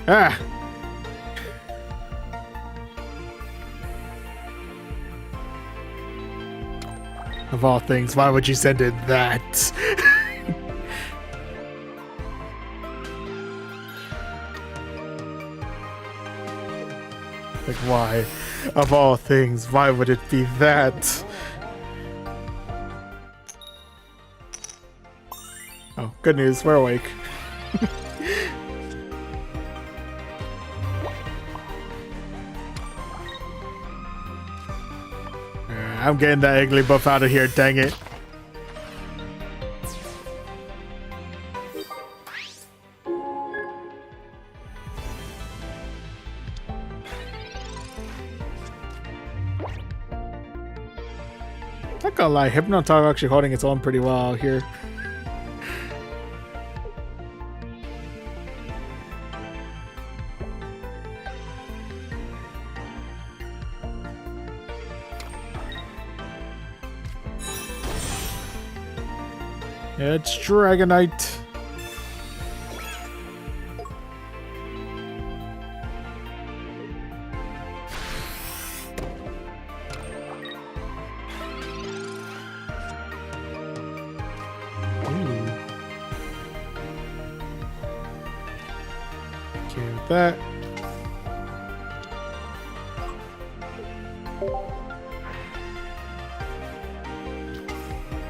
S1: Ah. Of all things, why would you send in that? Like, why? Of all things, why would it be that? Oh, good news, we're awake. I'm getting that Higglybuff out of here, dang it. Not gonna lie, Hypnotalk actually holding its own pretty well out here. It's Dragonite. Get that.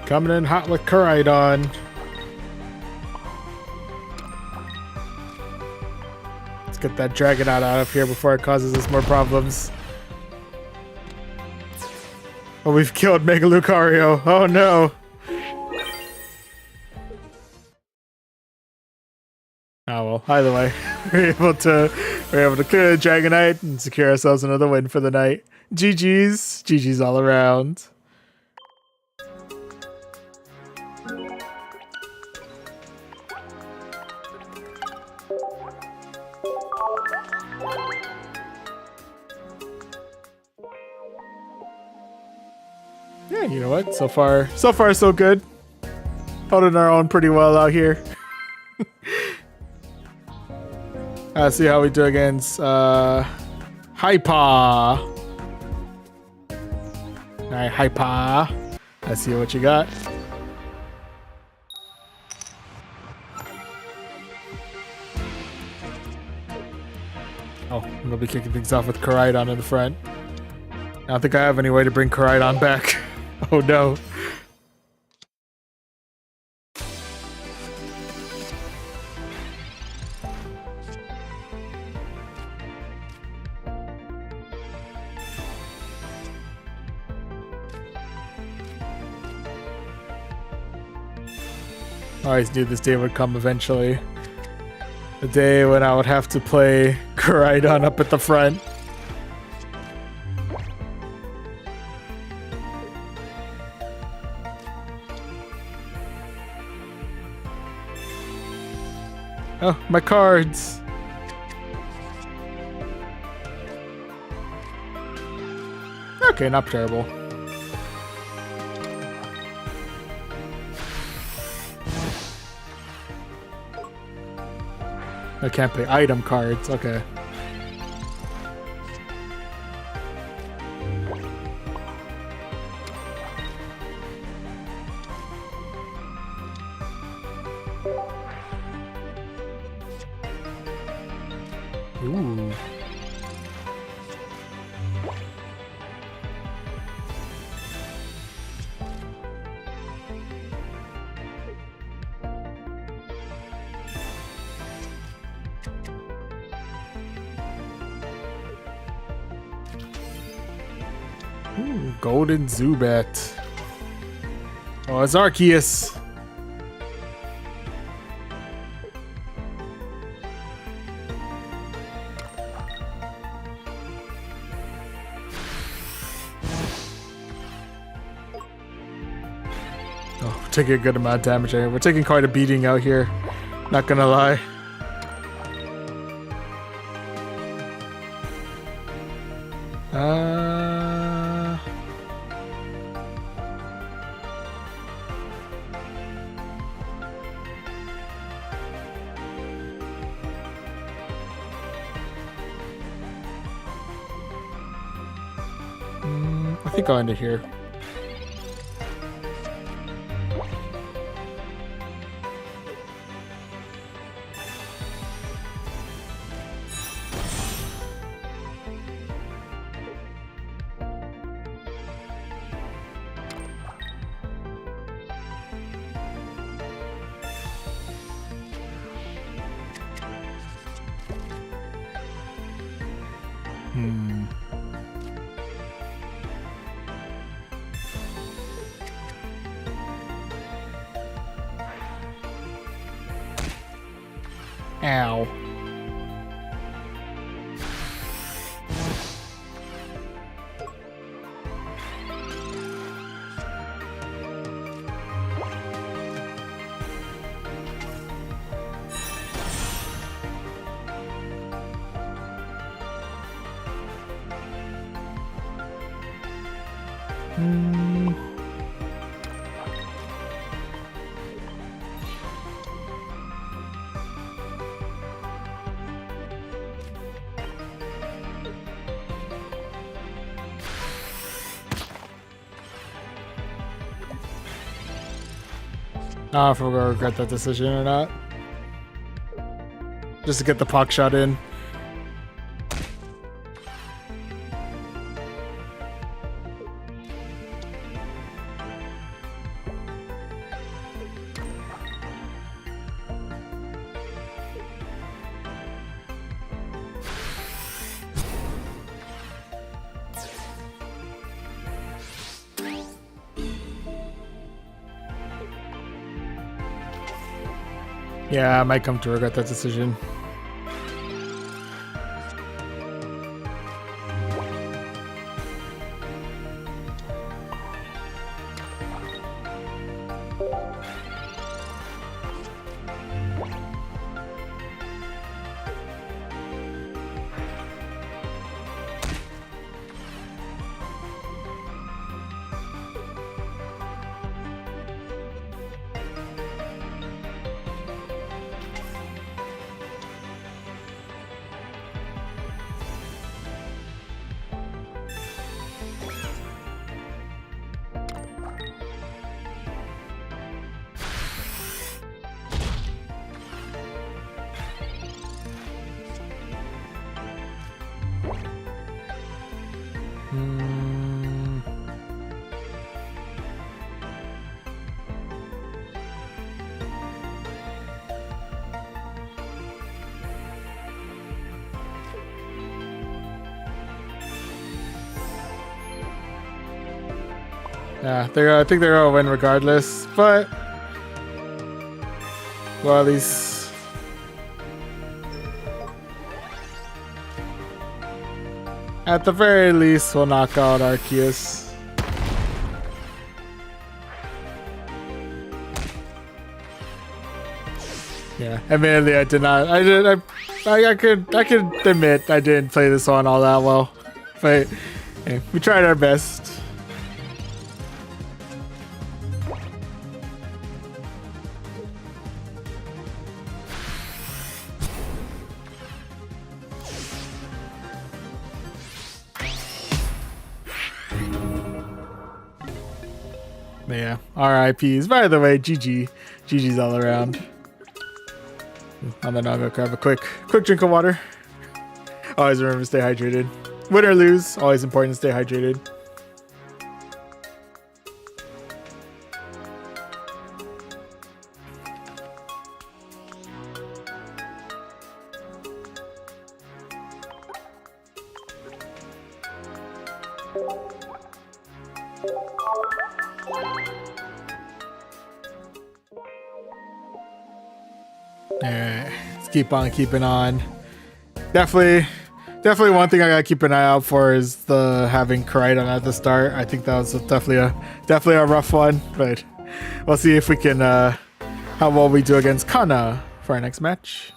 S1: Coming in hot with Koraidon. Let's get that Dragonite out of here before it causes us more problems. Oh, we've killed Mega Lucario. Oh no. Oh well, either way, we're able to clear the Dragonite and secure ourselves another win for the night. GG's. GG's all around. Yeah, you know what? So far so good. Holding our own pretty well out here. Let's see how we do against Hypa. Alright, Hypa. Let's see what you got. Oh, I'm gonna be kicking things off with Koraidon in the front. I don't think I have any way to bring Koraidon back. Oh no. I always knew this day would come eventually. The day when I would have to play Koraidon up at the front. Oh, my cards. Okay, not terrible. I can't play item cards. Okay. Ooh. Ooh, Golden Zubat. Oh, it's Arceus. Oh, we're taking a good amount of damage here. We're taking quite a beating out here. Not gonna lie. I think I'll end it here. Ow. I don't know if we're gonna regret that decision or not. Just to get the Pock shot in. Yeah, I might come to regret that decision. Yeah, I think they're gonna win regardless, but well, at least at the very least we'll knock out Arceus. Yeah, admittedly I did not. I could admit I didn't play this one all that well, but yeah, we tried our best. Yeah, RIPs. By the way, GG's all around. And then I'll go grab a quick drink of water. Always remember to stay hydrated. Win or lose, always important to stay hydrated. Alright, let's keep on keeping on. Definitely one thing I gotta keep an eye out for is the having Koraidon at the start. I think that was definitely a rough one, but we'll see if we can how well we do against Kana for our next match.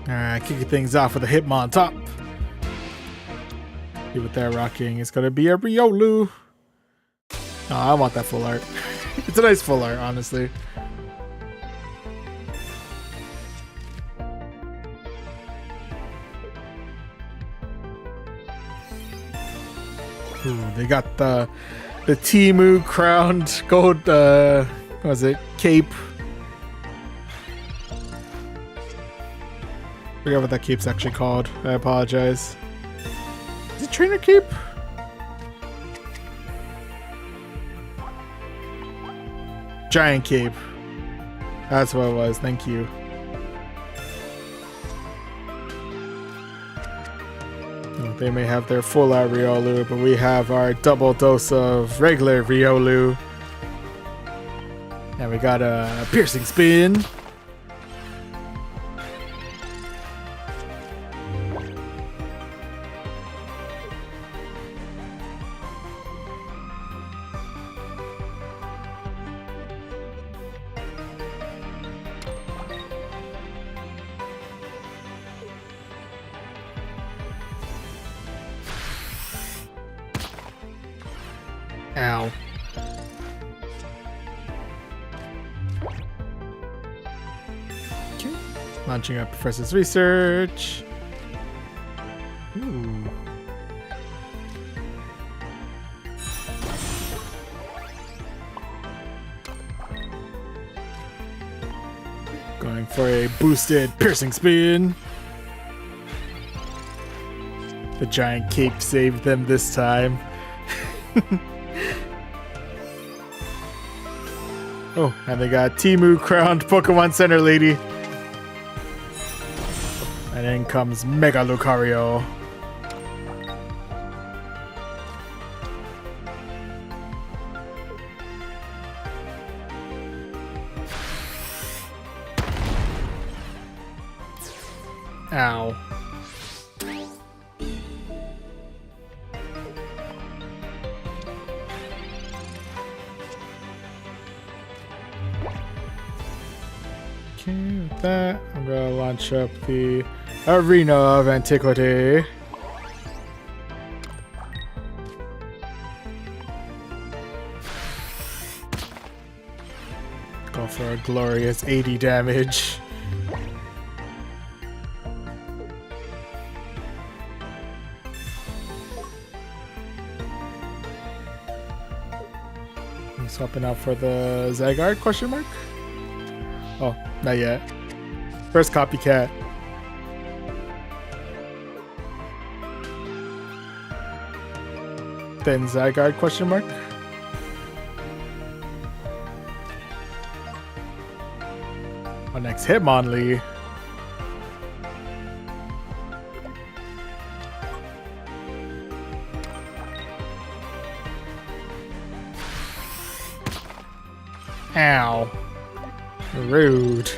S1: Alright, kicking things off with a Hitmon top. See what they're rocking. It's gonna be a Riolu. Oh, I want that full art. It's a nice full art, honestly. Ooh, they got the Temu crowned gold. What was it? Cape. I forget what that cape's actually called. I apologize. Is it Trainer Cape? Giant Cape. That's what it was. Thank you. They may have their full out Riolu, but we have our double dose of regular Riolu. And we got a piercing spin. Ow. Okay. Launching up Professor's research. Ooh. Going for a boosted piercing spin. The giant cape saved them this time. Oh, and they got Temu crowned Pokemon Center Lady. And in comes Mega Lucario. Ow. Okay, with that, I'm gonna launch up the Arena of Antiquity. Go for a glorious 80 damage. I'm swapping out for the Zygarde question mark? Oh, not yet. First copycat. Then Zygarde question mark? Our next Hitmonlee. Ow. Rude.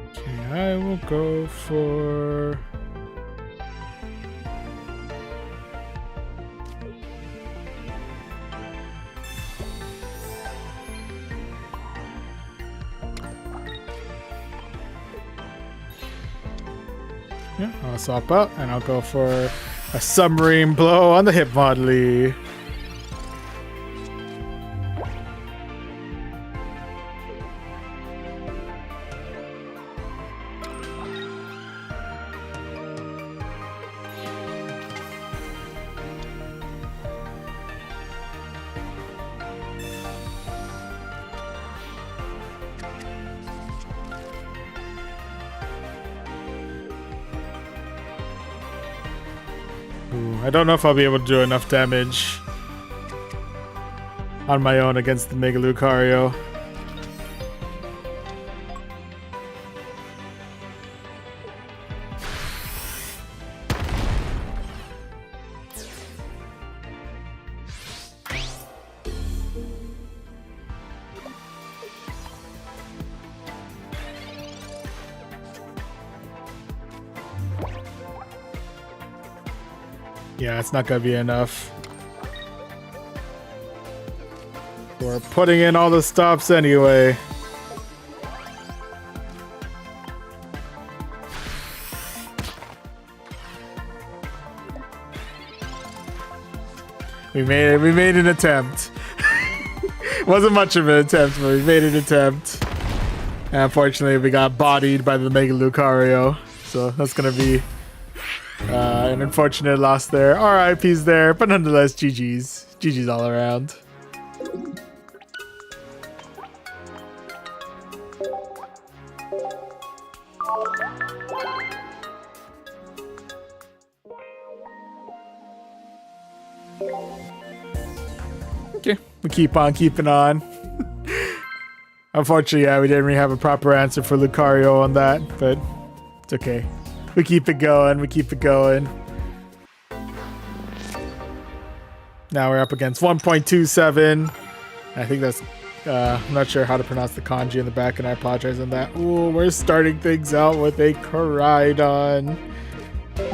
S1: Okay, I will go for... Yeah, I'll swap out and I'll go for a submarine blow on the Hitmonlee. Ooh, I don't know if I'll be able to do enough damage on my own against the Mega Lucario. Yeah, it's not gonna be enough. We're putting in all the stops anyway. We made an attempt. Wasn't much of an attempt, but we made an attempt. And unfortunately, we got bodied by the Mega Lucario. So that's gonna be an unfortunate loss there. RIP's there, but nonetheless, GG's. GG's all around. Okay, we keep on keeping on. Unfortunately, yeah, we didn't really have a proper answer for Lucario on that, but it's okay. We keep it going, we keep it going. Now we're up against 1.27. I think that's, I'm not sure how to pronounce the kanji in the back, and I apologize on that. Ooh, we're starting things out with a Koraidon.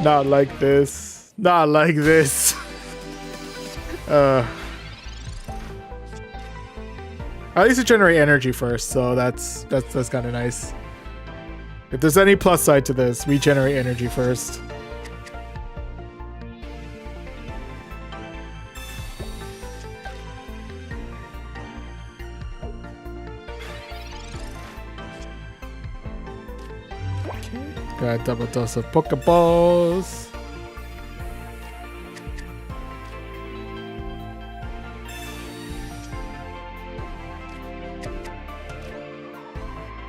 S1: Not like this. Not like this. At least it generate energy first, so that's kind of nice. If there's any plus side to this, we generate energy first. Okay. Got a double dose of Pokeballs.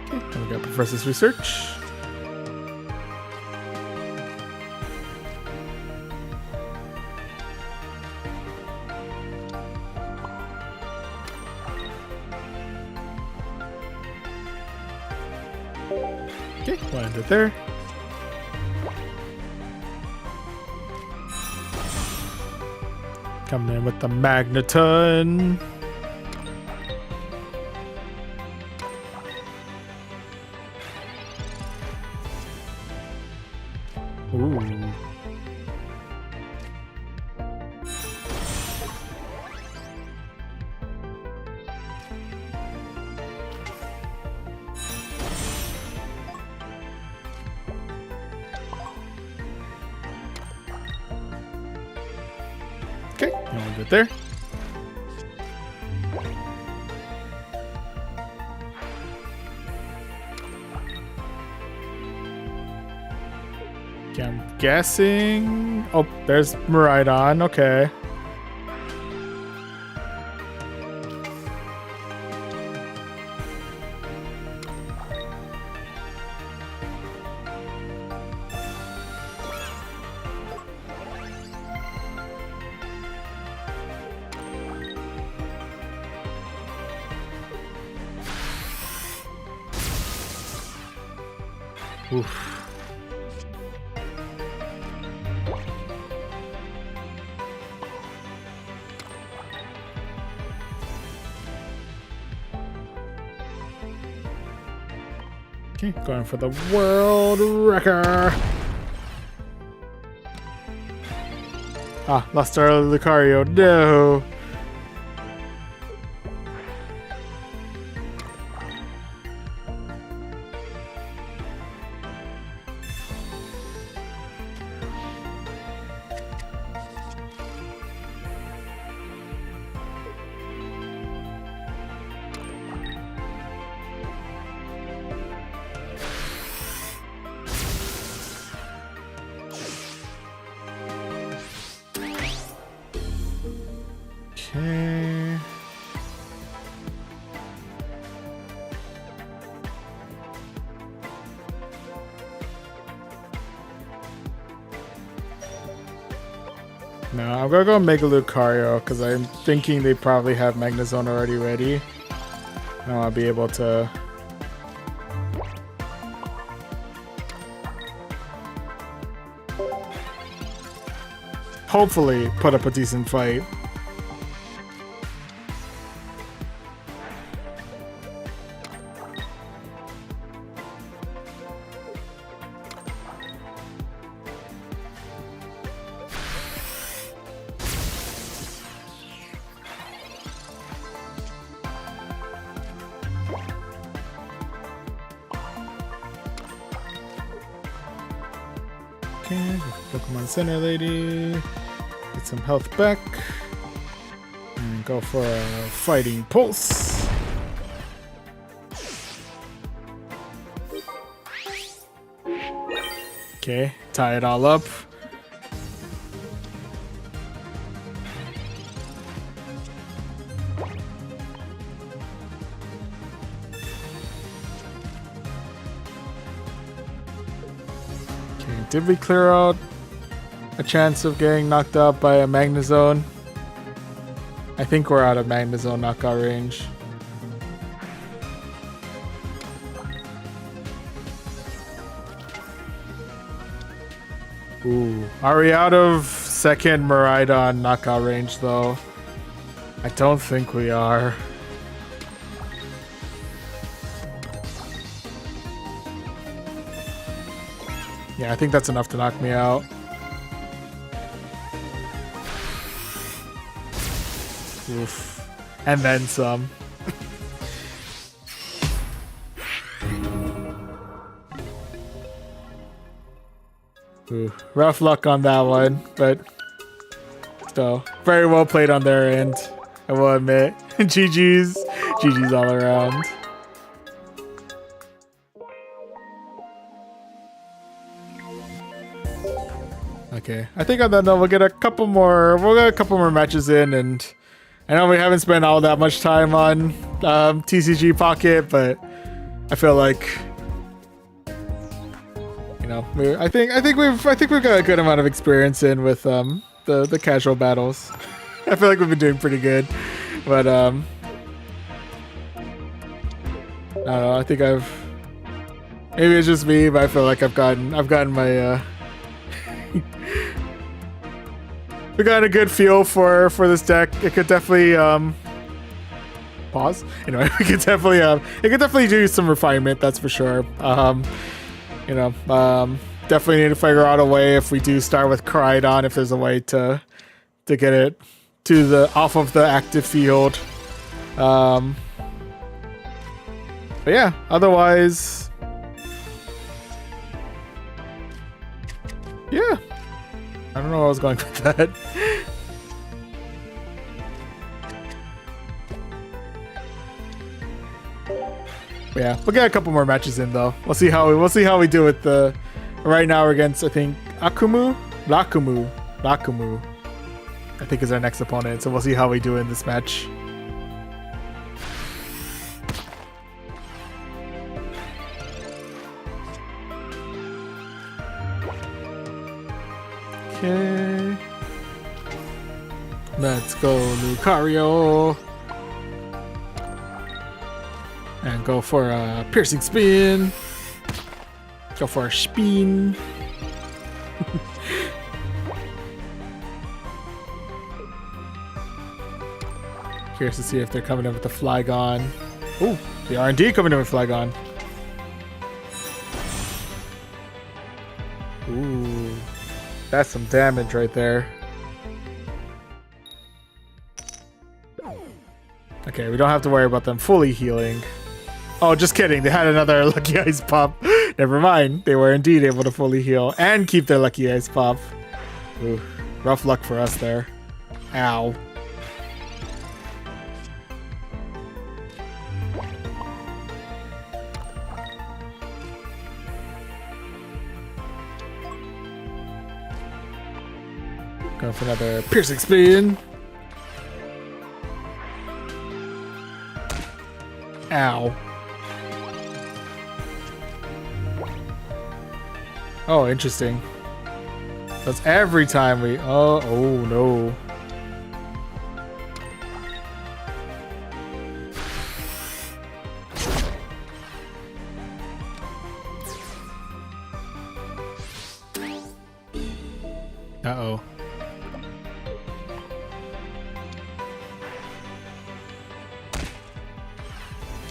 S1: Okay, and we got Professor's Research. Okay, we'll end it there. Coming in with the Magneton. Ooh. Okay, all good there. Okay, I'm guessing. Oh, there's Miraidon. Okay. Oof. Okay, going for the world wrecker. Ah, lost our Lucario. No. Okay. No, I'm gonna go Mega Lucario because I'm thinking they probably have Magnezone already ready. I want to be able to. Hopefully, put up a decent fight. Okay, Pokemon Center Lady. Get some health back. And go for a Fighting Pulse. Okay, tie it all up. Did we clear out a chance of getting knocked out by a Magnezone? I think we're out of Magnezone knockout range. Ooh. Are we out of second Miraidon knockout range though? I don't think we are. Yeah, I think that's enough to knock me out. Oof. And then some. Ooh, rough luck on that one, but still, very well played on their end, I will admit. GG's. GG's all around. Okay, I think on that note we'll get a couple more matches in, and I know we haven't spent all that much time on TCG Pocket, but I feel like, you know, I think we've got a good amount of experience in with the casual battles. I feel like we've been doing pretty good, but I don't know, I think maybe it's just me, but I feel like I've gotten my we got a good feel for this deck. It could definitely pause. Anyway, we could definitely it could definitely do some refinement. That's for sure. Definitely need to figure out a way if we do start with Koraidon, if there's a way to get it to the off of the active field. But yeah, otherwise, yeah. I don't know where I was going with that. But yeah, we'll get a couple more matches in though. We'll see how we do with the. Right now we're against, I think, Lakumu, I think is our next opponent. So we'll see how we do in this match. Okay. Let's go, Lucario. And go for a piercing spin. Go for a spin. Curious to see if they're coming in with the Flygon. Oh, they are indeed coming in with Flygon. Ooh, that's some damage right there. Okay, we don't have to worry about them fully healing. Oh, just kidding. They had another Lucky Ice Pop. Never mind. They were indeed able to fully heal and keep their Lucky Ice Pop. Ooh, rough luck for us there. Ow. Going for another piercing spin. Ow. Oh, interesting. That's every time we... Oh no. Uh-oh.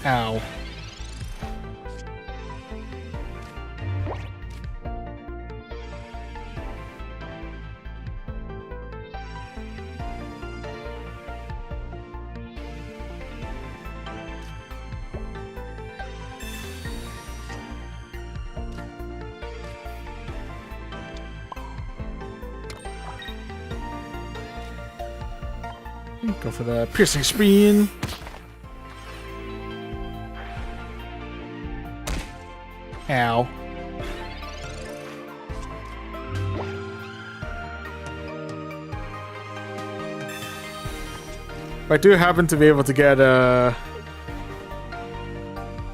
S1: Ow. Go for the piercing spin. Ow. If I do happen to be able to get a...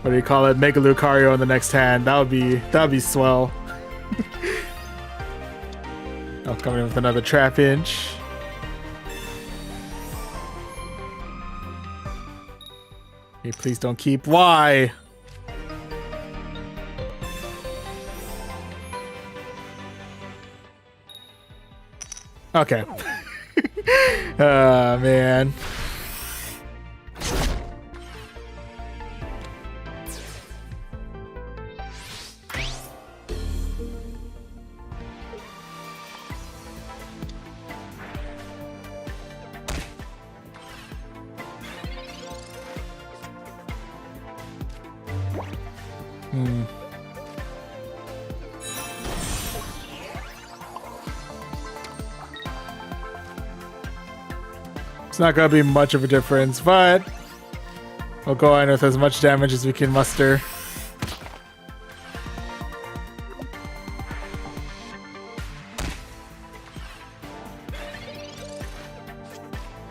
S1: What do you call it? Mega Lucario in the next hand. That would be swell. Oh, coming in with another Trapinch. Hey, please don't keep. Why? Okay. Man. It's not gonna be much of a difference, but we'll go in with as much damage as we can muster.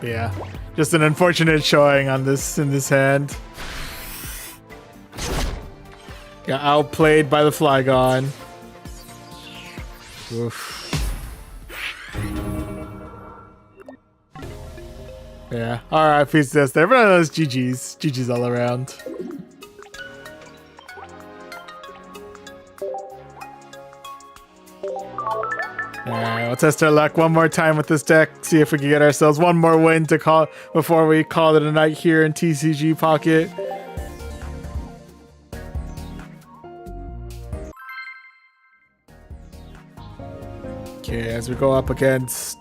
S1: But yeah, just an unfortunate showing on this in this hand. Got outplayed by the Flygon. Oof. Yeah, alright, peace to us there. But those GG's. GG's all around. We'll test our luck one more time with this deck. See if we can get ourselves one more win to call before we call it a night here in TCG Pocket. Okay, as we go up against,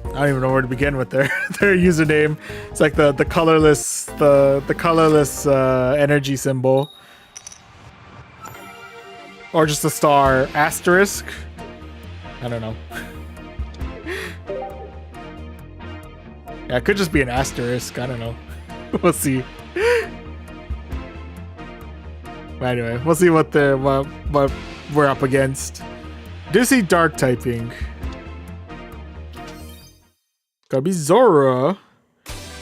S1: I don't even know where to begin with their username. It's like the colorless energy symbol, or just a star asterisk. I don't know. Yeah, it could just be an asterisk. I don't know. We'll see. But anyway, we'll see what we're up against. Do see dark typing. Gotta be Zora.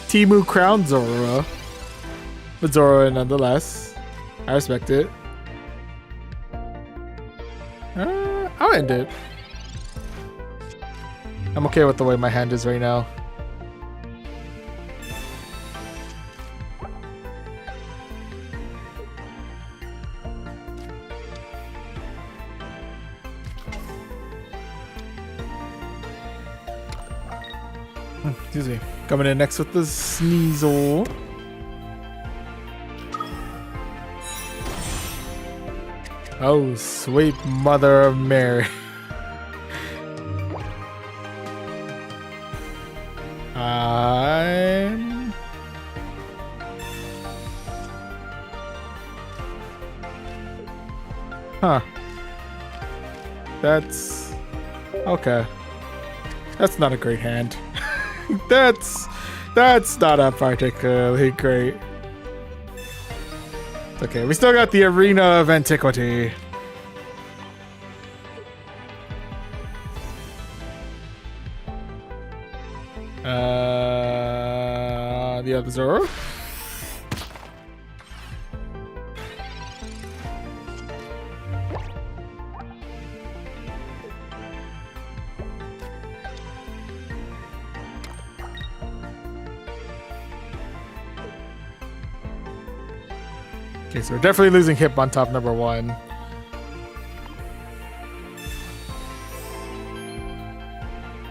S1: Timu Crown Zora. But Zora nonetheless. I respect it. I'll end it. I'm okay with the way my hand is right now. Excuse me. Coming in next with the Sneasel. Oh, sweet mother of Mary. Huh. That's okay. That's not a great hand. That's not a particularly great. Okay, we still got the Arena of Antiquity. The other Zoro. Okay, so we're definitely losing hip on top number 1.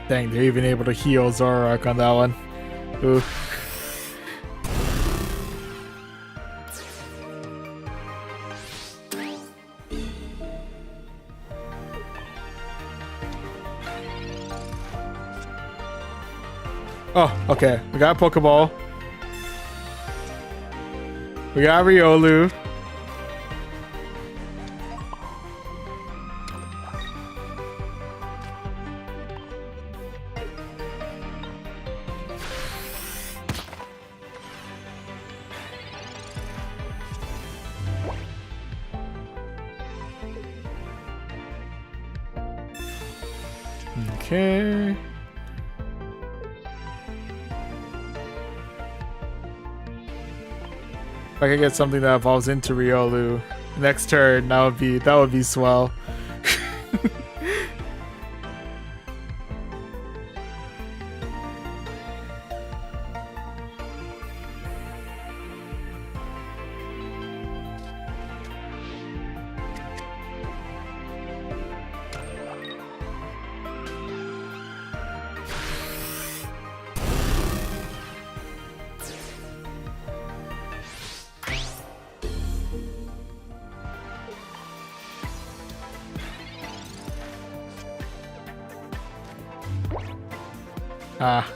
S1: Dang, they're even able to heal Zorak on that one. Ooh. Oh, okay. We got a Pokeball. We got Riolu. Okay. If I could get something that evolves into Riolu next turn, that would be swell. Ah.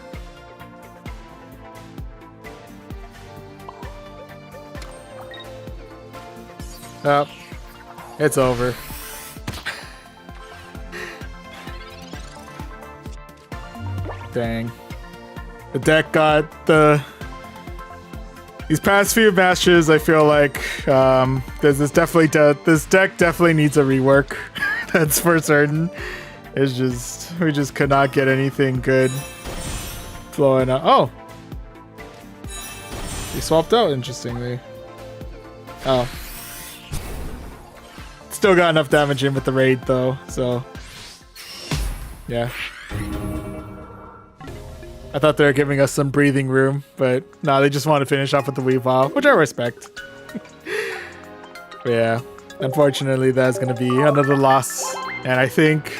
S1: Oh, it's over. Dang. The deck got these past few matches. I feel like this deck definitely needs a rework. That's for certain. It's just we just could not get anything good flowing out. Oh, we swapped out. Interestingly. Oh, still got enough damage in with the raid though. So yeah. I thought they were giving us some breathing room, but no, they just want to finish off with the Weavile, which I respect. But yeah, unfortunately, that's going to be another loss and I think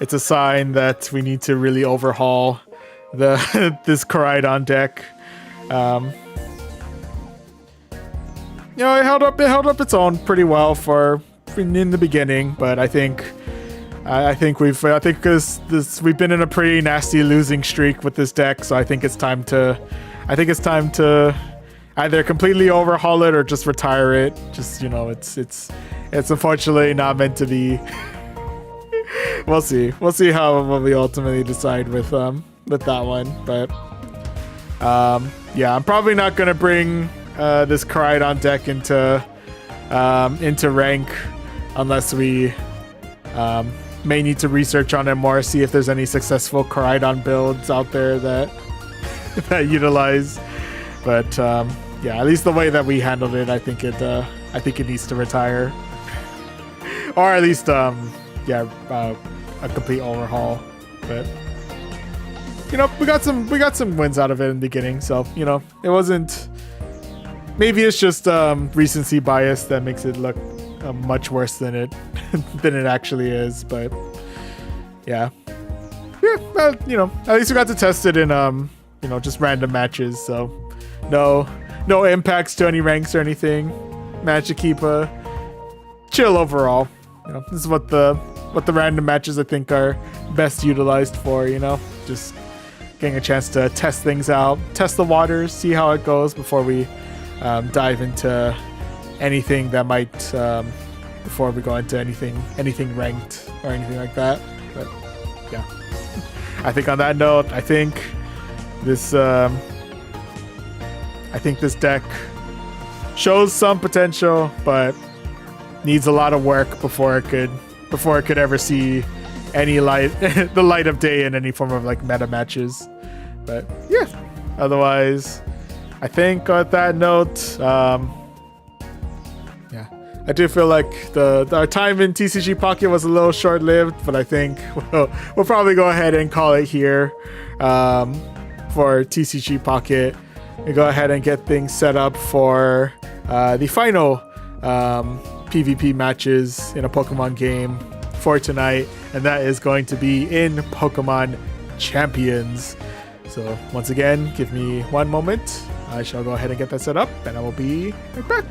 S1: it's a sign that we need to really overhaul the this Koraidon deck. It held up its own pretty well for in the beginning, but I think because we've been in a pretty nasty losing streak with this deck, so I think it's time to either completely overhaul it or just retire it. Just it's unfortunately not meant to be. We'll see what we ultimately decide with that one, but I'm probably not gonna bring this Koraidon deck into rank unless we may need to research on it more, see if there's any successful Koraidon builds out there that utilize. But at least the way that we handled it, I think it needs to retire, or at least a complete overhaul. But we got some wins out of it in the beginning, so it wasn't. Maybe it's just recency bias that makes it look much worse than it actually is. But well, at least we got to test it in just random matches. So no impacts to any ranks or anything. Managed to keep a chill overall. This is what the random matches I think are best utilized for. Just getting a chance to test things out, test the waters, see how it goes before we dive into anything that might before we go into anything ranked or anything like that. But yeah, I think on that note, I think this deck shows some potential, but needs a lot of work before it could ever see any light the light of day in any form of like meta matches. But yeah, otherwise I think on that note, I do feel like our time in TCG Pocket was a little short-lived, but I think we'll probably go ahead and call it here for TCG Pocket. We go ahead and get things set up for the final PvP matches in a Pokemon game for tonight, and that is going to be in Pokemon Champions. So once again, give me one moment. I shall go ahead and get that set up, and I will be right back.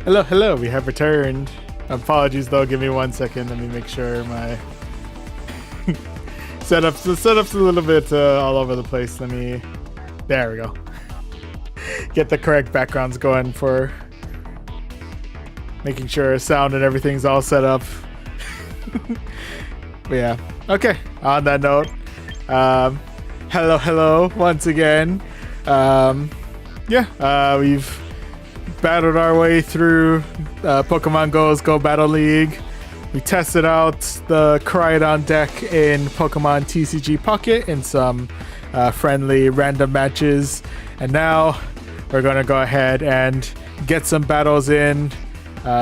S1: Hello, hello, we have returned. Apologies though, give me 1 second. Let me make sure my setup's a little bit all over the place. There we go. Get the correct backgrounds going for making sure sound and everything's all set up. But yeah, okay, on that note, hello once again. We've battled our way through Pokemon Go's Go Battle League. We tested out the Koraidon deck in Pokemon TCG Pocket in some friendly random matches, and now we're gonna go ahead and get some battles in,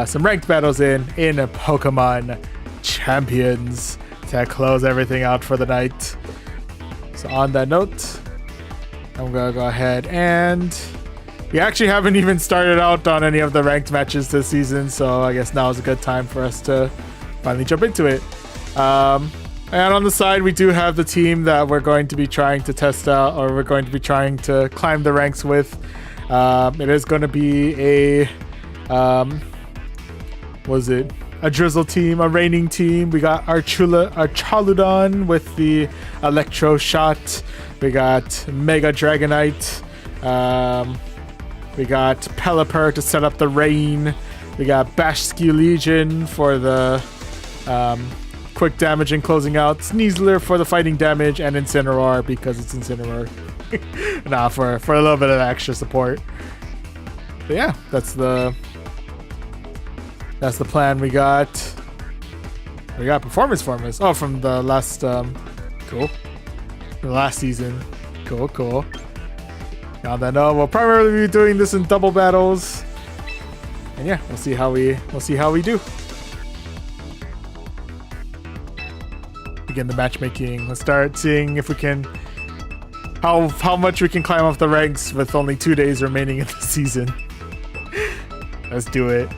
S1: some ranked battles in a Pokemon Champions to close everything out for the night. So on that note, I'm gonna go ahead and we actually haven't even started out on any of the ranked matches this season, so I guess now is a good time for us to finally jump into it. And on the side, we do have the team that we're going to be trying to test out, or we're going to be trying to climb the ranks with. It is going to be a Drizzle team, a raining team. We got our Charludon with the Electro Shot. We got Mega Dragonite. We got Pelipper to set up the rain. We got Bashskew Legion for the quick damage and closing out. Sneasler for the fighting damage, and Incineroar because it's Incineroar. for a little bit of extra support. But yeah, that's the plan. We got performance farmers. Oh, from the last cool. The last season. Cool. Now that we'll primarily be doing this in double battles. And yeah, we'll see how we do. Begin the matchmaking. Let's start seeing if we can how much we can climb off the ranks with only 2 days remaining in the season. Let's do it.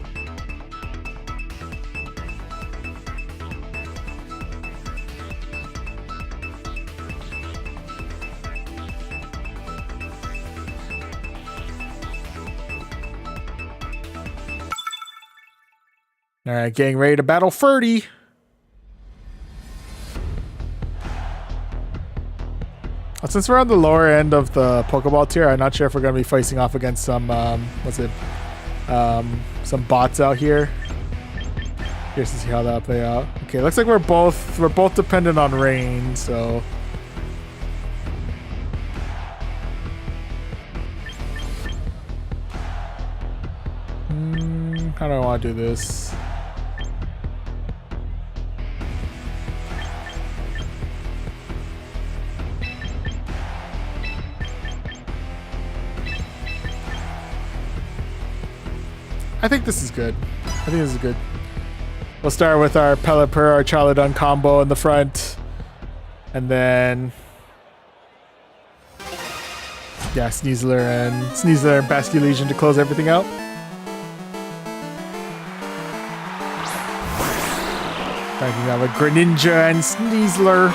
S1: All right, getting ready to battle Ferdy. Since we're on the lower end of the Pokeball tier, I'm not sure if we're going to be facing off against some, some bots out here. Curious to see how that'll play out. Okay, looks like we're both dependent on rain, so. How do I want to do this? I think this is good. We'll start with our Pelipper, our Charludon combo in the front. And then yeah, Sneasler and Bashskew Legion to close everything out. I can have a Greninja and Sneasler.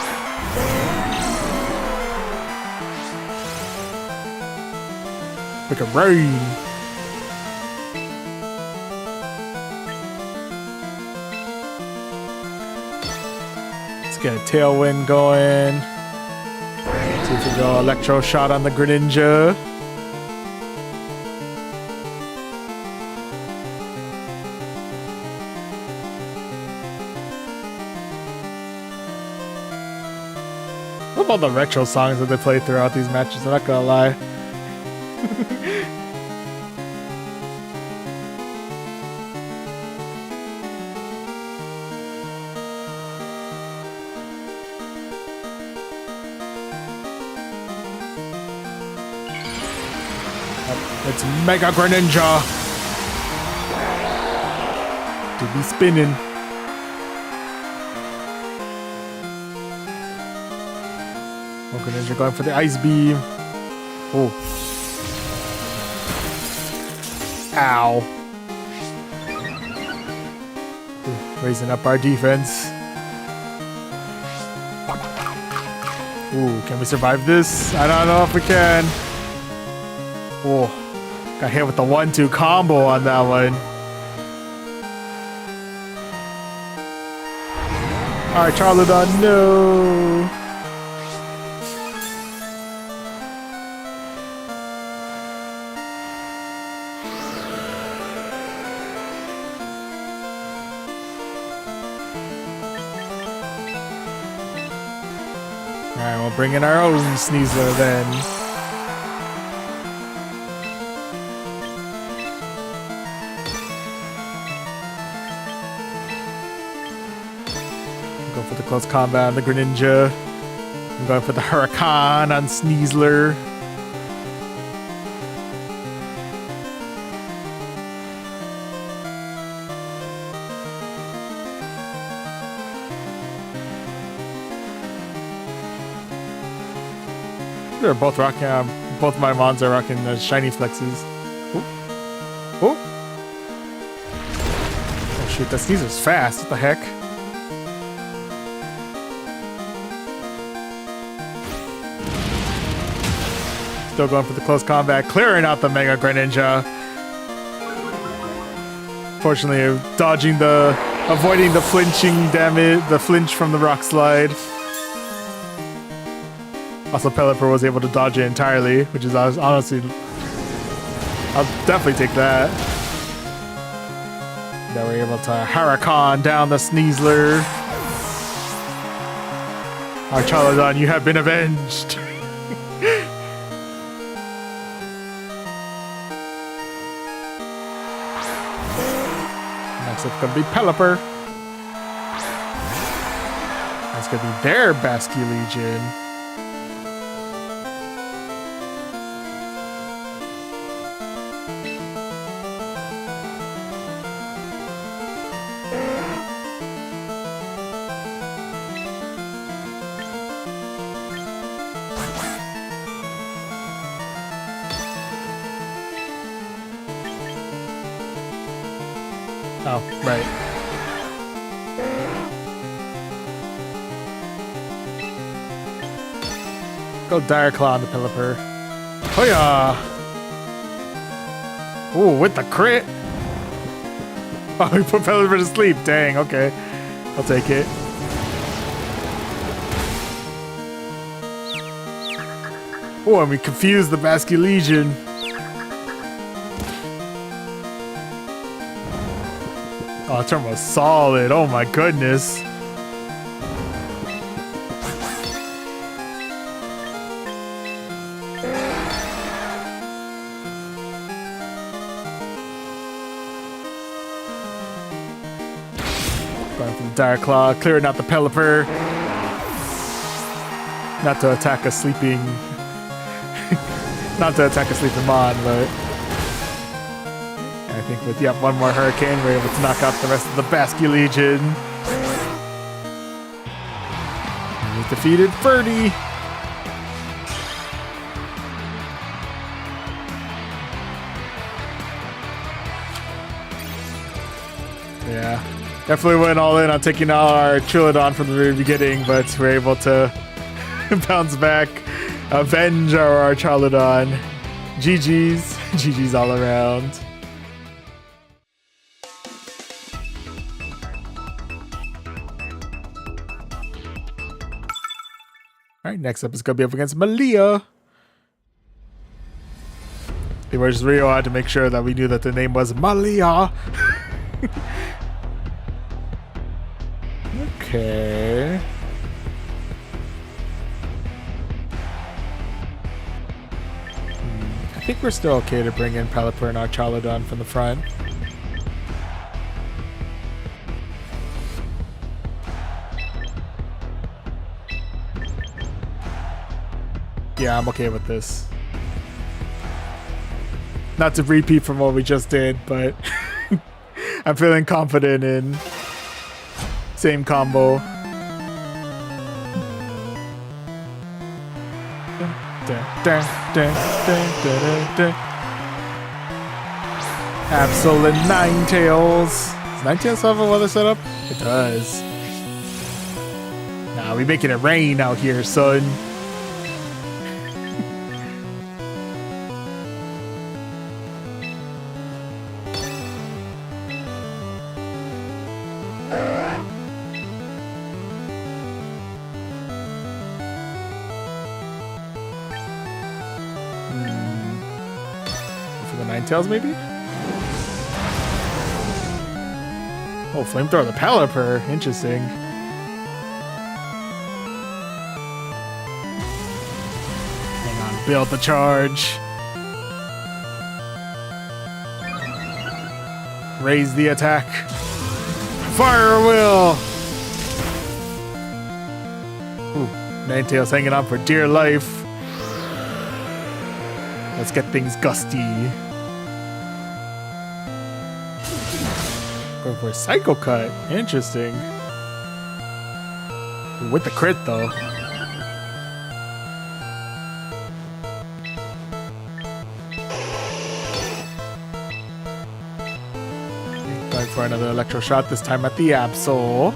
S1: Like a rain. Let's get a Tailwind going. See if we go Electro Shot on the Greninja. I love all the retro songs that they play throughout these matches, I'm not gonna lie. It's Mega Greninja. To be spinning. Greninja going for the Ice Beam. Oh. Ow. Ooh, raising up our defense. Ooh, can we survive this? I don't know if we can. Oh. Got hit with the 1-2 combo on that one. Alright, Charlodon, no! Alright, we'll bring in our own Sneasler then. Go for the close combat on the Greninja. I'm going for the Huracan on Sneasler. They're both rocking. Both my mons are rocking the shiny flexes. Oh, oh! Oh shoot! That Sneasler's fast. What the heck? Still going for the close combat, clearing out the Mega Greninja. Fortunately, avoiding the flinching damage, the flinch from the rock slide. Also, Pelipper was able to dodge it entirely, which is honestly, I'll definitely take that. Now we're able to Huracan down the Sneasler. Our Charlodon, you have been avenged. Next up's gonna be Pelipper. That's gonna be their Basculegion. Oh, right. Go Dire Claw on the Pelipper. Oh yeah! Ooh, with the crit! Oh, we put Pelipper to sleep. Dang, okay. I'll take it. Oh, and we confused the Basculegion. Oh, that turn was solid. Oh my goodness. Going for the Dire Claw, clearing out the Pelipper. Not to attack a sleeping... Not to attack a sleeping mon, but... I think with, one more Hurricane, we're able to knock out the rest of the Basculegion. And we defeated Ferdy. Yeah, definitely went all in on taking out our Trilodon from the very beginning, but we're able to bounce back, avenge our Charlodon. GG's. GG's all around. Alright, next up is going to be up against Malia. They were just real hard to make sure that we knew that the name was Malia. Okay. I think we're still okay to bring in Pelipper and our Charlodon from the front. Yeah, I'm okay with this. Not to repeat from what we just did, but I'm feeling confident in same combo. Absolute Ninetales. Does Ninetales have a weather setup? It does. Nah, we making it rain out here, son. Ninetales maybe? Oh, flamethrower the Pelipper. Interesting. Hang on, build the charge. Raise the attack. Fire will. Ooh, Ninetales hanging on for dear life. Let's get things gusty. Going for a Psycho Cut. Interesting. With the crit, though. Going for another Electro Shot, this time at the Absol.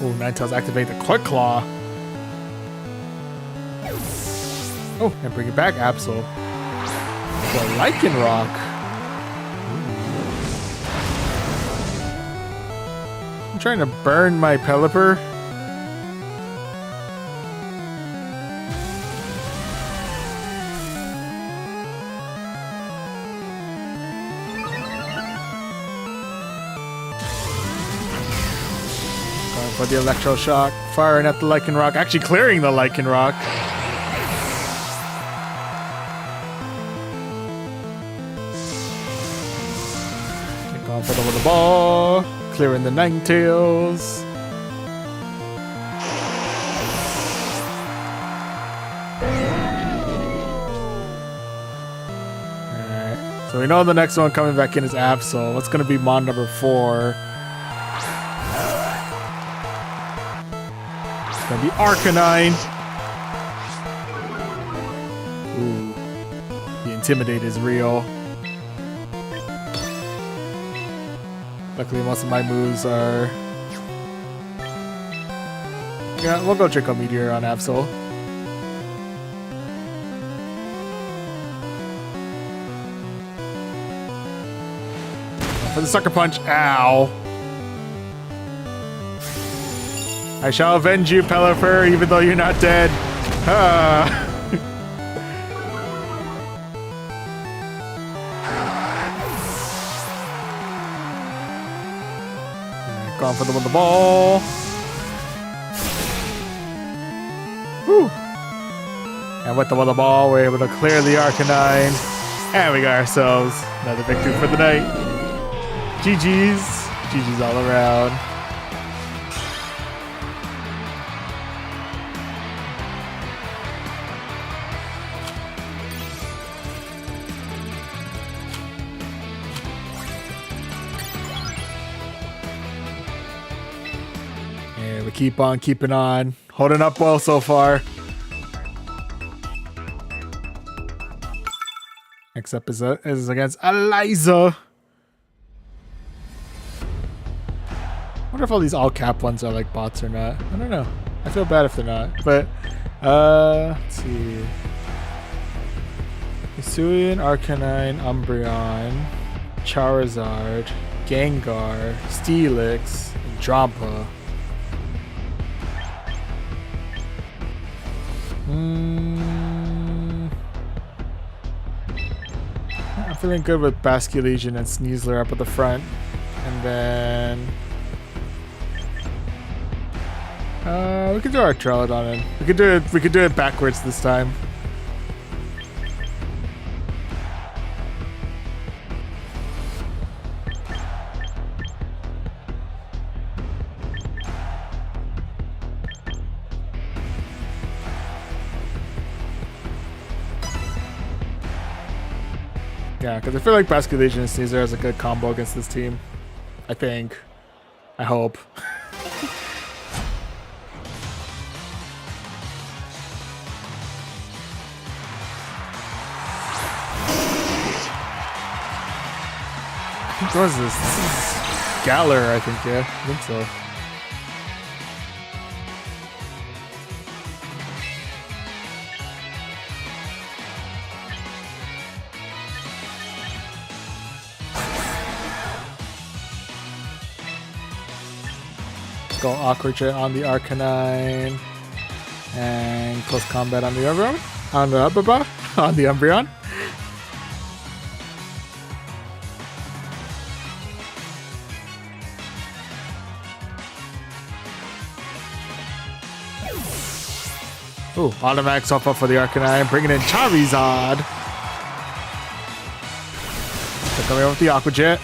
S1: Oh, Ninetales activate the Quick Claw. Oh, and bring it back, Absol. The Lycanroc. I'm trying to burn my Pelipper. For the Electroshock, firing at the Lycanroc, actually clearing the Lycanroc. Going for the ball, clearing the Ninetales. Alright, so we know the next one coming back in is Absol. What's going to be Mon number 4? Gonna be Arcanine. Ooh. The Intimidate is real. Luckily, most of my moves are... Yeah, we'll go Trickle Meteor on Absol. For the Sucker Punch. Ow. I shall avenge you, Pelipper, even though you're not dead. Ah. Going for the ball. Whew. And with the ball, we're able to clear the Arcanine. And we got ourselves another victory for the night. GG's. GG's all around. We keep on keeping on. Holding up well so far. Next up is against Eliza. I wonder if all these all cap ones are like bots or not. I don't know. I feel bad if they're not. But let's see. Hisuian, Arcanine, Umbreon, Charizard, Gengar, Steelix, and Drampa. I'm feeling good with Basculegion and Sneasler up at the front. And then we could do our Trelodon in. We could do it backwards this time. Yeah, because I feel like Basculegion and Sneasler has a good combo against this team. I think. I hope. What is this? This is Galar, I think, yeah. I think so. Let's go Awkward Jet on the Arcanine. And close combat on the Umbreon. On the on the Umbreon. Ooh, automatic swap up for the Arcanine, bringing in Charizard. So coming in with the Aqua Jet.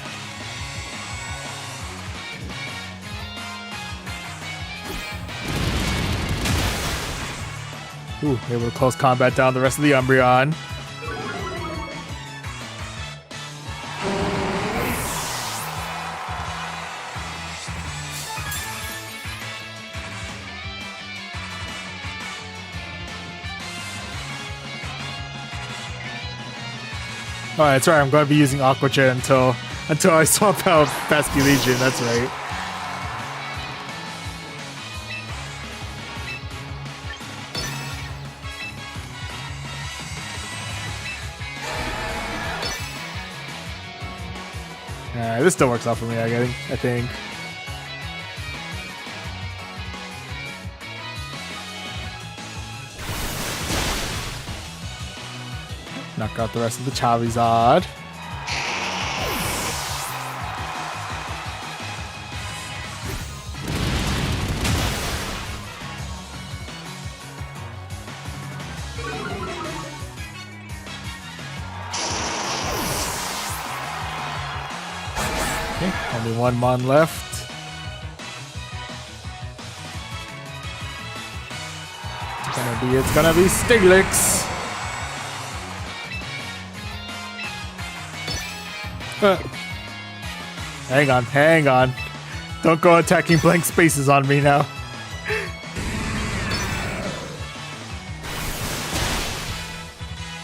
S1: Ooh, able to close combat down the rest of the Umbreon. Oh, that's right. I'm going to be using Aqua Jet until I swap out Basky Legion. That's right. This still works out for me, I think. Knock out the rest of the Charizard. Okay, only one Mon left. It's gonna be Stiglitz. Hang on. Don't go attacking blank spaces on me now.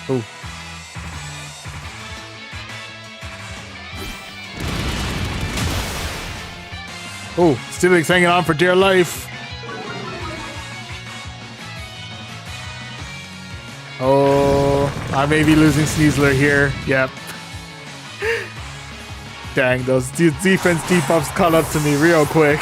S1: Ooh. Ooh, Steelix hanging on for dear life. Oh, I may be losing Sneasler here. Yep. Dang, those defense debuffs caught up to me real quick.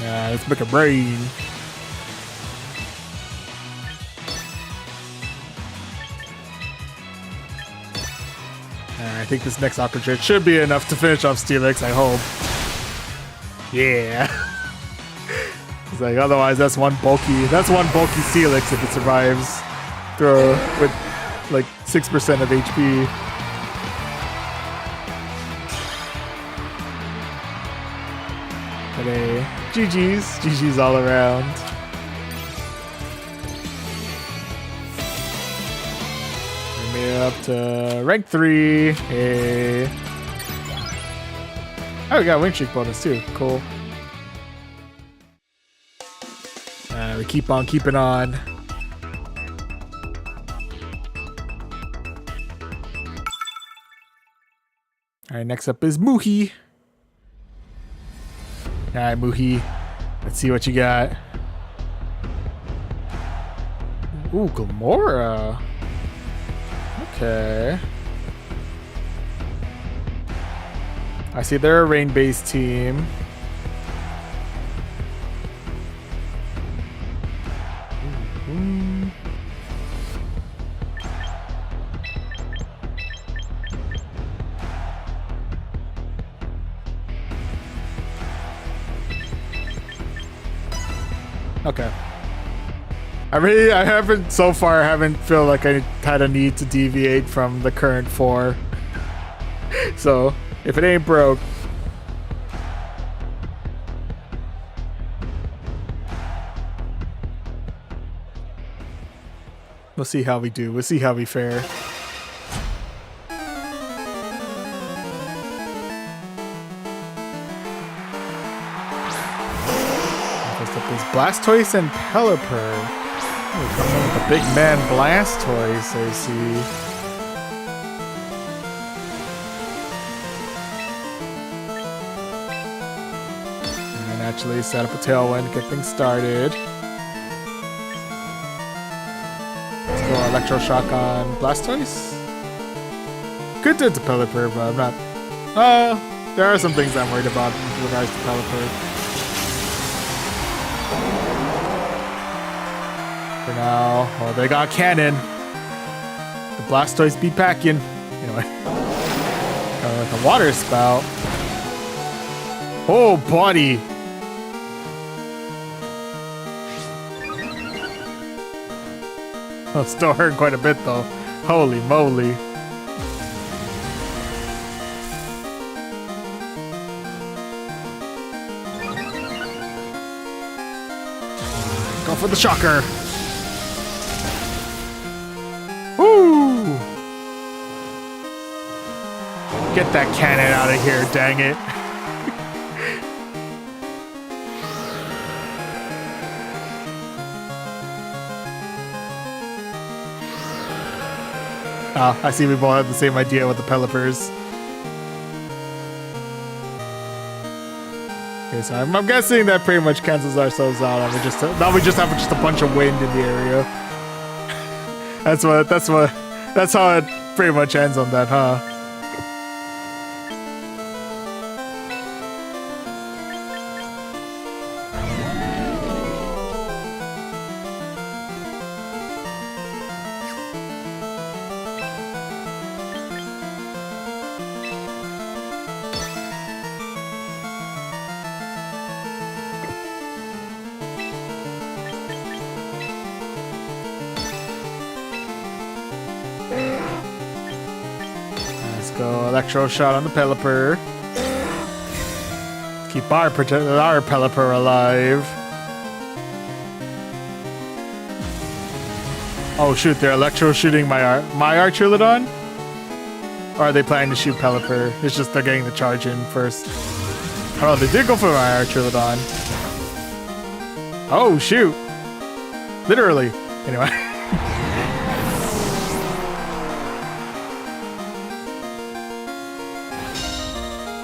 S1: Yeah, let's make a brain. I think this next Aqua Jet should be enough to finish off Steelix, I hope. Yeah. It's like, otherwise that's one bulky Steelix if it survives with like 6% of HP. But hey, GG's all around. We made it up to rank 3. Hey. Oh, we got win streak bonus too. Cool. We keep on keeping on. Alright, next up is Muhi. Alright, Muhi. Let's see what you got. Ooh, Gamora. Okay. I see they're a rain-based team. Okay. I haven't feel like I had a need to deviate from the current 4. So, if it ain't broke. We'll see how we do. We'll see how we fare. First up is Blastoise and Pelipper. Oh, coming in with the big man Blastoise, I see. And actually set up a Tailwind, get things started. electroshock on Blastoise. Could do it to Pelipper, but I'm not. There are some things I'm worried about with regards to Pelipper. For now, oh, they got cannon. The Blastoise be packing. Anyway, like a water spout. Oh, buddy. Oh, still hurt quite a bit though. Holy moly. Go for the shocker. Woo! Get that cannon out of here, dang it. Oh, I see we both have the same idea with the Pelipers. Okay, so I'm guessing that pretty much cancels ourselves out. And now we just have just a bunch of wind in the area. That's how it pretty much ends on that, huh? Go electro shot on the Pelipper. Keep our Pelipper alive. Oh shoot, they're electro shooting my Archulodon? Or are they planning to shoot Pelipper? It's just they're getting the charge in first. Oh, they did go for my Archulodon. Oh shoot. Literally. Anyway.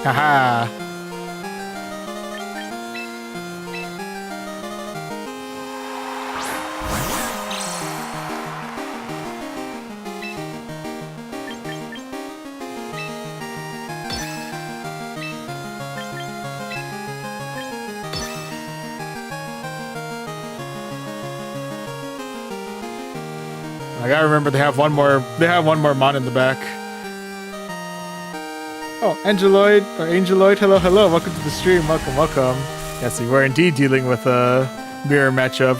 S1: Haha. I gotta remember they have one more mon in the back. Oh, Angeloid, hello, welcome to the stream, welcome. Yes, we were indeed dealing with a mirror matchup.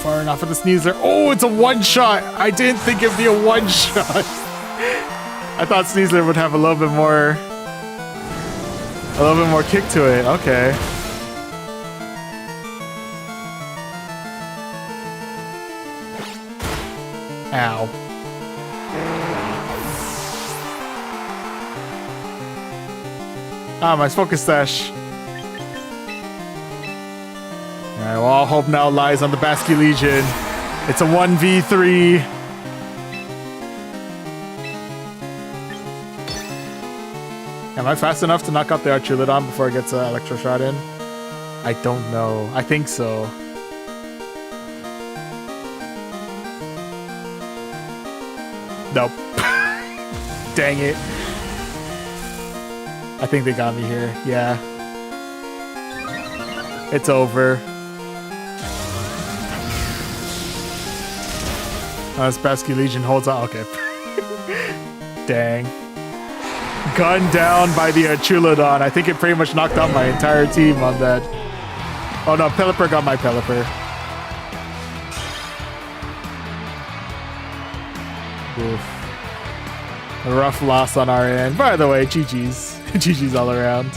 S1: Far enough for the Sneasler. Oh, it's a one-shot! I didn't think it'd be a one-shot. I thought Sneasler would have a little bit more kick to it, okay. Ow. Ah, my focus stash. Alright, well, all hope now lies on the Basque Legion. It's a 1v3. Am I fast enough to knock out the Archulodon before it gets an Electro Shot in? I don't know. I think so. Nope. Dang it. I think they got me here. Yeah. It's over. This Basque Legion holds on. Okay. Dang. Gunned down by the Archulodon. I think it pretty much knocked out my entire team on that. Oh no, Pelipper got my Pelipper. Oof. A rough loss on our end. By the way, GG's. GG's all around.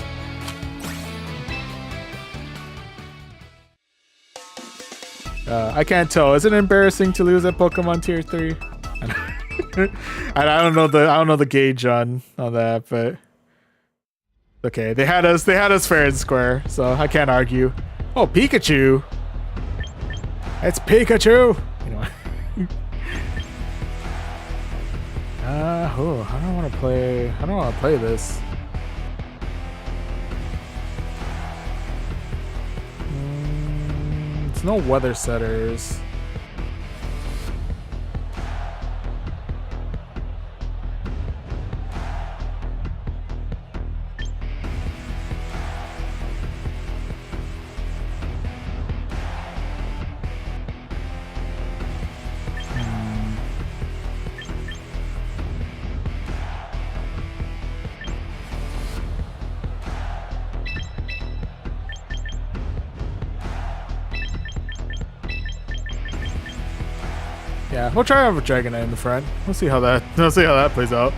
S1: I can't tell. Is it embarrassing to lose at Pokemon Tier 3? I don't know the gauge on that, but okay, they had us fair and square, so I can't argue. Oh, Pikachu! It's Pikachu! Anyway. I don't want to play this. There's no weather setters. Yeah, we'll try out a Dragonite in the front. We'll see how that plays out.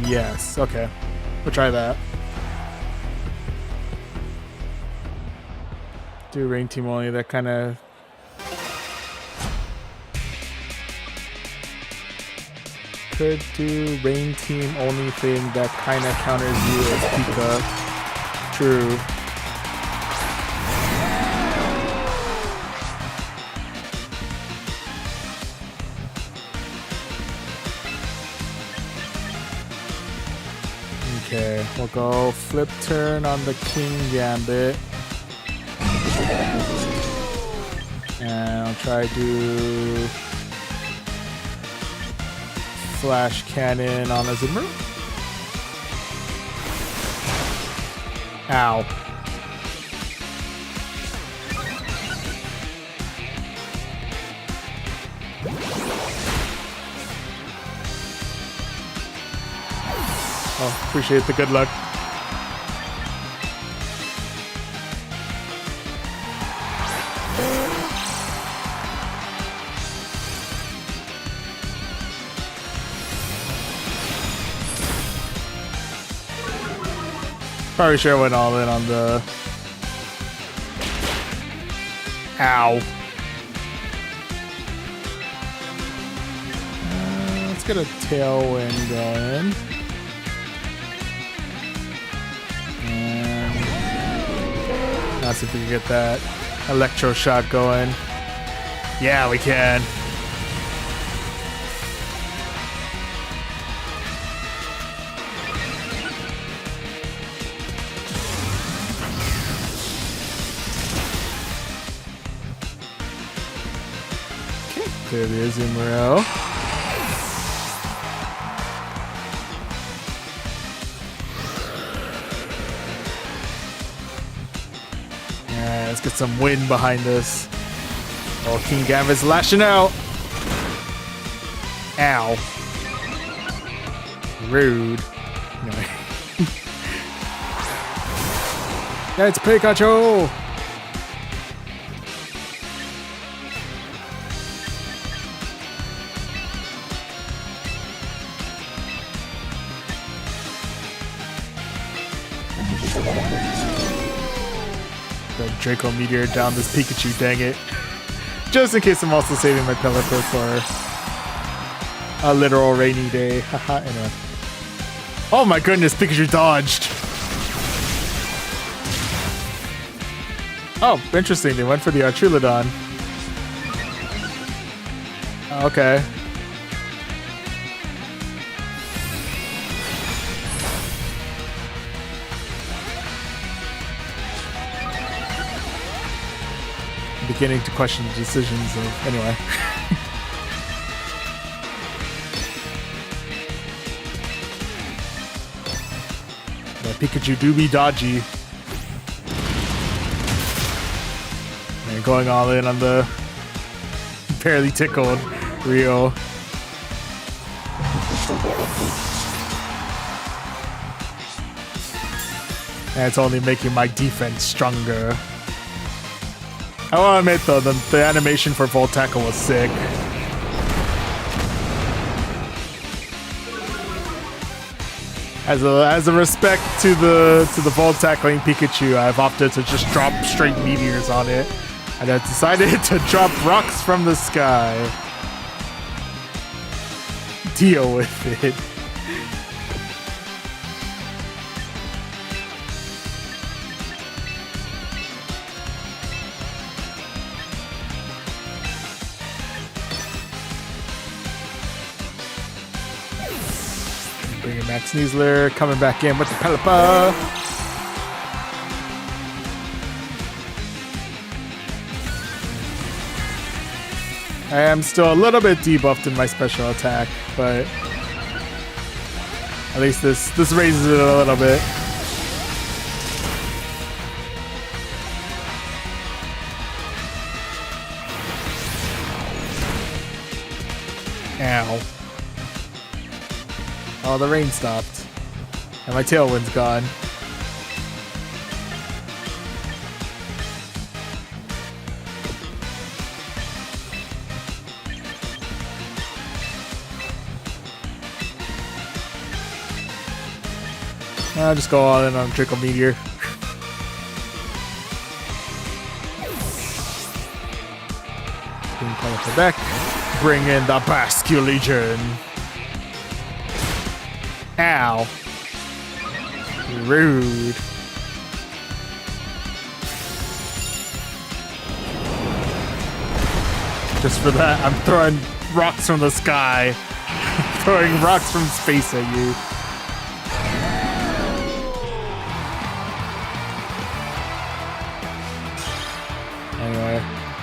S1: Yes, okay. We'll try that. Do Rain Team only, that kind of... Could do Rain Team only thing that kind of counters you as Pika. True. Okay, we'll go Flip Turn on the King Gambit. And I'll try to Flash Cannon on Azumarill. Ow. Oh, appreciate the good luck. Probably should have went all in on the... Ow. Let's get a Tailwind going. And let's see if we can get that Electro Shot going. Yeah, we can. There the Azumarill. Alright, let's get some wind behind us. Oh, King Gambit's lashing out. Ow. Rude. Anyway. That's Pikachu! The Draco Meteor down this Pikachu, dang it. Just in case I'm also saving my Pelipper for a literal rainy day. Haha, anyway. Oh my goodness, Pikachu dodged. Oh, interesting. They went for the Artrilodon. Okay. Beginning to question the decisions of... Anyway. Yeah, Pikachu do be dodgy. And going all in on the barely tickled Rio. And it's only making my defense stronger. I want to admit though, the animation for Volt Tackle was sick. As a respect to the Volt Tackling Pikachu, I've opted to just drop straight meteors on it, and I decided to drop rocks from the sky. Deal with it. Bringing back Sneasler, coming back in with the Pelipper. I am still a little bit debuffed in my special attack, but at least this raises it a little bit. Ow. Oh, the rain stopped. And my tailwind's gone. I'll just go all in on Trickle Meteor. Bring Pelipper back. Bring in the Basculegion. Ow. Rude. Just for that, I'm throwing rocks from the sky. Throwing rocks from space at you. Anyway,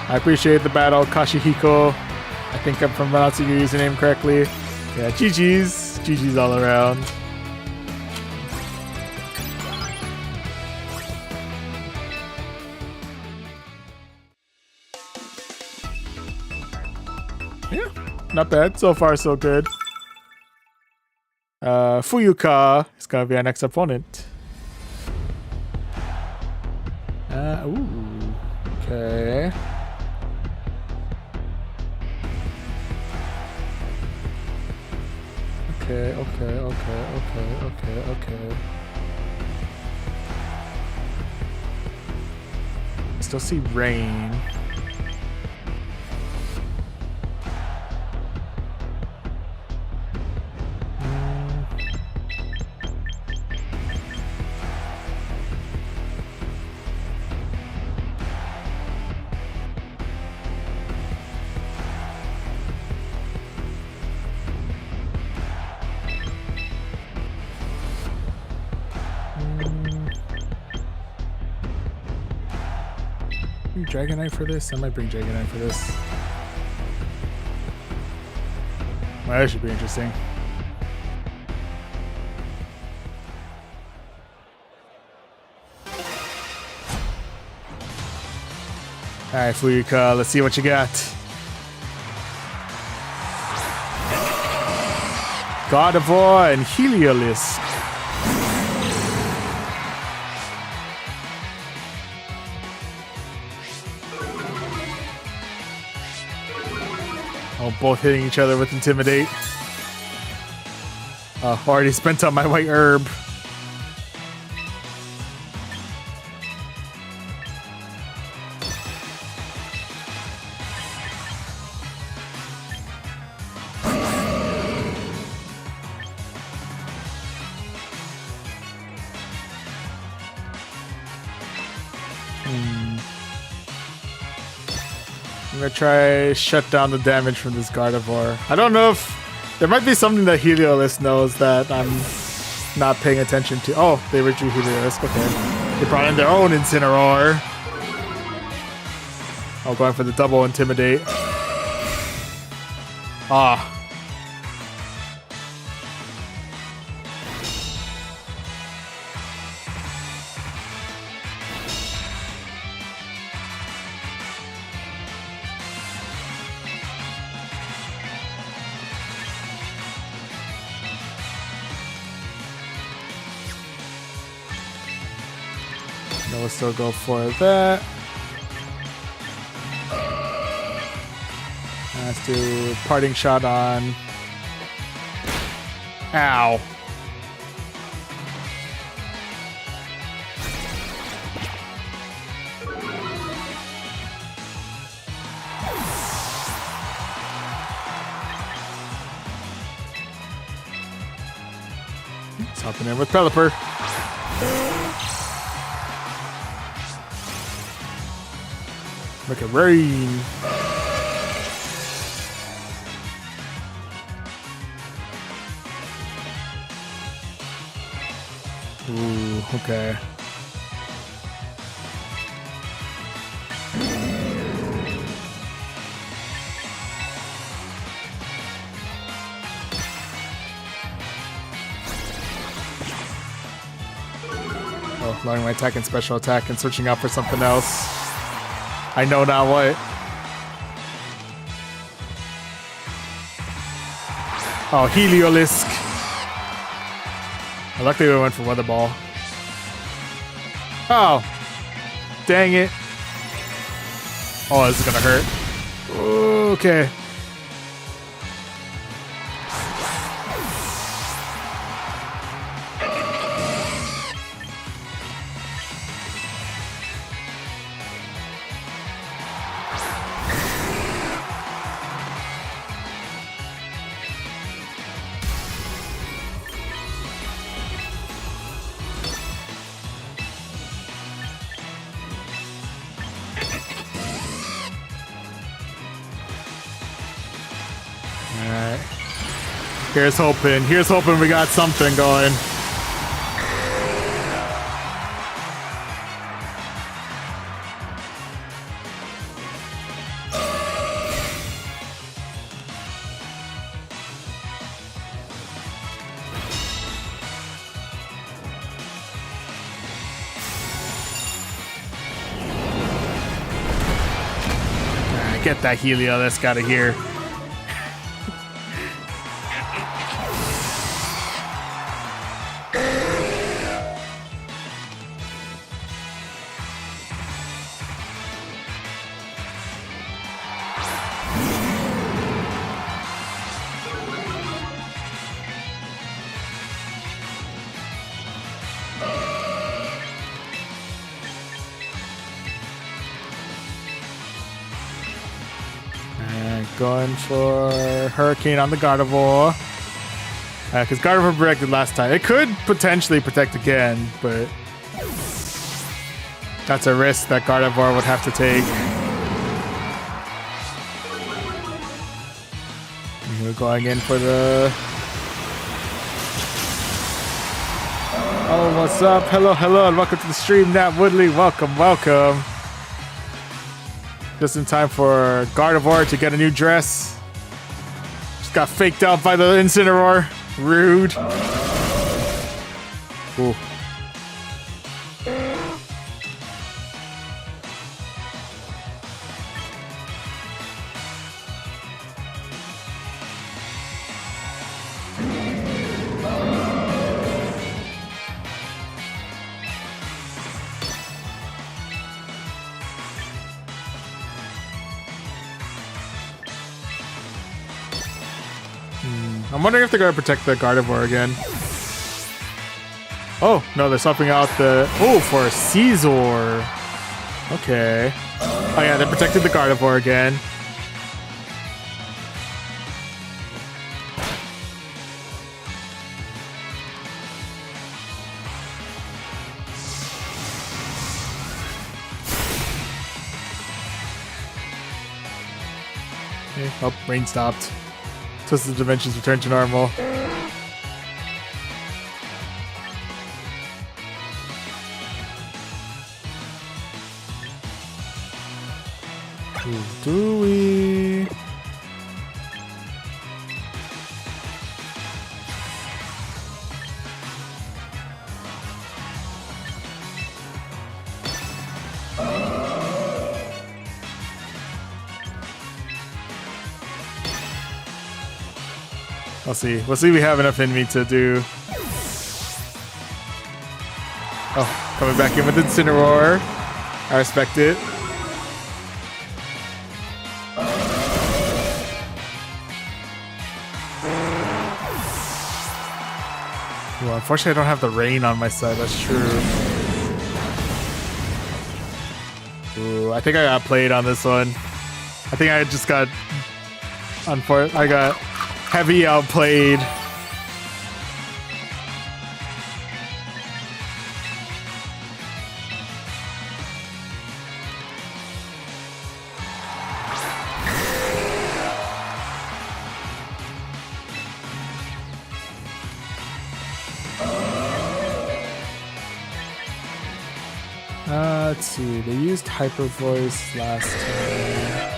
S1: I appreciate the battle, Kashihiko. I think I'm pronouncing your username correctly. Yeah, GG's. GG's all around. Yeah, not bad. So far, so good. Fuyuka is gonna be our next opponent. Ooh. Okay. Okay. I still see rain. Dragonite for this? I might bring Dragonite for this. Well, that should be interesting. Alright, Fuyuka, let's see what you got. God of War and Heliolisk. Oh, both hitting each other with Intimidate. Already spent on my white herb. I'm gonna try shut down the damage from this Gardevoir. I don't know if there might be something that Heliolisk knows that I'm not paying attention to. Oh, they withdrew Heliolisk. Okay, they brought in their own Incineroar. Oh, going for the double Intimidate. Ah. We'll still go for that. Let's do parting shot on. Ow. It's hopping in with Pelipper. Make it rain. Okay. Oh, learning my attack and special attack and switching out for something else. I know not what. Oh, Heliolisk. Luckily we went for Weather Ball. Oh, dang it. Oh, this is gonna hurt. Okay. Alright. Here's hoping. Here's hoping we got something going. Alright, get that Heliolisk out of here. Going for Hurricane on the Gardevoir. Because Gardevoir protected last time. It could potentially protect again, but that's a risk that Gardevoir would have to take. And we're going in for the... Oh, what's up? Hello, hello, and welcome to the stream, Nat Woodley. Welcome, welcome. Just in time for Gardevoir to get a new dress. Just got faked out by the Incineroar. Rude. Ooh. I'm wondering if they're going to protect the Gardevoir again. Oh, no, they're swapping out the... Oh, for a Caesar. Okay. Oh, yeah, they protected the Gardevoir again. Okay. Oh, rain stopped. Twisted Dimensions return to normal. Do we? We'll see. We'll see if we have enough in me to do. Oh, coming back in with Incineroar. I respect it. Well, unfortunately, I don't have the rain on my side. That's true. Ooh, I think I got played on this one. I think I just got... I got heavy outplayed. Let's see. They used Hyper Voice last time.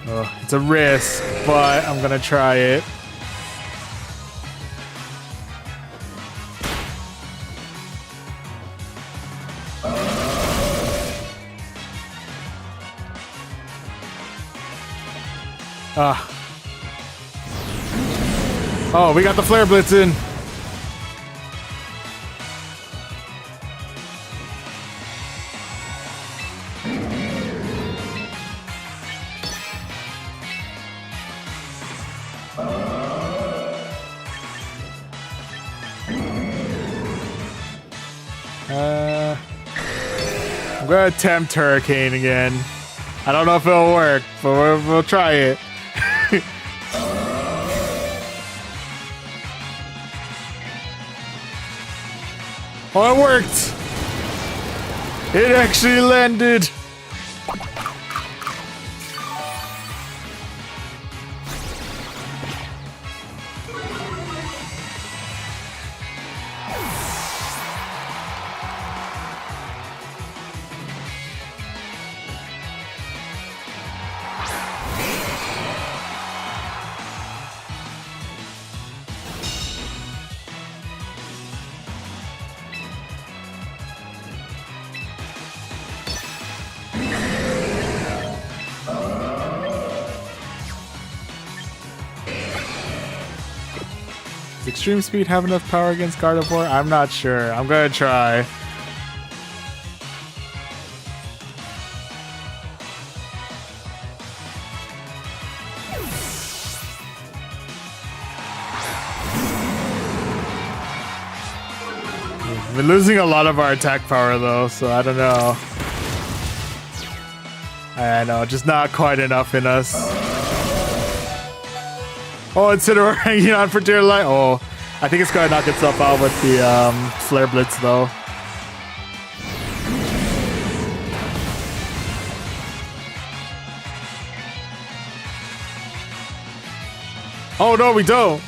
S1: Oh, it's a risk, but I'm gonna try it. Oh, we got the Flare Blitz in. I'm gonna attempt Hurricane again. I don't know if it'll work, but we'll try it. Oh, it worked! It actually landed! Does Extreme Speed have enough power against Gardevoir? I'm not sure. I'm gonna try. We're losing a lot of our attack power though, so I don't know. I know, just not quite enough in us. Oh, Incineroar hanging on for dear life. Oh, I think it's gonna knock itself out with the Flare Blitz though. Oh no, we don't.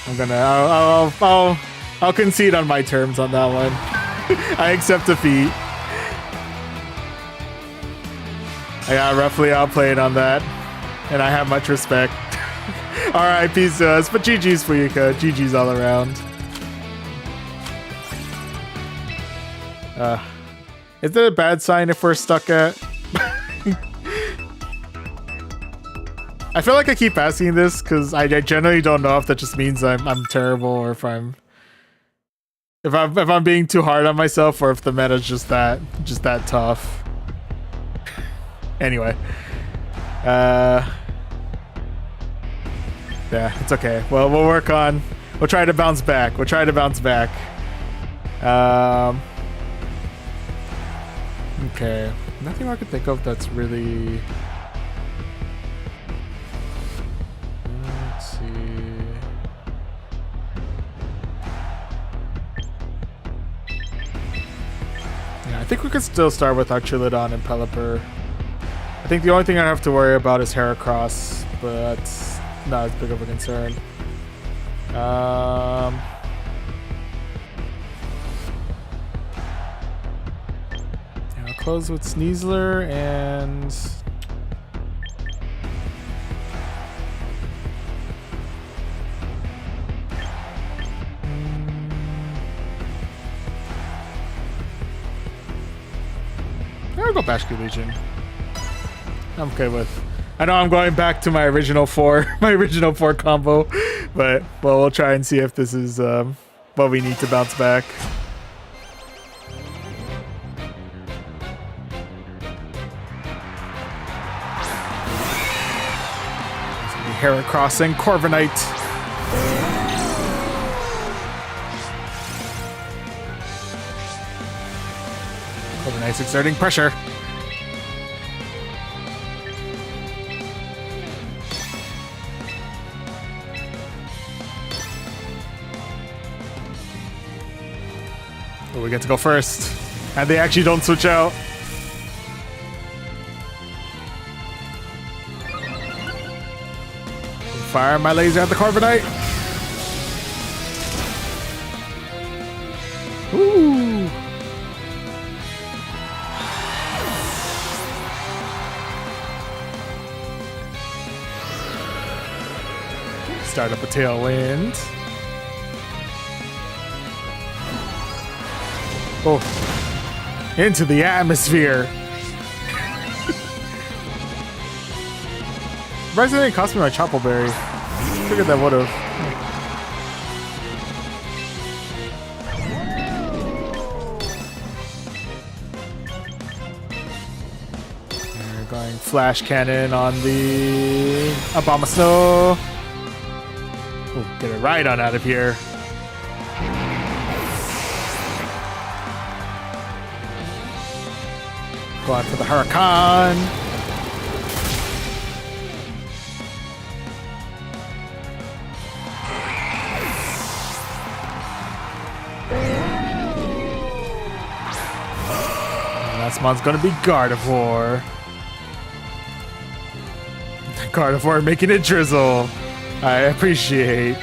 S1: I'm gonna. I'll concede on my terms on that one. I accept defeat. I got roughly outplayed on that, and I have much respect. R.I.P. to us, but GG's for you, Coach. GG's all around. Is it a bad sign if we're stuck at? I feel like I keep asking this because I generally don't know if that just means I'm terrible or if I'm being too hard on myself or if the meta's just that tough. Anyway, yeah, it's okay. Well, we'll try to bounce back. Okay, nothing I can think of that's really. Let's see. Yeah, I think we could still start with Archilodon and Pelipper. I think the only thing I have to worry about is Heracross, but that's not as big of a concern. Yeah, I'll close with Sneasler and... I'll go Bashku Legion. I'm okay with. I know I'm going back to my original four combo, but well, we'll try and see if this is what we need to bounce back. Heracross and Corviknight. Corviknight's exerting pressure. Oh, we get to go first. And they actually don't switch out. Fire my laser at the Carbonite. Ooh. Start up a tailwind. Oh, into the atmosphere. Surprised it didn't cost me my Choppleberry. Figured that would have. We're going flash cannon on the Abomasnow. Ooh, get a right on out of here. Going for the Huracan. Last month's gonna be Gardevoir. Gardevoir making it drizzle. I appreciate.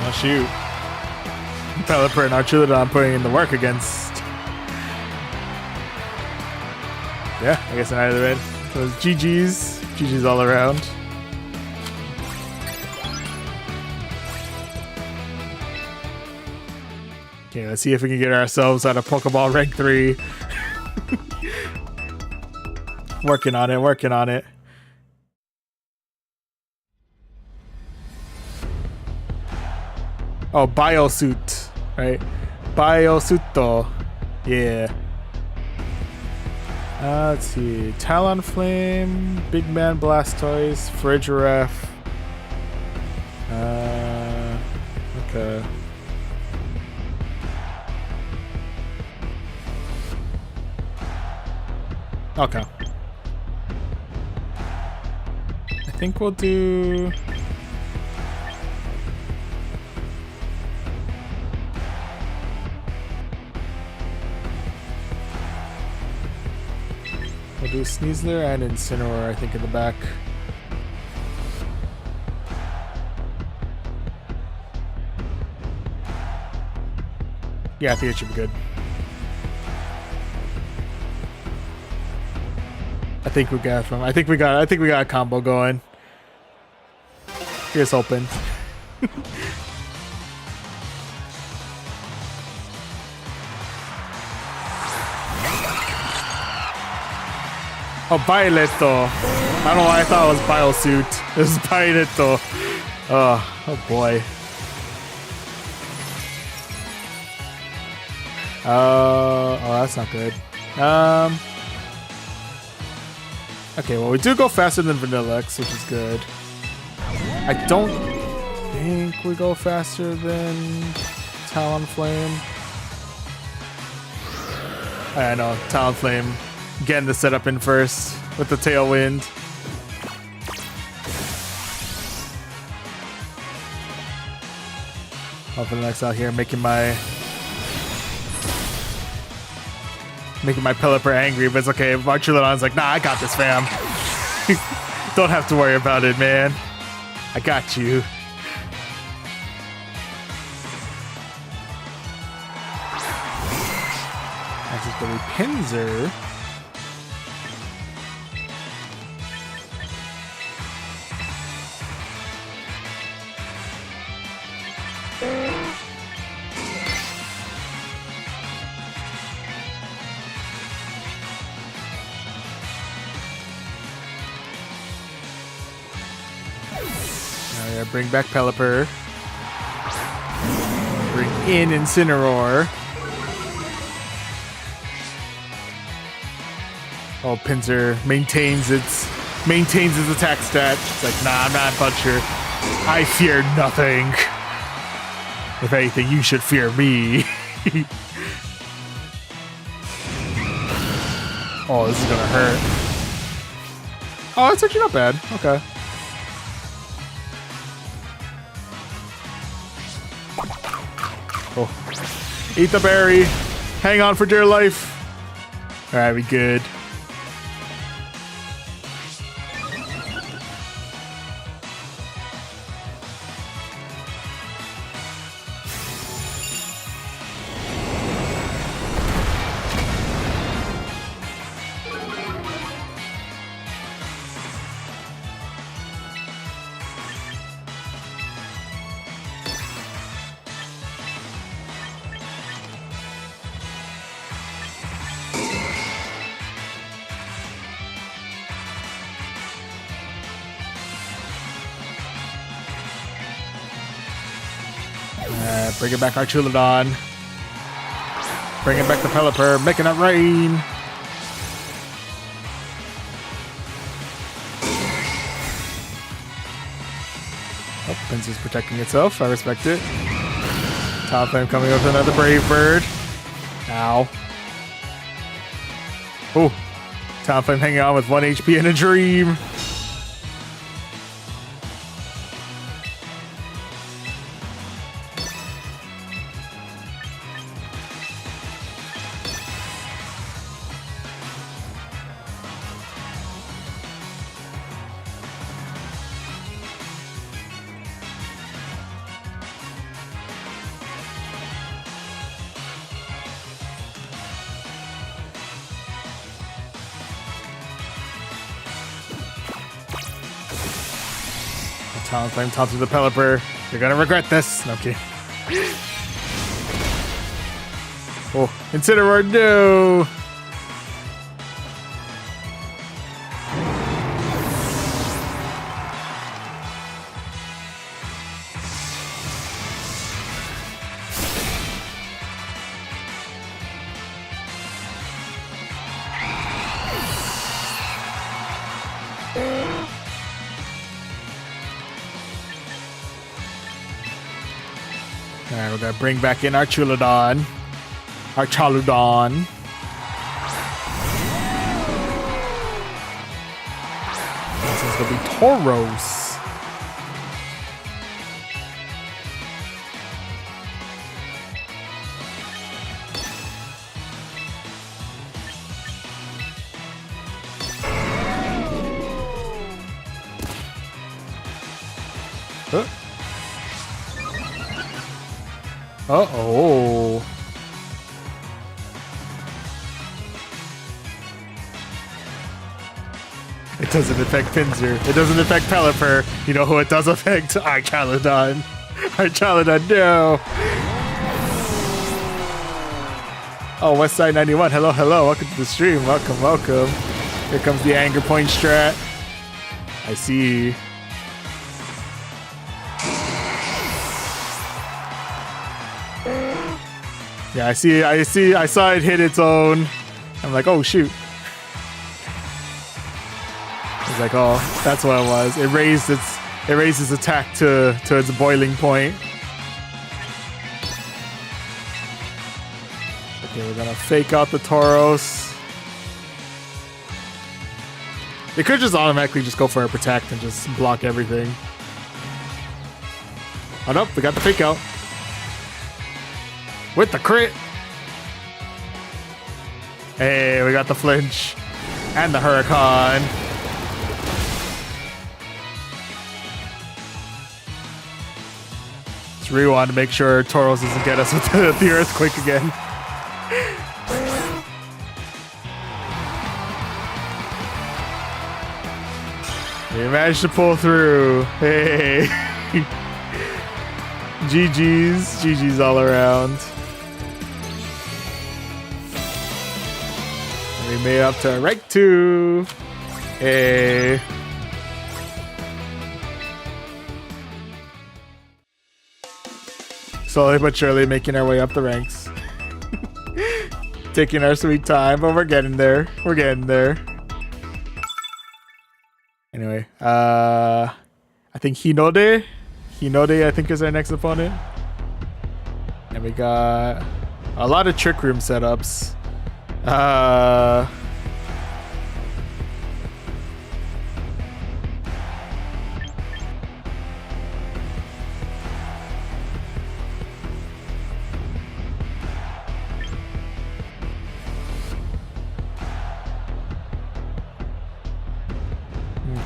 S1: Oh shoot. Pelipper and Archuleta I'm putting in the work against. Yeah, I guess in either end. So it's GG's. GG's all around. Okay, let's see if we can get ourselves out of Pokeball rank 3. Working on it, working on it. Oh, Biosuit, right? Biosuito. Yeah. Let's see. Talonflame, Big Man Blastoise, Frigiraf. Okay. Okay. I think we'll do... We'll do Sneasler and Incineroar, I think, in the back. Yeah, I think it should be good. I think we got from. I think we got a combo going. Here's hoping. Oh, Violetto. I don't know why I thought it was Biosuit. It was Violetto. Oh boy. Oh, that's not good. Okay, well, we do go faster than Vanillex, which is good. I don't think we go faster than Talonflame. I know, Talonflame getting the setup in first with the Tailwind. Oh, Vanillex out here making my Pelipper angry, but it's okay. Archuleta's like, nah, I got this, fam. Don't have to worry about it, man. I got you. Next is going to be Pinsir. Bring back Pelipper. Bring in Incineroar. Oh, Pinsir maintains its attack stat. It's like, nah, I'm not buncher. I fear nothing. If anything, you should fear me. Oh, this is gonna hurt. Oh, it's actually not bad. Okay. Oh. Eat the berry. Hang on for dear life. Alright, we good. Bringing back our Chulodon. Bringing back the Pelipper. Making it rain. Oh, Pinsir's protecting itself. I respect it. Talonflame coming up with another Brave Bird. Ow. Oh. Talonflame hanging on with 1 HP in a dream. Talonflame taunts with the Pelipper. You're gonna regret this. No, okay. Oh, Incineroar, no! Alright, we're gonna bring back in our Chulodon. Our Chaludon. This is gonna be Tauros. Huh? Uh-oh. It doesn't affect Pinsir. It doesn't affect Pelipper. You know who it does affect? Our Chaludon. Our Chaludon, no. Oh, Westside 91. Hello, hello. Welcome to the stream. Welcome, welcome. Here comes the anger point strat. I see. Yeah, I saw it hit its own. I'm like, oh shoot. I was like, oh, that's what it was. It raised its attack to its boiling point. Okay, we're gonna fake out the Tauros. They could just automatically just go for a protect and just block everything. Oh nope, we got the fake out. With the crit. Hey, we got the flinch. And the Huracan. Let's rewind to make sure Tauros doesn't get us with the earthquake again. We managed to pull through. Hey. GG's. GG's all around. We made it up to rank 2. Hey. Slowly but surely making our way up the ranks. Taking our sweet time, but we're getting there. We're getting there. Anyway, I think Hinode. Hinode, I think, is our next opponent. And we got a lot of Trick Room setups.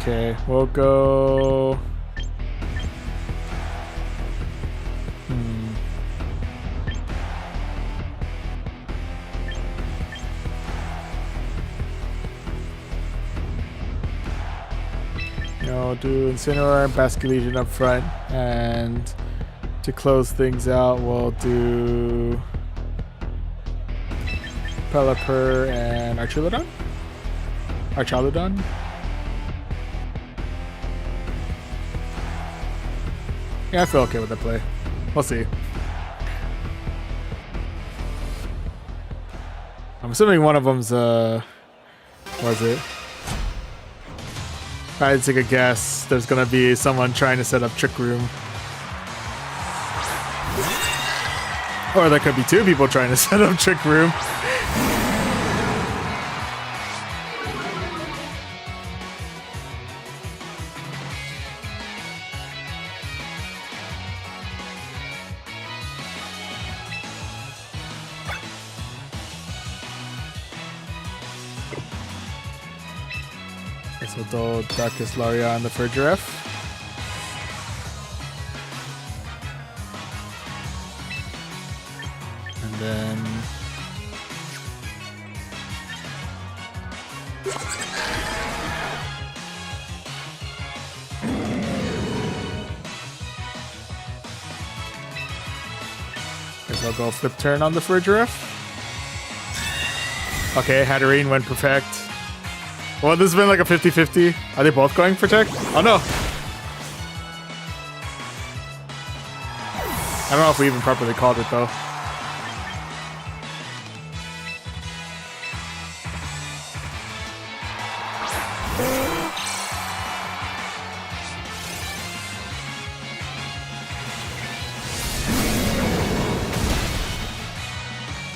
S1: Okay, we'll go. No, do Incineroar and Basculegion up front, and to close things out, we'll do Pelipper and Archaludon? Archaludon? Yeah, I feel okay with the play. We'll see. I'm assuming one of them's, what is it? If I had to take a guess, there's gonna be someone trying to set up Trick Room. Or there could be two people trying to set up Trick Room. So we'll do Darkest Laria on the Furgiref. And then guess I'll go Flip Turn on the Furgiref. Okay, Hatterene went Perfect. Well, this has been like a 50-50. Are they both going Protect? Oh no! I don't know if we even properly called it though.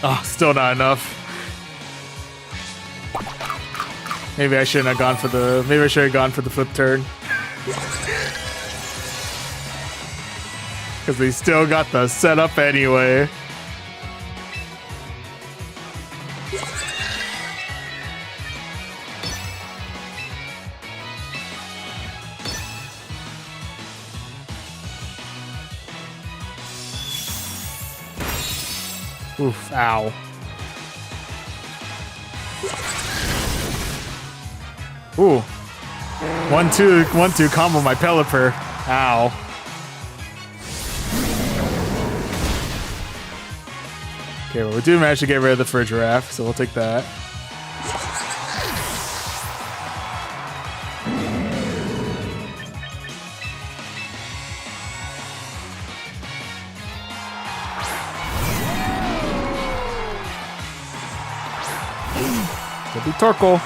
S1: Oh, still not enough. Maybe I shouldn't have gone for the. Maybe I should have gone for the Flip Turn. Because they still got the setup anyway. Oof, ow. Ooh. 1-2, 1-2 combo my Pelipper. Ow. Okay, well, we do manage to get rid of the Furgiraf, so we'll take that. Could be Torkoal.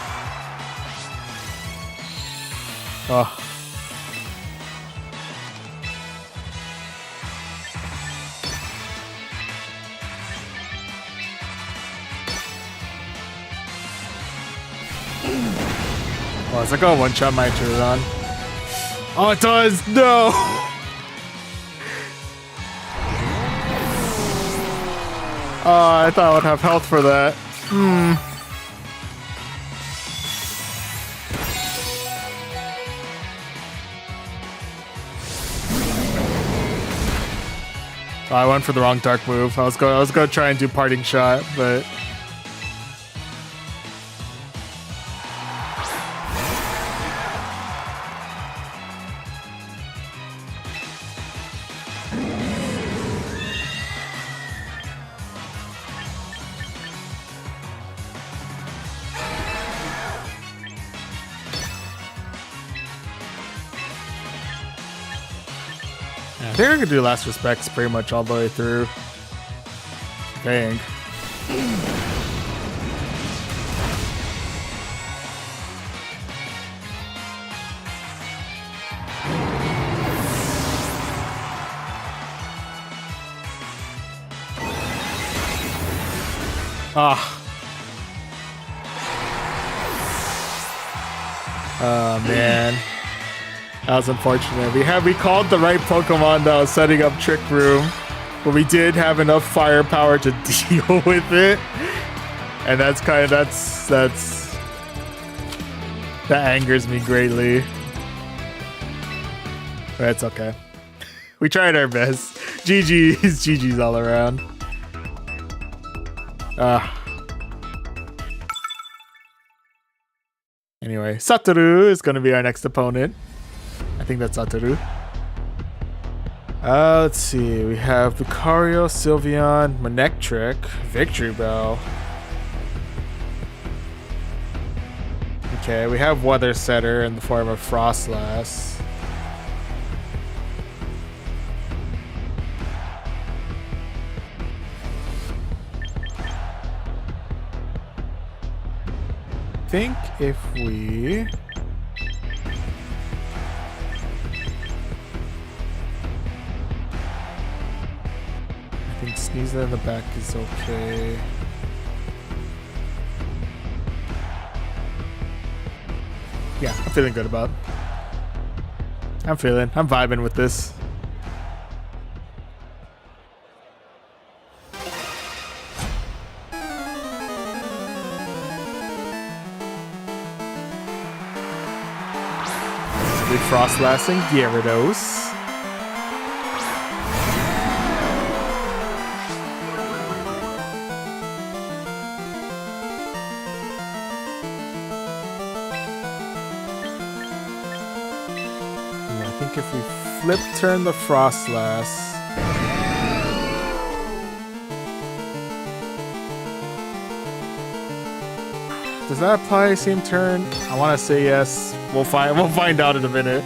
S1: Oh. Oh, it's like a one-shot my Turn. Oh, it does! No! Oh, I thought I would have health for that. Oh, I went for the wrong dark move. I was gonna try and do Parting Shot, but I think I could do Last Respects pretty much all the way through. Dang. Ah. Oh man. That was unfortunate. We called the right Pokemon that was setting up Trick Room, but we did have enough firepower to deal with it. And that angers me greatly. But it's okay. We tried our best. GG's all around. Anyway, Satoru is going to be our next opponent. I think that's Satoru. Let's see. We have Lucario, Sylveon, Manectric, Victory Bell. Okay, we have Weather Setter in the form of Frostlass. I think if we... I think Sneasel in the back is okay. Yeah, I'm feeling good about it. I'm vibing with this. Frostlass and Gyarados. I think if we flip turn the Frostlass. Does that apply same turn? I want to say yes. We'll find out in a minute.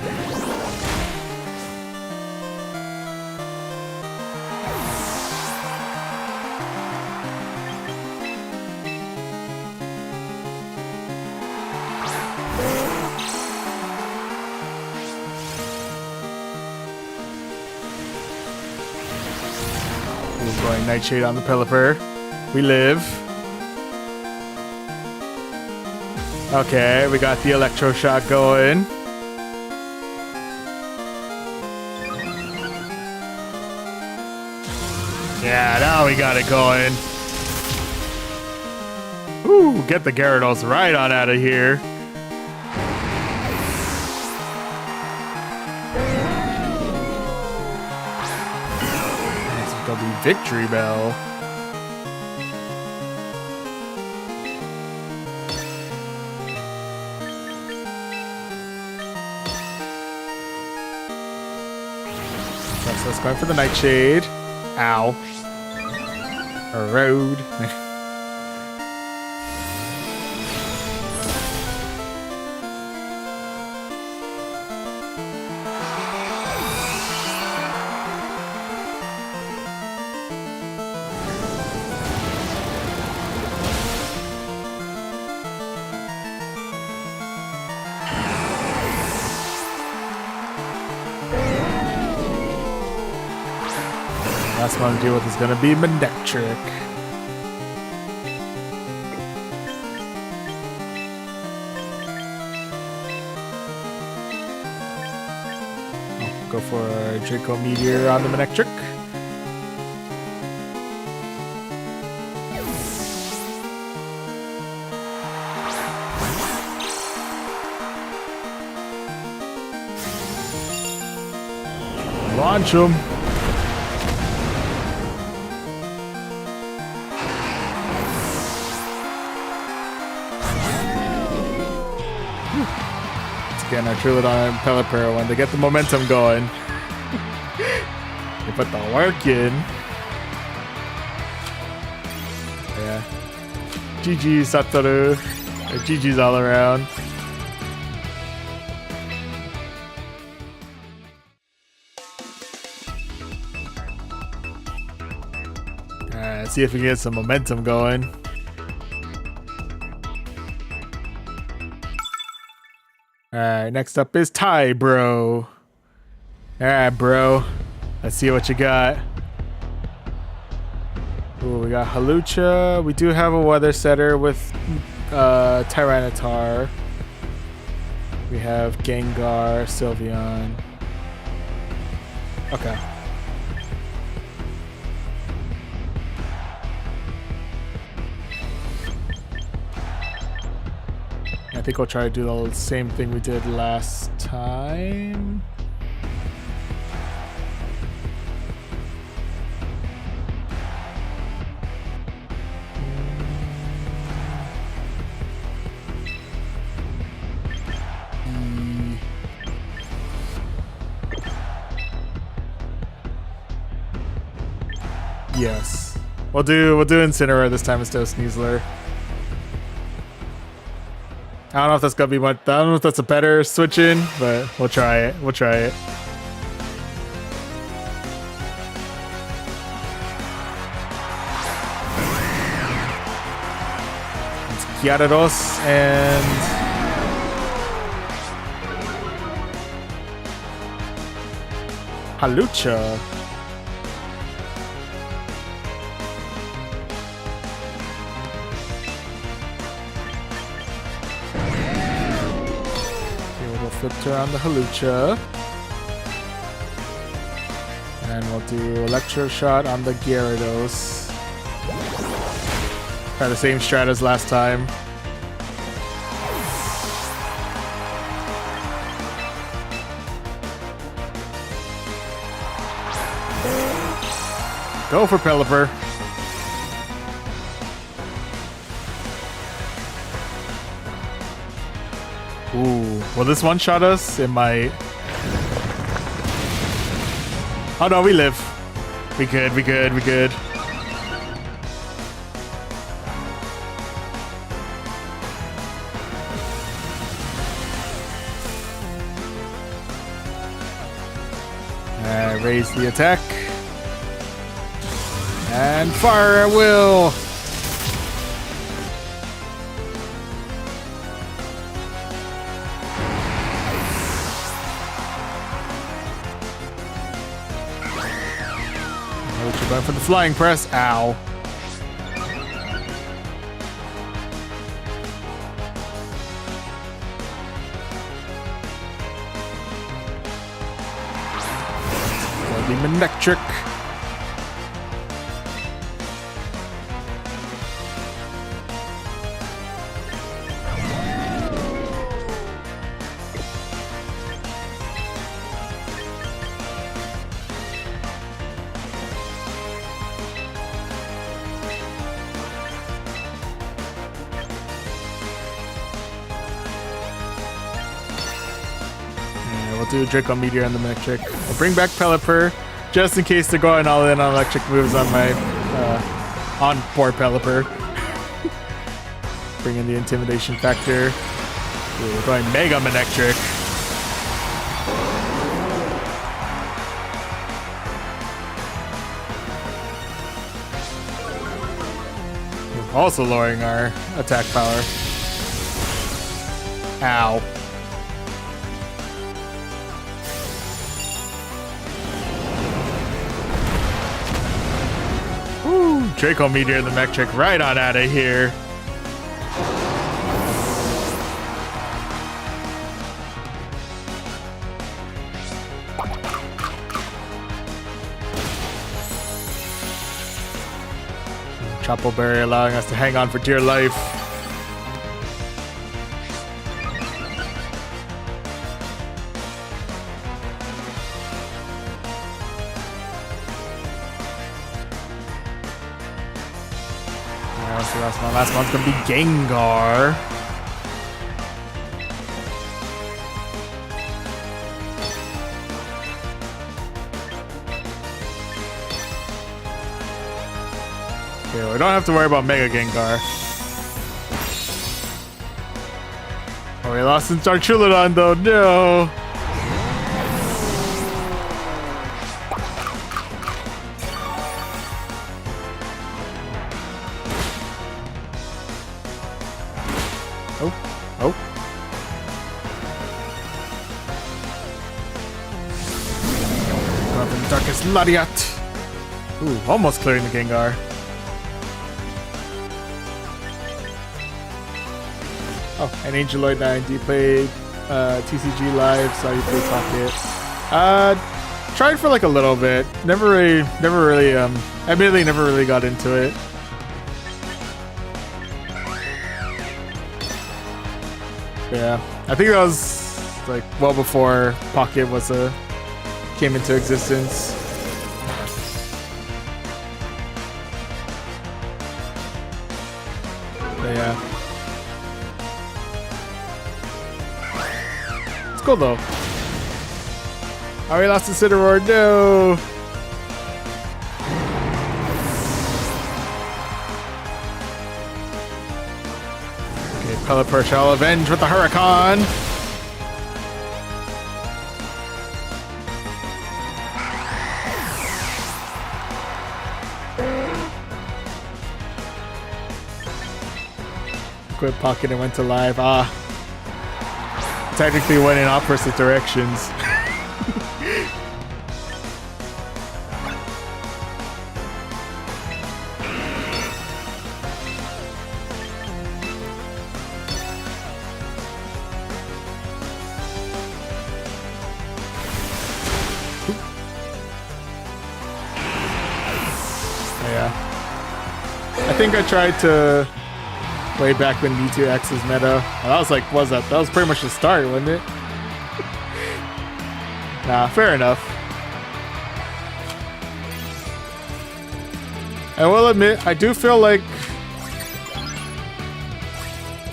S1: We're going Nightshade on the Pelipper. We live. Okay, we got the Electro Shot going. Yeah, now we got it going. Ooh, get the Gyarados right on out of here. Next is gonna be Victory Bell. So let's go for the Nightshade. Ow. A road. Last one to deal with is going to be Manectric. I'll go for a Draco Meteor on the Manectric. Launch him. Again, our Trilodon and Pelipper, when they get the momentum going, they put the work in. Yeah. GG Satoru. Or GG's all around. Alright, let's see if we can get some momentum going. Alright, next up is Ty, bro. Alright, bro. Let's see what you got. Ooh, we got Halucha. We do have a weather setter with Tyranitar. We have Gengar, Sylveon. Okay. I think we'll try to do the same thing we did last time. Yes. We'll do Incineroar this time instead of Sneasler. I don't know if that's gonna be much. I don't know if that's a better switch in, but we'll try it. We'll try it. It's Gyarados and Halucha. Filter on the Halucha. And we'll do Electro Shot on the Gyarados. Try the same strat as last time. Go for Pelipper. Ooh, will this one-shot us? It might. Oh no, we live. We good, we good, we good. Raise the attack. And fire at will. Going for the flying press. Ow. Beam electric. We'll do Draco Meteor on the Electric. I'll bring back Pelipper just in case they're going all in on electric moves on my on poor Pelipper. Bring in the intimidation factor. Ooh, we're going Mega Electric. Also lowering our attack power. Ow. Woo! Draco Meteor the Mech-Trick right on out of here. Chople Berry allowing us to hang on for dear life. So that's my last one's gonna be Gengar. Okay, we don't have to worry about Mega Gengar. Oh, we lost in Chartreudon though, no! Oh, oh. Going for the Darkest Lariat. Ooh, almost clearing the Gengar. Oh, and Angeloid 9, do you play TCG Live? Saw you play Pocket. Tried for like a little bit. Never really, admittedly never really got into it. Yeah, I think that was like well before Pocket was came into existence. But yeah, it's cool though. Oh, we lost the Cineroar, no! Okay, Pelipper shall avenge with the Huracan! Quit Pocket and went to live. Ah. Technically went in opposite directions. I think I tried to way back when D2X was meta. And that was like, what was that? That was pretty much the start, wasn't it? Nah, fair enough. I will admit, I do feel like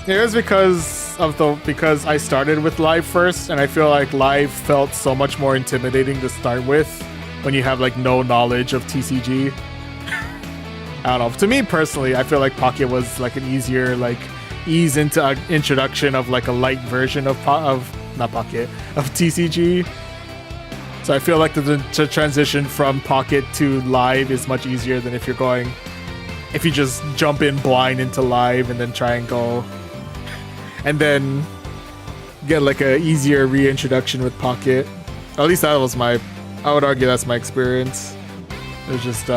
S1: it was because I started with live first, and I feel like live felt so much more intimidating to start with when you have like no knowledge of TCG. I don't know. To me personally, I feel like Pocket was like an easier ease into introduction of like a light version of TCG. So I feel like the transition from Pocket to live is much easier than if you just jump in blind into live and then try and go and then get like a easier reintroduction with Pocket. At least that was I would argue that's my experience. It was just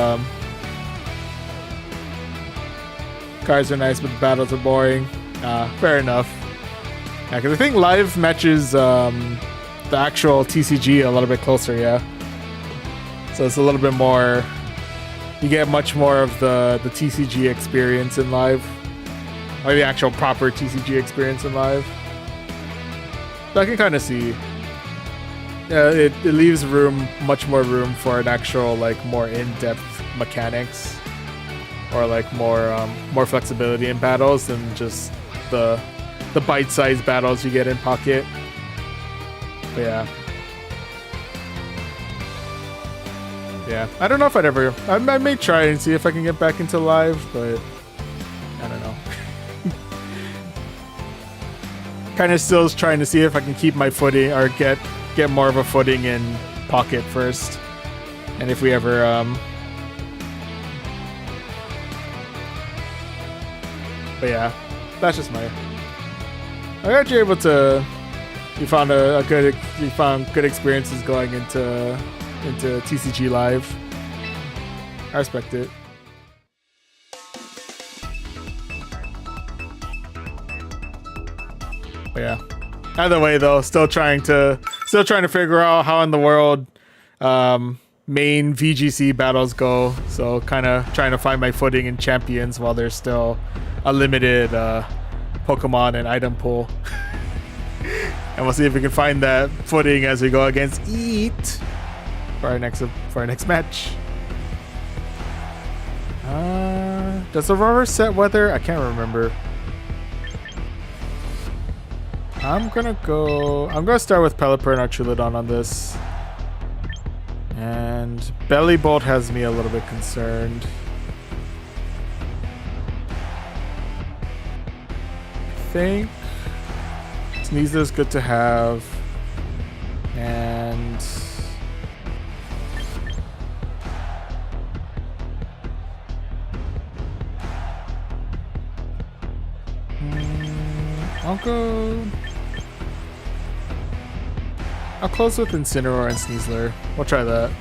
S1: cards are nice, but the battles are boring. Fair enough. Yeah, because I think live matches the actual TCG a little bit closer, yeah. So it's a little bit more. You get much more of the TCG experience in live, or the actual proper TCG experience in live. So I can kind of see. Yeah, it leaves much more room for an actual like more in-depth mechanics. Or like more flexibility in battles than just the bite-sized battles you get in Pocket. But yeah, I don't know if I may try and see if I can get back into live, but I don't know. Kind of still trying to see if I can keep my footing or get more of a footing in Pocket first, and if we ever But yeah, that's just I'm glad you're able to. You found good experiences going into TCG Live. I respect it. But yeah. Either way, though, still trying to figure out how in the world main VGC battles go. So kind of trying to find my footing in champions while there's still a limited Pokemon and item pool. And we'll see if we can find that footing as we go against Eat for our next match. Does Aurora set weather? I can't remember. I'm gonna start with Pelipper and Archulodon on this. And Belly Bolt has me a little bit concerned. I think Sneasler's good to have. And I'll close with Incineroar and Sneasler. We'll try that.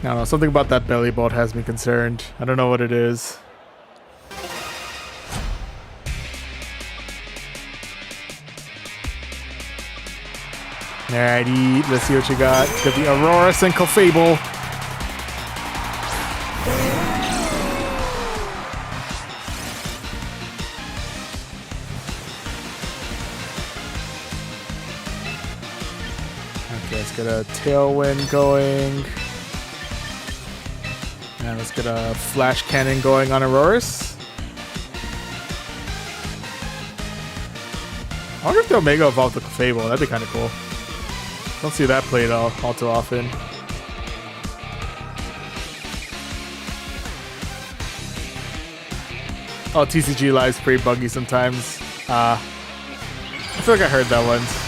S1: I don't know, something about that Belly Bolt has me concerned. I don't know what it is. Alrighty, let's see what you got. Got the Aurora and Clefable. Okay, let's get a Tailwind going. And let's get a Flash Cannon going on Auroras. I wonder if they'll Mega Evolve the Clefable. That'd be kind of cool. Don't see that played all too often. Oh, TCG Live's pretty buggy sometimes. I feel like I heard that once.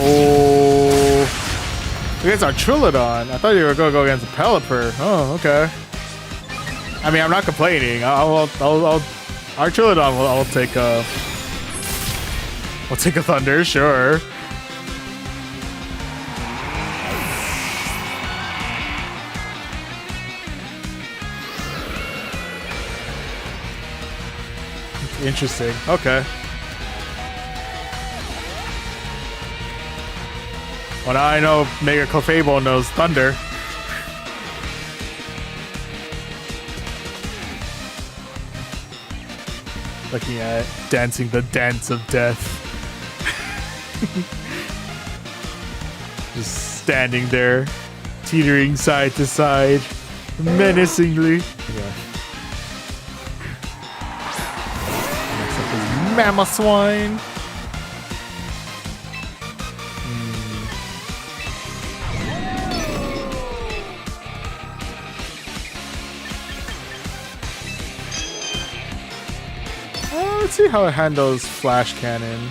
S1: Oh, against our Trilodon. I thought you were gonna go against the Pelipper. Oh, okay. I mean, I'm not complaining. Our Trilodon I'll take a. I'll take a Thunder, sure. Interesting. Okay. Well, now I know Mega Clefable knows Thunder. Looking at dancing the dance of death. Just standing there, teetering side to side, menacingly. Yeah. Next up is Mamoswine. Let's see how it handles Flash Cannon.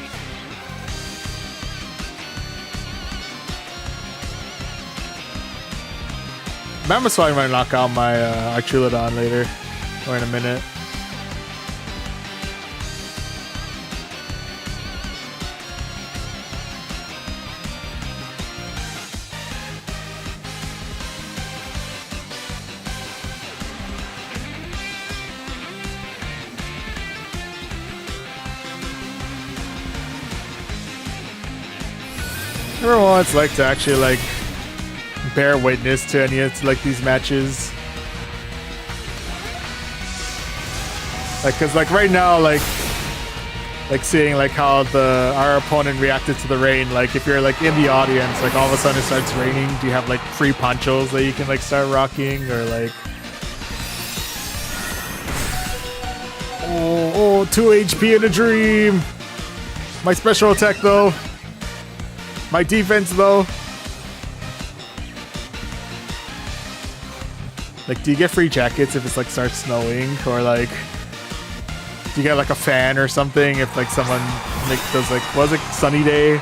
S1: Mamoswine might knock out my Archulodon later, or in a minute. I remember what it's like to actually like bear witness to any of like these matches. Like, cause like right now, like seeing like how our opponent reacted to the rain. Like if you're like in the audience, like all of a sudden it starts raining. Do you have like free ponchos that you can like start rocking, or like? Oh, 2 HP in a dream. My special attack though. My defense though. Like, do you get free jackets if it's like starts snowing, or like do you get like a fan or something if like someone like does like, was it sunny day?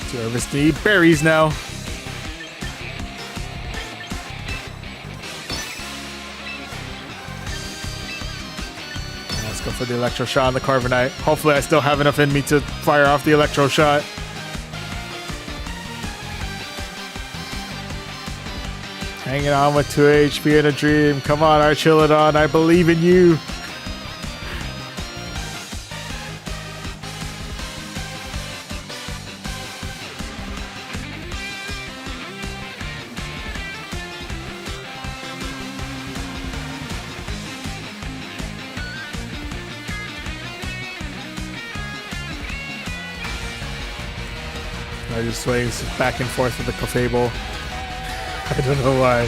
S1: Service need berries now. Let's go for the Electro Shot on the Carbonite. Hopefully I still have enough in me to fire off the Electro Shot. Hanging on with 2 HP in a dream. Come on, Archulodon, I believe in you. I just swings back and forth with the Clefable. I don't know why.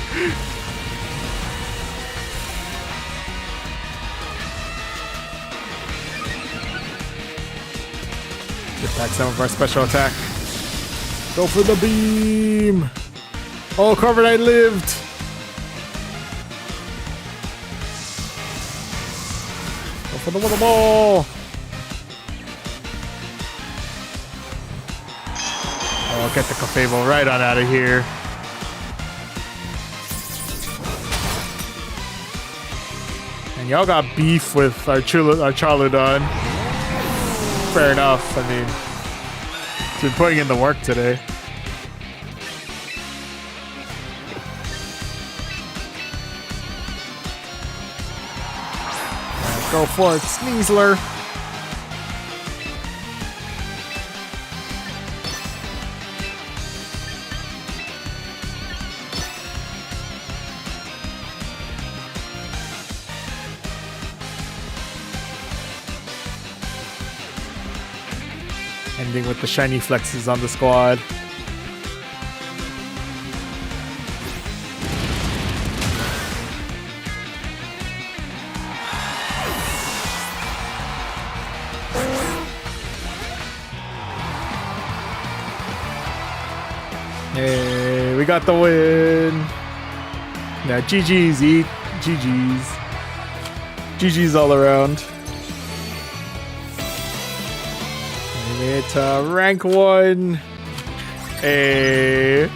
S1: Get back some of our special attack. Go for the beam. Oh, Carbonite lived. Go for the water ball. Oh, get the Clefable right on out of here. And y'all got beef with our Charlodon. Fair enough. I mean, he's been putting in the work today. Go for it, Sneasler. Ending with the shiny flexes on the squad. Hey, we got the win. Now GG's, eat GG's. GG's all around. It's rank 1. Hey.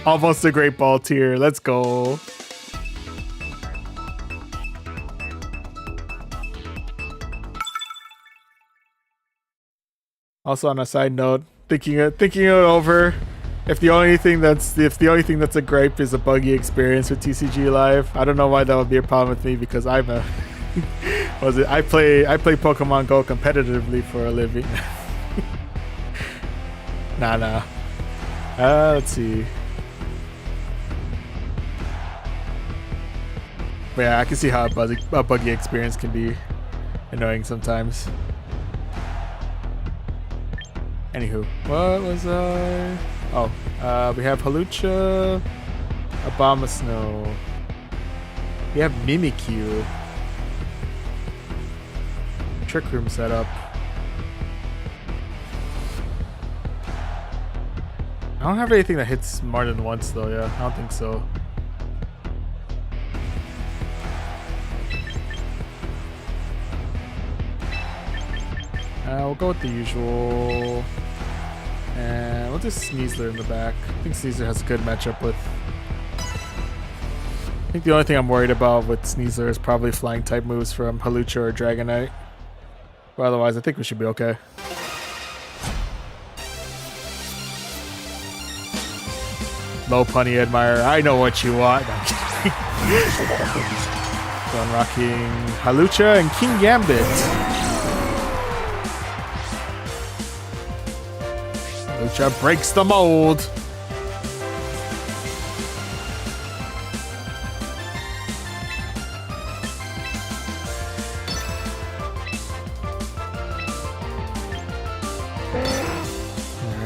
S1: Almost a great ball tier. Let's go. Also, on a side note, thinking it over, if the only thing that's a gripe is a buggy experience with TCG Live, I don't know why that would be a problem with me, because I'm a I play Pokemon Go competitively for a living. Nah. Let's see. But yeah, I can see how a buggy experience can be annoying sometimes. Anywho, what was I? Oh, we have Hawlucha, Abomasnow. We have Mimikyu. Trick Room setup. I don't have anything that hits more than once though, yeah. I don't think so. We'll go with the usual. And we'll do Sneasler in the back. I think Sneasler has a good matchup with... I think the only thing I'm worried about with Sneasler is probably flying type moves from Hawlucha or Dragonite. But otherwise, I think we should be okay. Low punny admirer, I know what you want. No, I'm kidding. So unrocking Hawlucha and King Gambit. Hawlucha breaks the mold.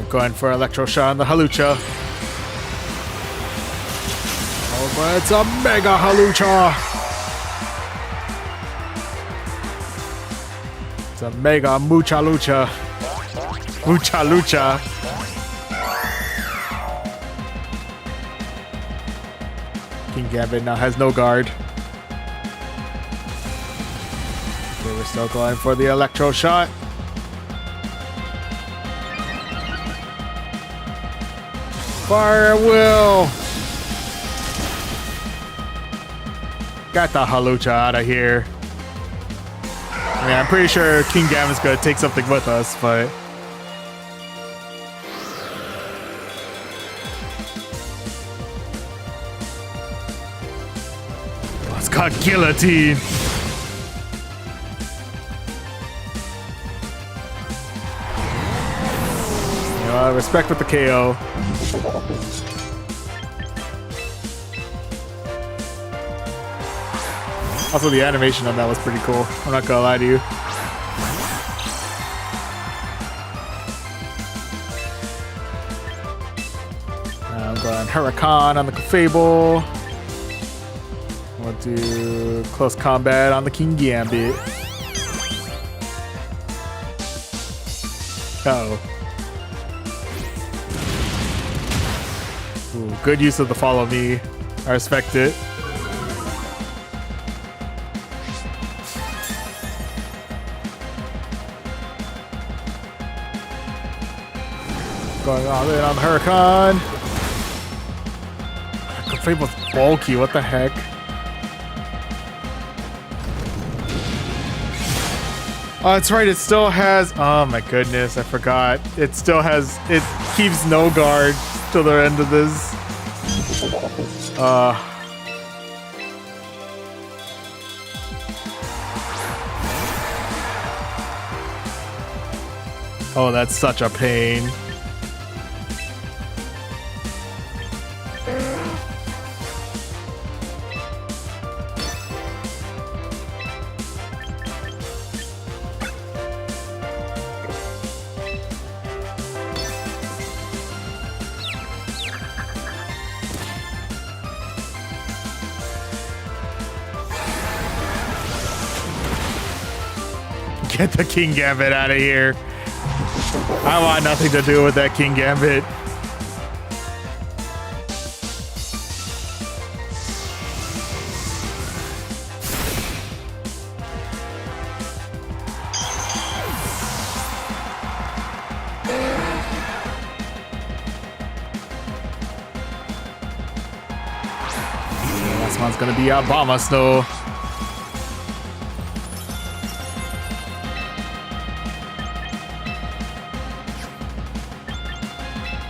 S1: Going for Electro Shot on the Hawlucha. Oh, but it's a Mega Hawlucha! It's a Mega Mucha-Lucha. Mucha-Lucha. King Gambit now has no guard. Okay, we're still going for the Electro Shot. Fire Will! Got the Hawlucha out of here. I mean, I'm pretty sure King Gambit's gonna take something with us, but... Oh, it's got Guillotine! You know, respect with the KO. Also, the animation on that was pretty cool. I'm not gonna lie to you. I'm going Huracan on the Clefable. We'll do Close Combat on the King Gambit. Uh-oh. Ooh, good use of the follow me. I respect it. Going all in on the Huracan. Clefable's bulky, what the heck? Oh, that's right, it still has... Oh my goodness, I forgot. It still has... It keeps no guard till the end of this. Oh, that's such a pain. Get the King Gambit out of here. I want nothing to do with that King Gambit. Last one's gonna be Obama Snow.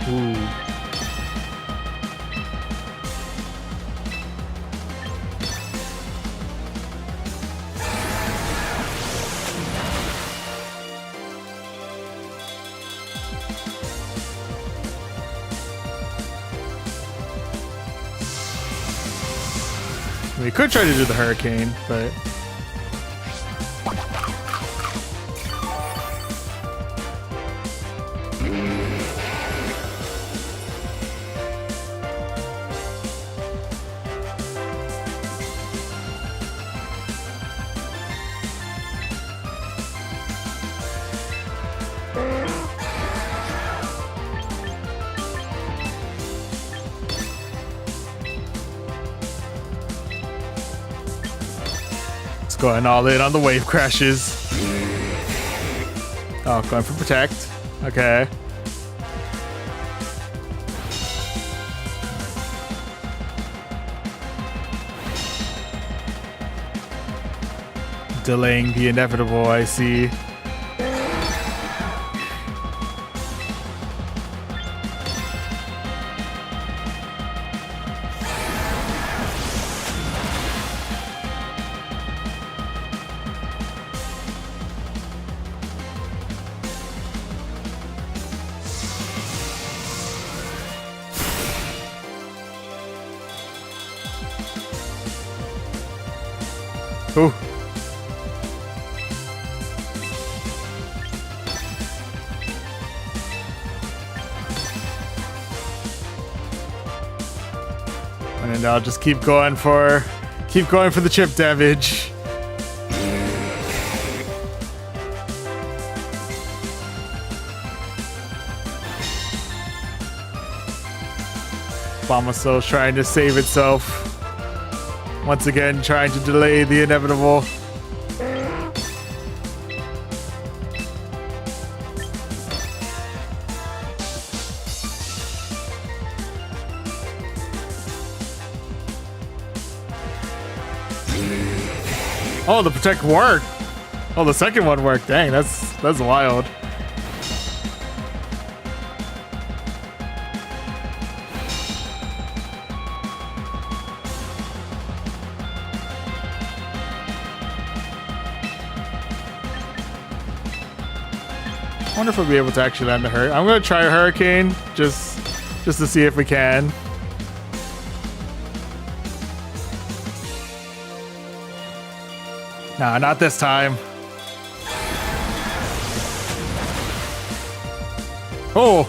S1: Ooh. We could try to do the hurricane, but it's going all in on the wave crashes. Oh, going for protect. Okay. Delaying the inevitable, I see. Ooh. And then I'll just keep going for the chip damage. Bombasso's trying to save itself. Once again, trying to delay the inevitable. Oh, the protect worked. Oh, the second one worked. Dang, that's wild. I wonder if we'll be able to actually land the hurricane. I'm gonna try a hurricane just to see if we can. Nah, not this time. Oh!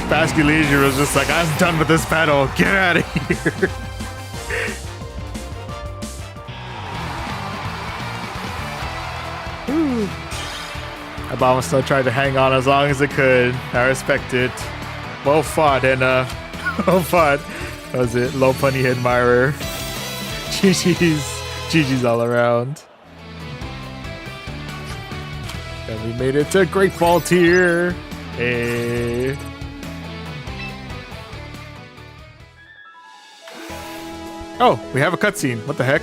S1: Basky Leisure was just like, I'm done with this battle. Get out of here. Obama still tried to hang on as long as it could. I respect it. Well fought, and well fought. Was it low punny admirer? GG's all around. And we made it to Great Ball tier. Hey. Oh, we have a cutscene. What the heck?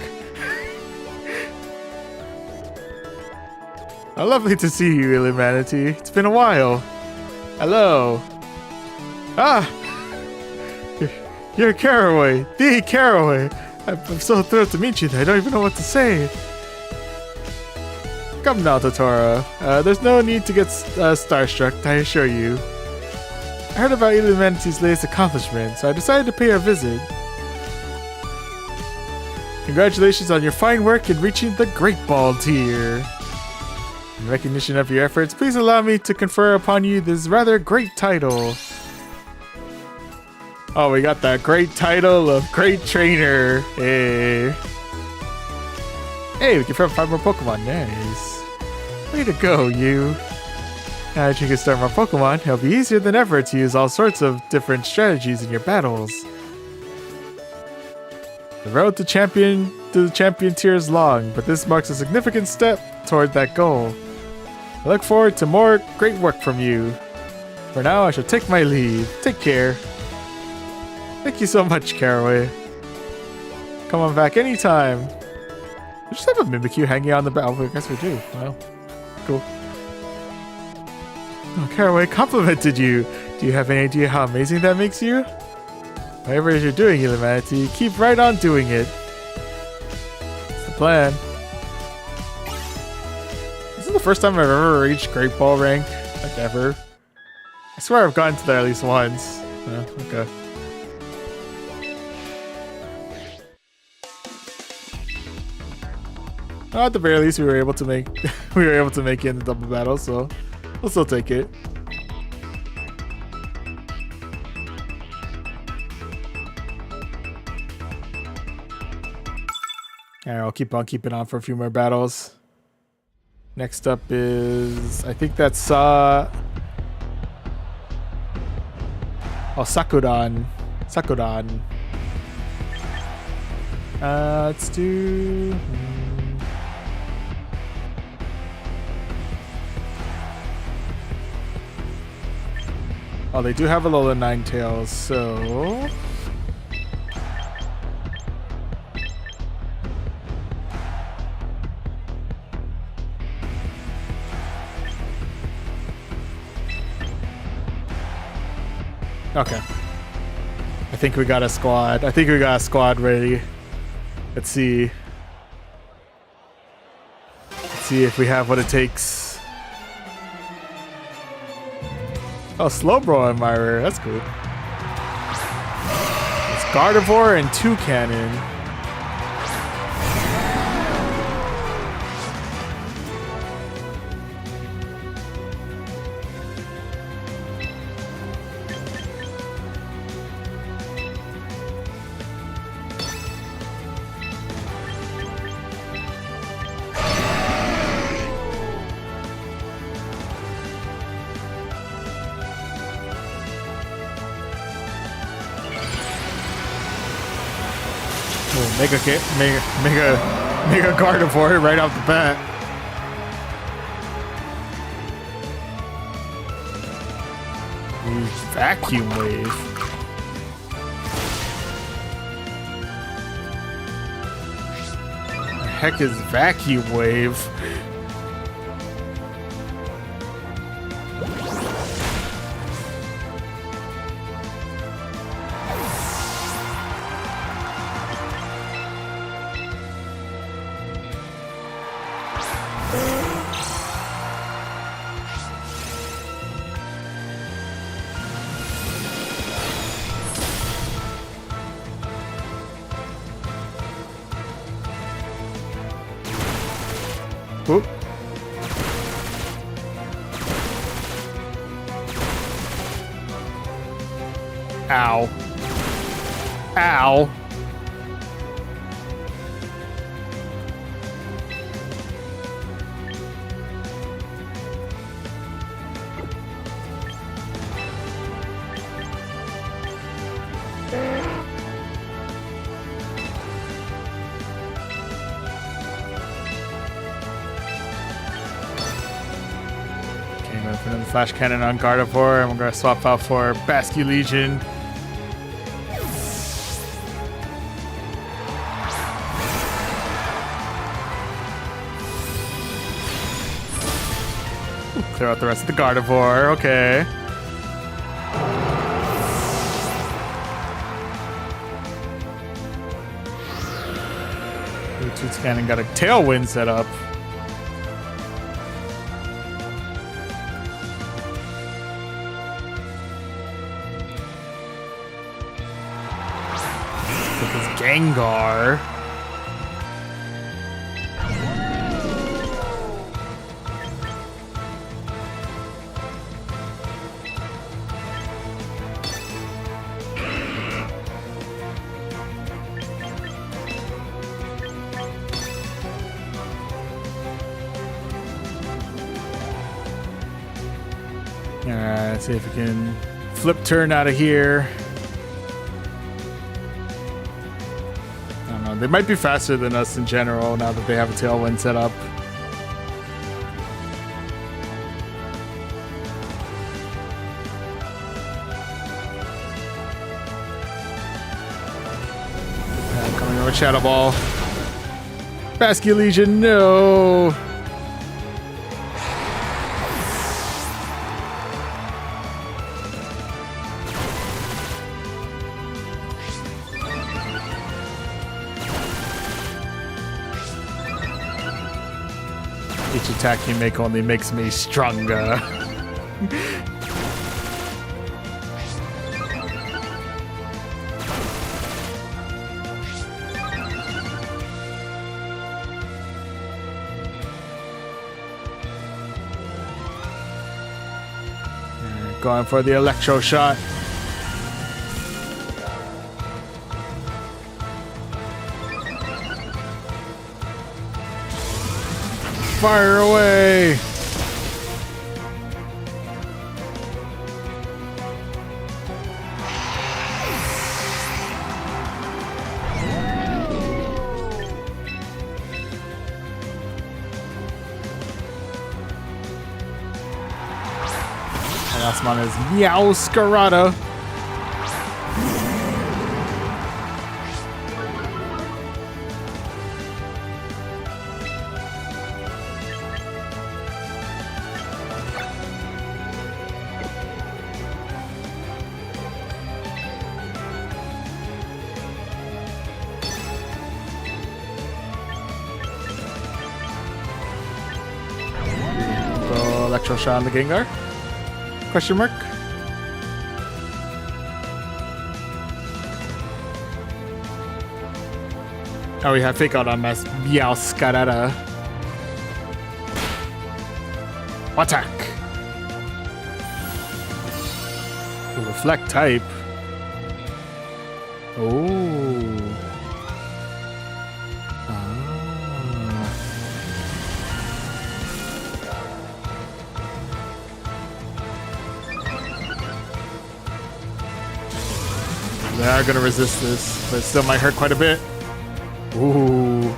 S1: Oh, lovely to see you, Illuminati. It's been a while. Hello. Ah! You're Caraway. The Caraway. I'm so thrilled to meet you that I don't even know what to say. Come now, Totoro. There's no need to get starstruck, I assure you. I heard about Illuminati's latest accomplishment, so I decided to pay a visit. Congratulations on your fine work in reaching the Great Ball tier. In recognition of your efforts, please allow me to confer upon you this rather great title. Oh, we got that great title of Great Trainer. Hey. Hey, we can find 5 more Pokemon. Nice. Way to go, you. Now that you can start more Pokemon, it'll be easier than ever to use all sorts of different strategies in your battles. The road to the champion tier is long, but this marks a significant step toward that goal. I look forward to more great work from you. For now, I shall take my leave. Take care. Thank you so much, Caraway. Come on back anytime. We just have a Mimikyu hanging on the back. Oh, I guess we do. Well, cool. Oh, Caraway complimented you. Do you have any idea how amazing that makes you? Whatever it is you're doing, Illuminati, keep right on doing it. It's the plan. This is the first time I've ever reached Great Ball rank. Like, ever. I swear I've gotten to there at least once. Okay. Well, at the very least, we were able to make it in the double battle, so we'll still take it. Alright, I'll keep on keeping on for a few more battles. Next up is, I think that's Sakudan. Let's do. Oh, they do have a Alola Ninetales, so. Okay. I think we got a squad. Ready. Let's see. Let's see if we have what it takes. Oh, Slowbro Admirer. That's cool. It's Gardevoir and Toucannon. Mega Gardevoir right off the bat. Vacuum Wave. The heck is Vacuum Wave? Oop. Ow. Ow. Another Flash Cannon on Gardevoir, and we're going to swap out for Basculegion. Clear out the rest of the Gardevoir, okay. Bluetooth Cannon got a Tailwind set up. Take his Gengar. Alright, let's see if we can flip turn out of here. I don't know. They might be faster than us in general now that they have a tailwind set up. Coming over Shadow Ball. Basque Legion, no! Each attack you make only makes me stronger. Going for the electro shot. Fire away! The last one is Meowscarada. Electro shot on the Gengar? Question mark? Oh, we have Fake Out on Meowscarada. Attack! Ooh, reflect type. Oh. They are going to resist this, but it still might hurt quite a bit. Ooh.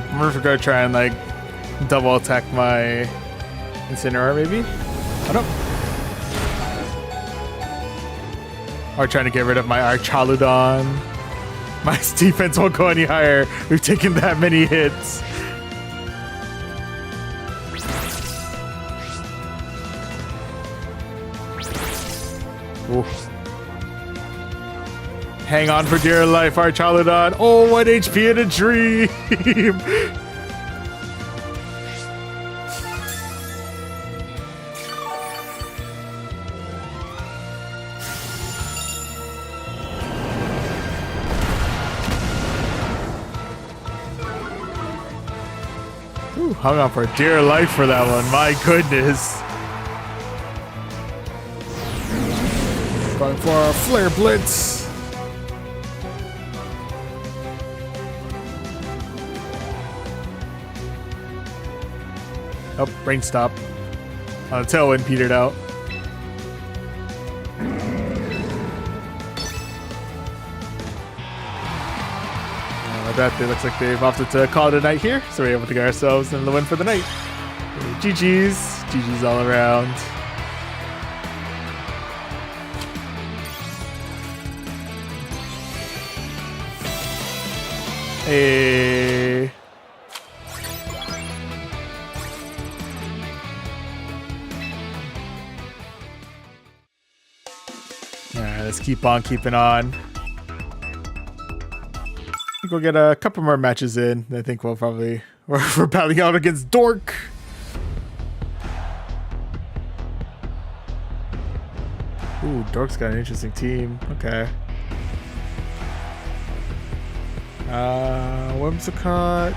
S1: I wonder if we're gonna try and like double attack my Incineroar maybe? I don't. Or trying to get rid of my Archaludon. My defense won't go any higher. We've taken that many hits. Ooh. Hang on for dear life, Archaludon. Oh, 1 HP in a dream. Ooh, hung on for dear life for that one. My goodness. Going for a Flare Blitz. Oh, brain stop. The tailwind petered out. With that, it looks like they've opted to call it a night here, so we're able to get ourselves in the win for the night. GG's. GG's all around. Hey. Alright, let's keep on keeping on. I think we'll get a couple more matches in. I think we'll probably... We're battling out against Dork. Ooh, Dork's got an interesting team. Okay. Whimsicott.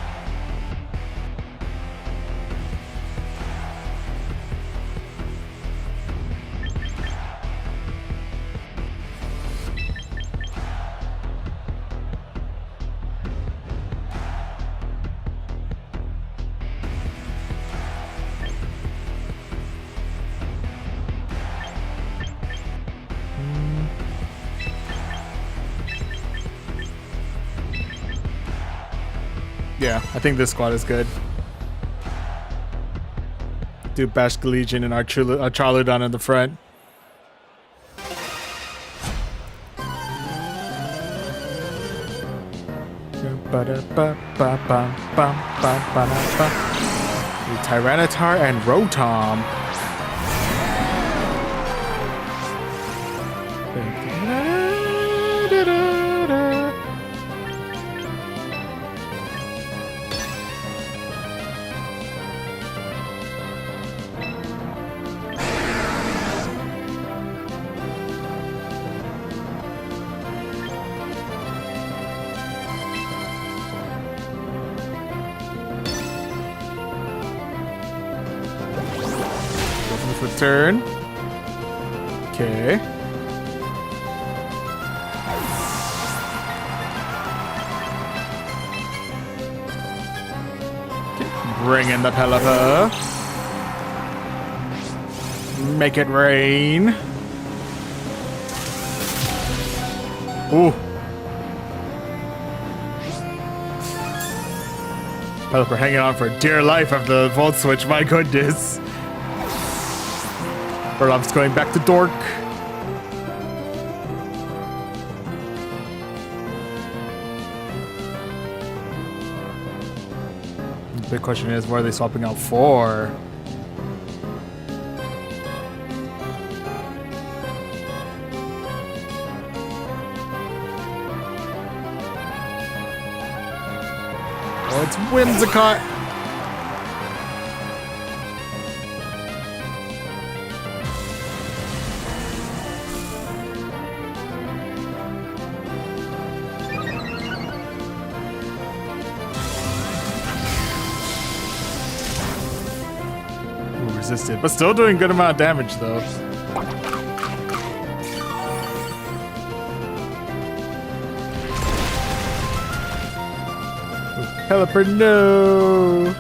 S1: Yeah, I think this squad is good. Do Bashka Legion and our Charlodon in the front. Tyranitar and Rotom. Turn. Okay. Bring in the Pelipper. Make it rain. Ooh. Pelipper hanging on for dear life of the Volt Switch, my goodness. Burlop's going back to Dork. The big question is, what are they swapping out for? Oh, it's Whimsicott. Resisted, but still doing good amount of damage though. Pelipper, no!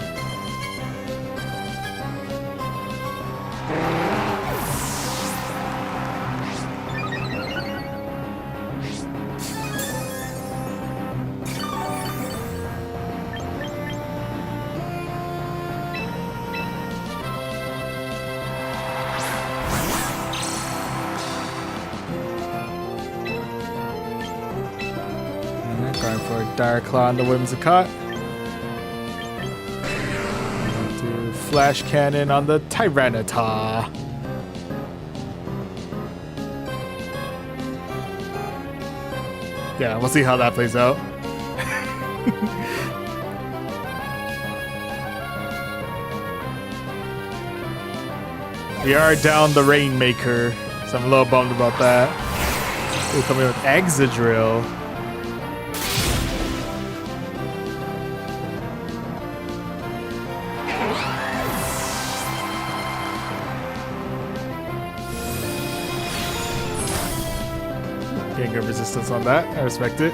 S1: Going for a Dire Claw on the Whimsicott. Do Flash Cannon on the Tyranitar. Yeah, we'll see how that plays out. We are down the Rainmaker, so I'm a little bummed about that. We're coming with Exadrill. Getting good resistance on that. I respect it.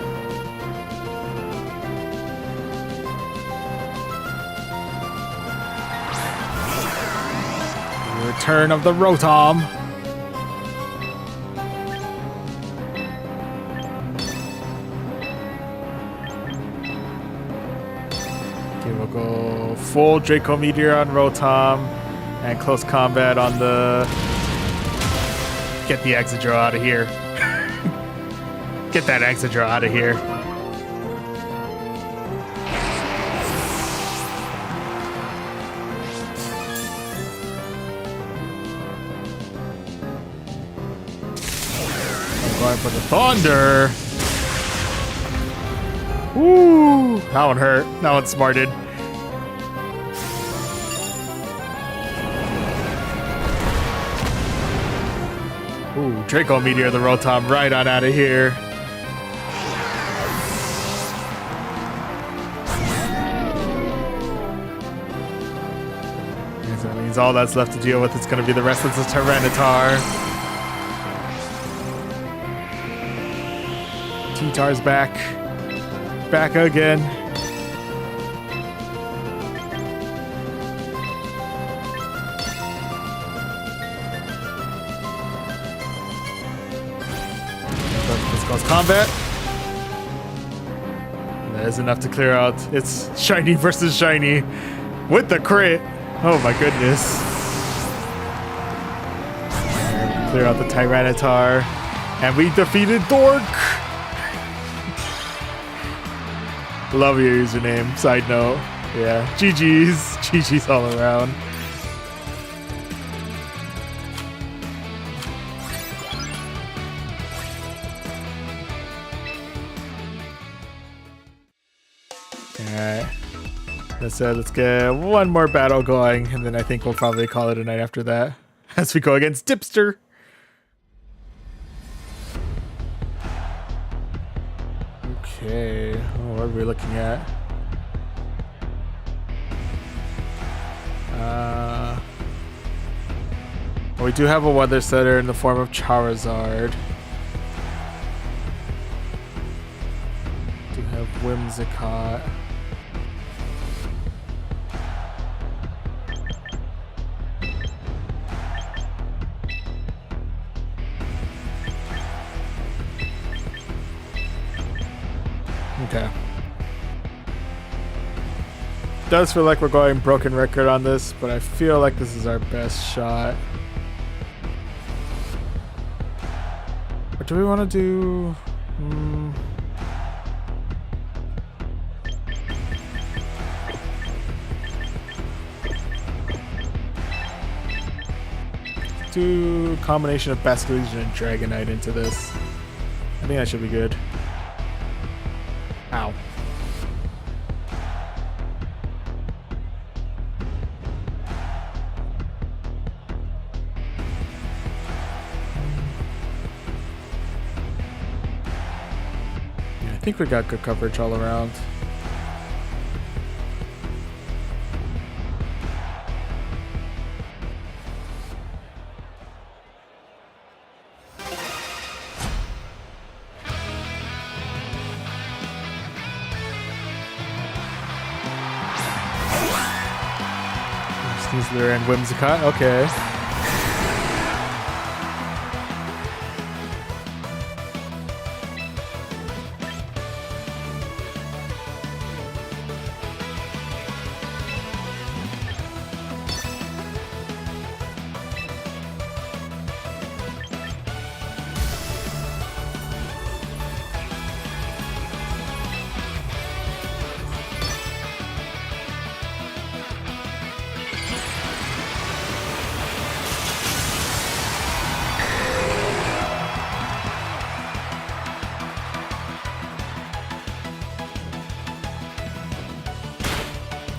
S1: Return of the Rotom. Okay, we'll go full Draco Meteor on Rotom and close combat on the... Get the Exadrill out of here. Get that Exadrill out of here. going for the thunder. Woo! That one hurt. That one smarted. Ooh, Draco Meteor the Rotom right on out of here. So that means all that's left to deal with is going to be the rest of the Tyranitar. T-Tar's back. Back again. This goes combat. That is enough to clear out. It's shiny versus shiny with the crit. Oh my goodness. And clear out the Tyranitar. And we defeated Dork. Love your username. Side note. Yeah. GG's. GG's all around. Alright. Let's get one more battle going, and then I think we'll probably call it a night after that. As we go against Dipster. Okay, what are we looking at? Well, we do have a weather setter in the form of Charizard. Do have Whimsicott. Okay. Does feel like we're going broken record on this, but I feel like this is our best shot. What do we want to do? Do a combination of Basculegion and Dragonite into this. I think that should be good. Ow. Yeah, I think we got good coverage all around. Sneasler and Whimsicott, okay.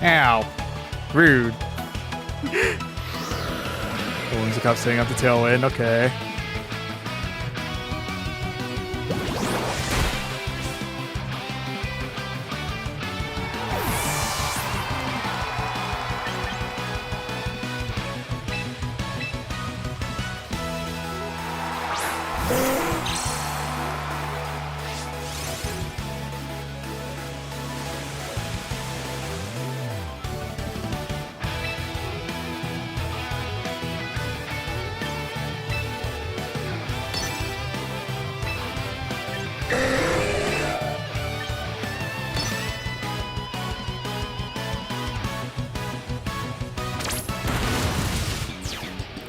S1: Ow. Rude. Whimsicott staying up the tailwind, okay.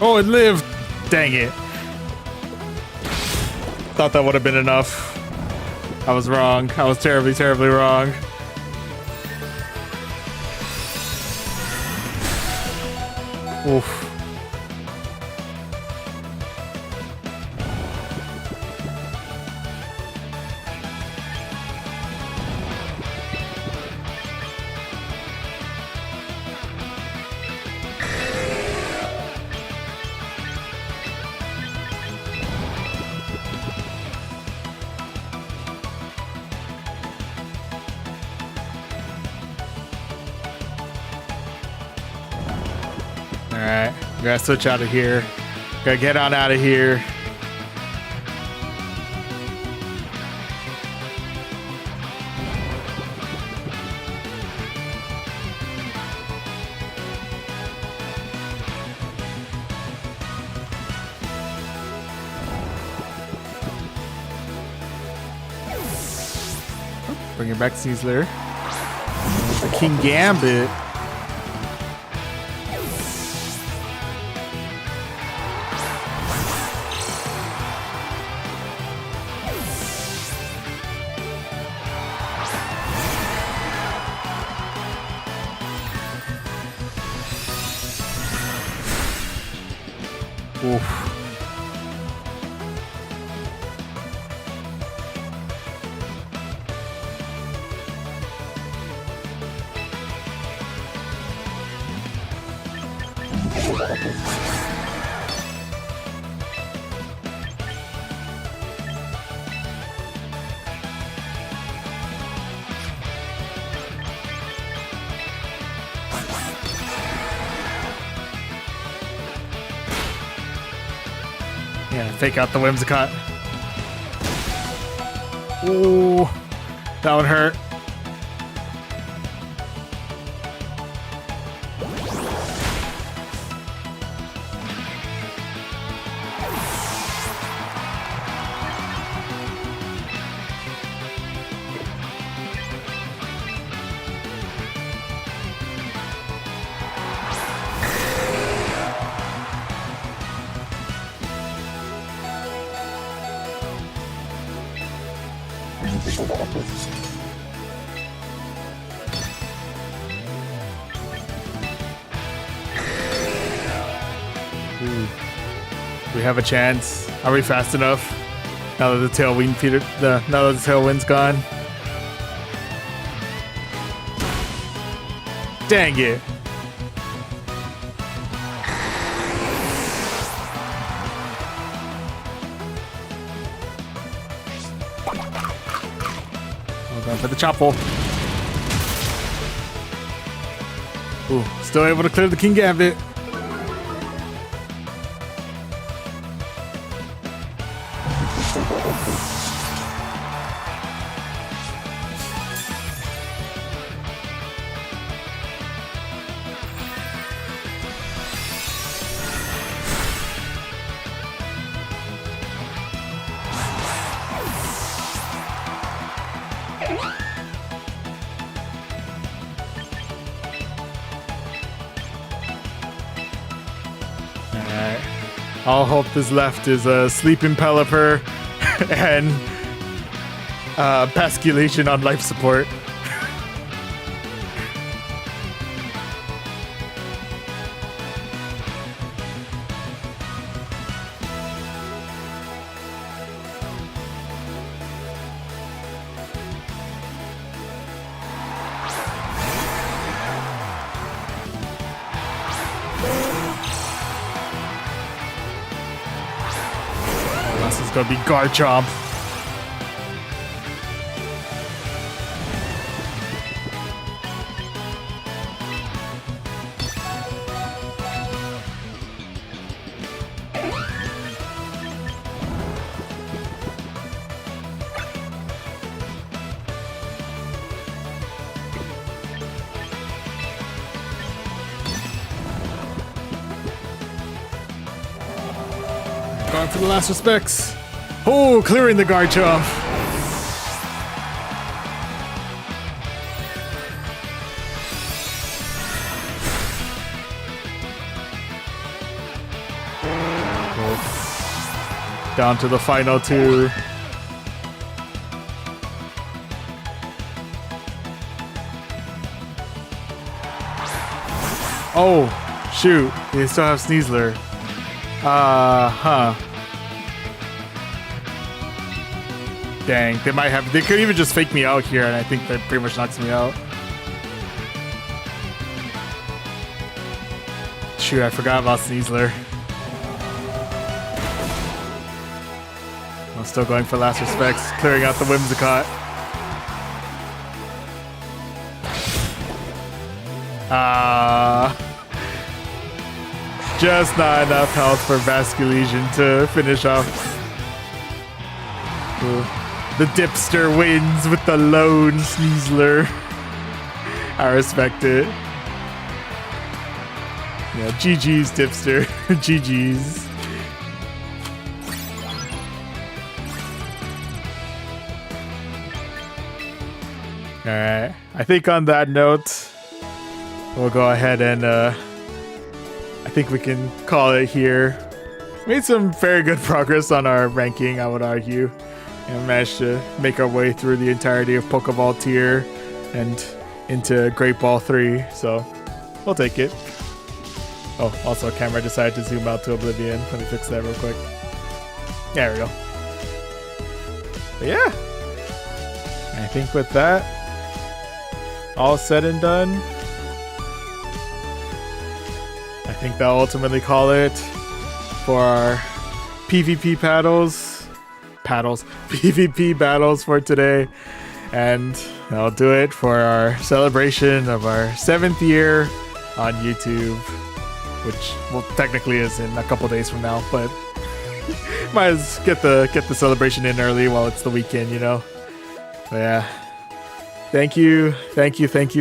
S1: Oh, it lived! Dang it. Thought that would have been enough. I was wrong. I was terribly, terribly wrong. Oof. Gotta switch out of here. Gotta get on out of here. Bring it back, Caesar. The King Gambit. Oof. Yeah, fake out the Whimsicott. Ooh, that would hurt. Ooh. We have a chance. Are we fast enough? Now that the tailwind now that the tailwind's gone. Dang it. We're going for the chop hole. Ooh, still able to clear the King Gambit. Alright. All hope is left is a sleeping Pelipper and basculation on life support. This is gonna be Garchomp. Going for the last respects. Oh, clearing the Garchomp. Down to the final two. Oh, shoot. They still have Sneasler. Dang, they could even just fake me out here, and I think that pretty much knocks me out. Shoot, I forgot about Sneasler. I'm still going for last respects, clearing out the Whimsicott. Just not enough health for Vasculesion to finish off. Ooh. The Dipster wins with the lone Sneasler. I respect it. Yeah, GG's Dipster. GG's. Alright, I think on that note, we'll go ahead and I think we can call it here. Made some very good progress on our ranking, I would argue. And managed to make our way through the entirety of Pokeball tier and into Great Ball 3, so we'll take it. Oh, also camera decided to zoom out to Oblivion. Let me fix that real quick. There we go. But yeah, I think with that, all said and done, I think that'll ultimately call it for our PvP PvP battles for today. And I'll do it for our celebration of our 7th year on YouTube, which well technically is in a couple days from now, but might as get the celebration in early while it's the weekend, you know. But yeah, thank you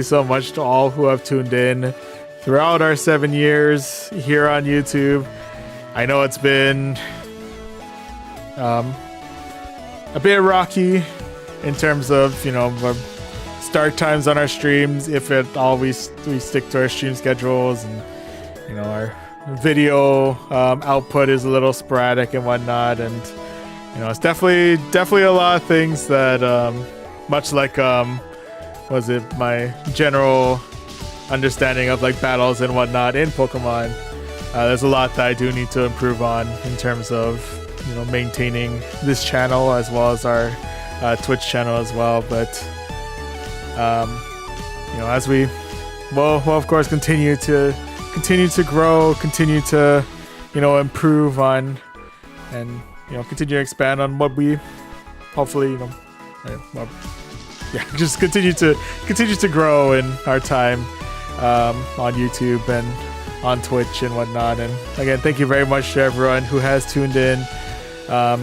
S1: so much to all who have tuned in throughout our 7 years here on YouTube. I know it's been a bit rocky in terms of, you know, our start times on our streams, if it always we stick to our stream schedules, and you know, our video output is a little sporadic and whatnot, and you know, it's definitely a lot of things that much like was it my general understanding of like battles and whatnot in Pokemon, there's a lot that I do need to improve on in terms of, you know, maintaining this channel as well as our Twitch channel as well. But you know, as we'll of course continue to grow, continue to, you know, improve on, and you know, continue to expand on what we hopefully, you know, well, yeah, just continue to grow in our time on YouTube and on Twitch and whatnot. And again, thank you very much to everyone who has tuned in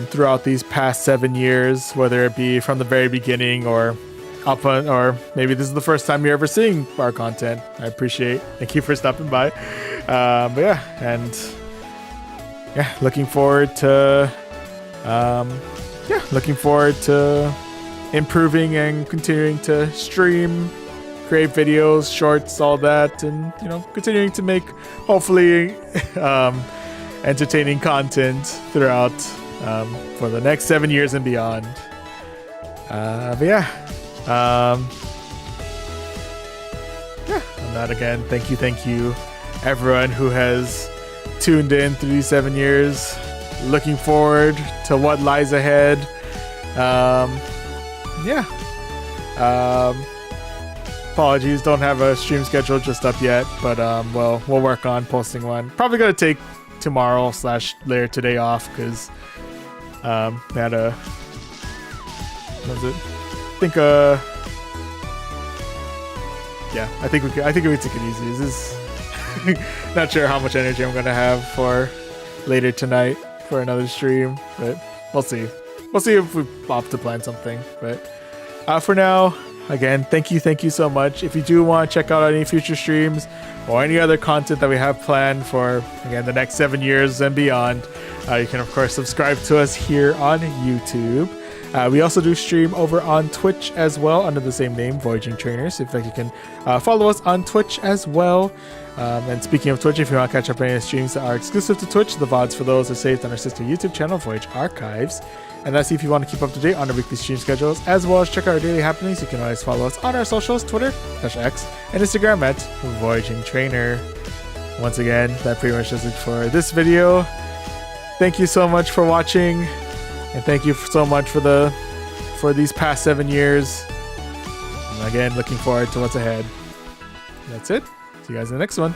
S1: throughout these past 7 years, whether it be from the very beginning or up on, or maybe this is the first time you're ever seeing our content. I appreciate. Thank you for stopping by. But yeah, and yeah, looking forward to improving and continuing to stream, create videos, shorts, all that, and you know, continuing to make hopefully entertaining content throughout for the next 7 years and beyond. But yeah, on that, again, thank you everyone who has tuned in through these 7 years. Looking forward to what lies ahead. Apologies, don't have a stream schedule just up yet, but well, we'll work on posting one. Probably gonna take tomorrow / later today off because we had a, what was it? I think we took it easy. This is not sure how much energy I'm gonna have for later tonight for another stream, but we'll see. We'll see if we opt to plan something. But for now, again, thank you so much. If you do want to check out any future streams or any other content that we have planned for, again, the next 7 years and beyond, you can of course subscribe to us here on YouTube. We also do stream over on Twitch as well under the same name, Voyaging Trainers. In fact, you can follow us on Twitch as well. And speaking of Twitch, if you want to catch up on any streams that are exclusive to Twitch, the VODs for those are saved on our sister YouTube channel, Voyage Archives. And that's if you want to keep up to date on our weekly stream schedules, as well as check out our daily happenings. You can always follow us on our socials, Twitter, /X, and Instagram at Voyaging Trainer. Once again, that pretty much does it for this video. Thank you so much for watching, and thank you so much for these past 7 years. And again, looking forward to what's ahead. That's it. See you guys in the next one.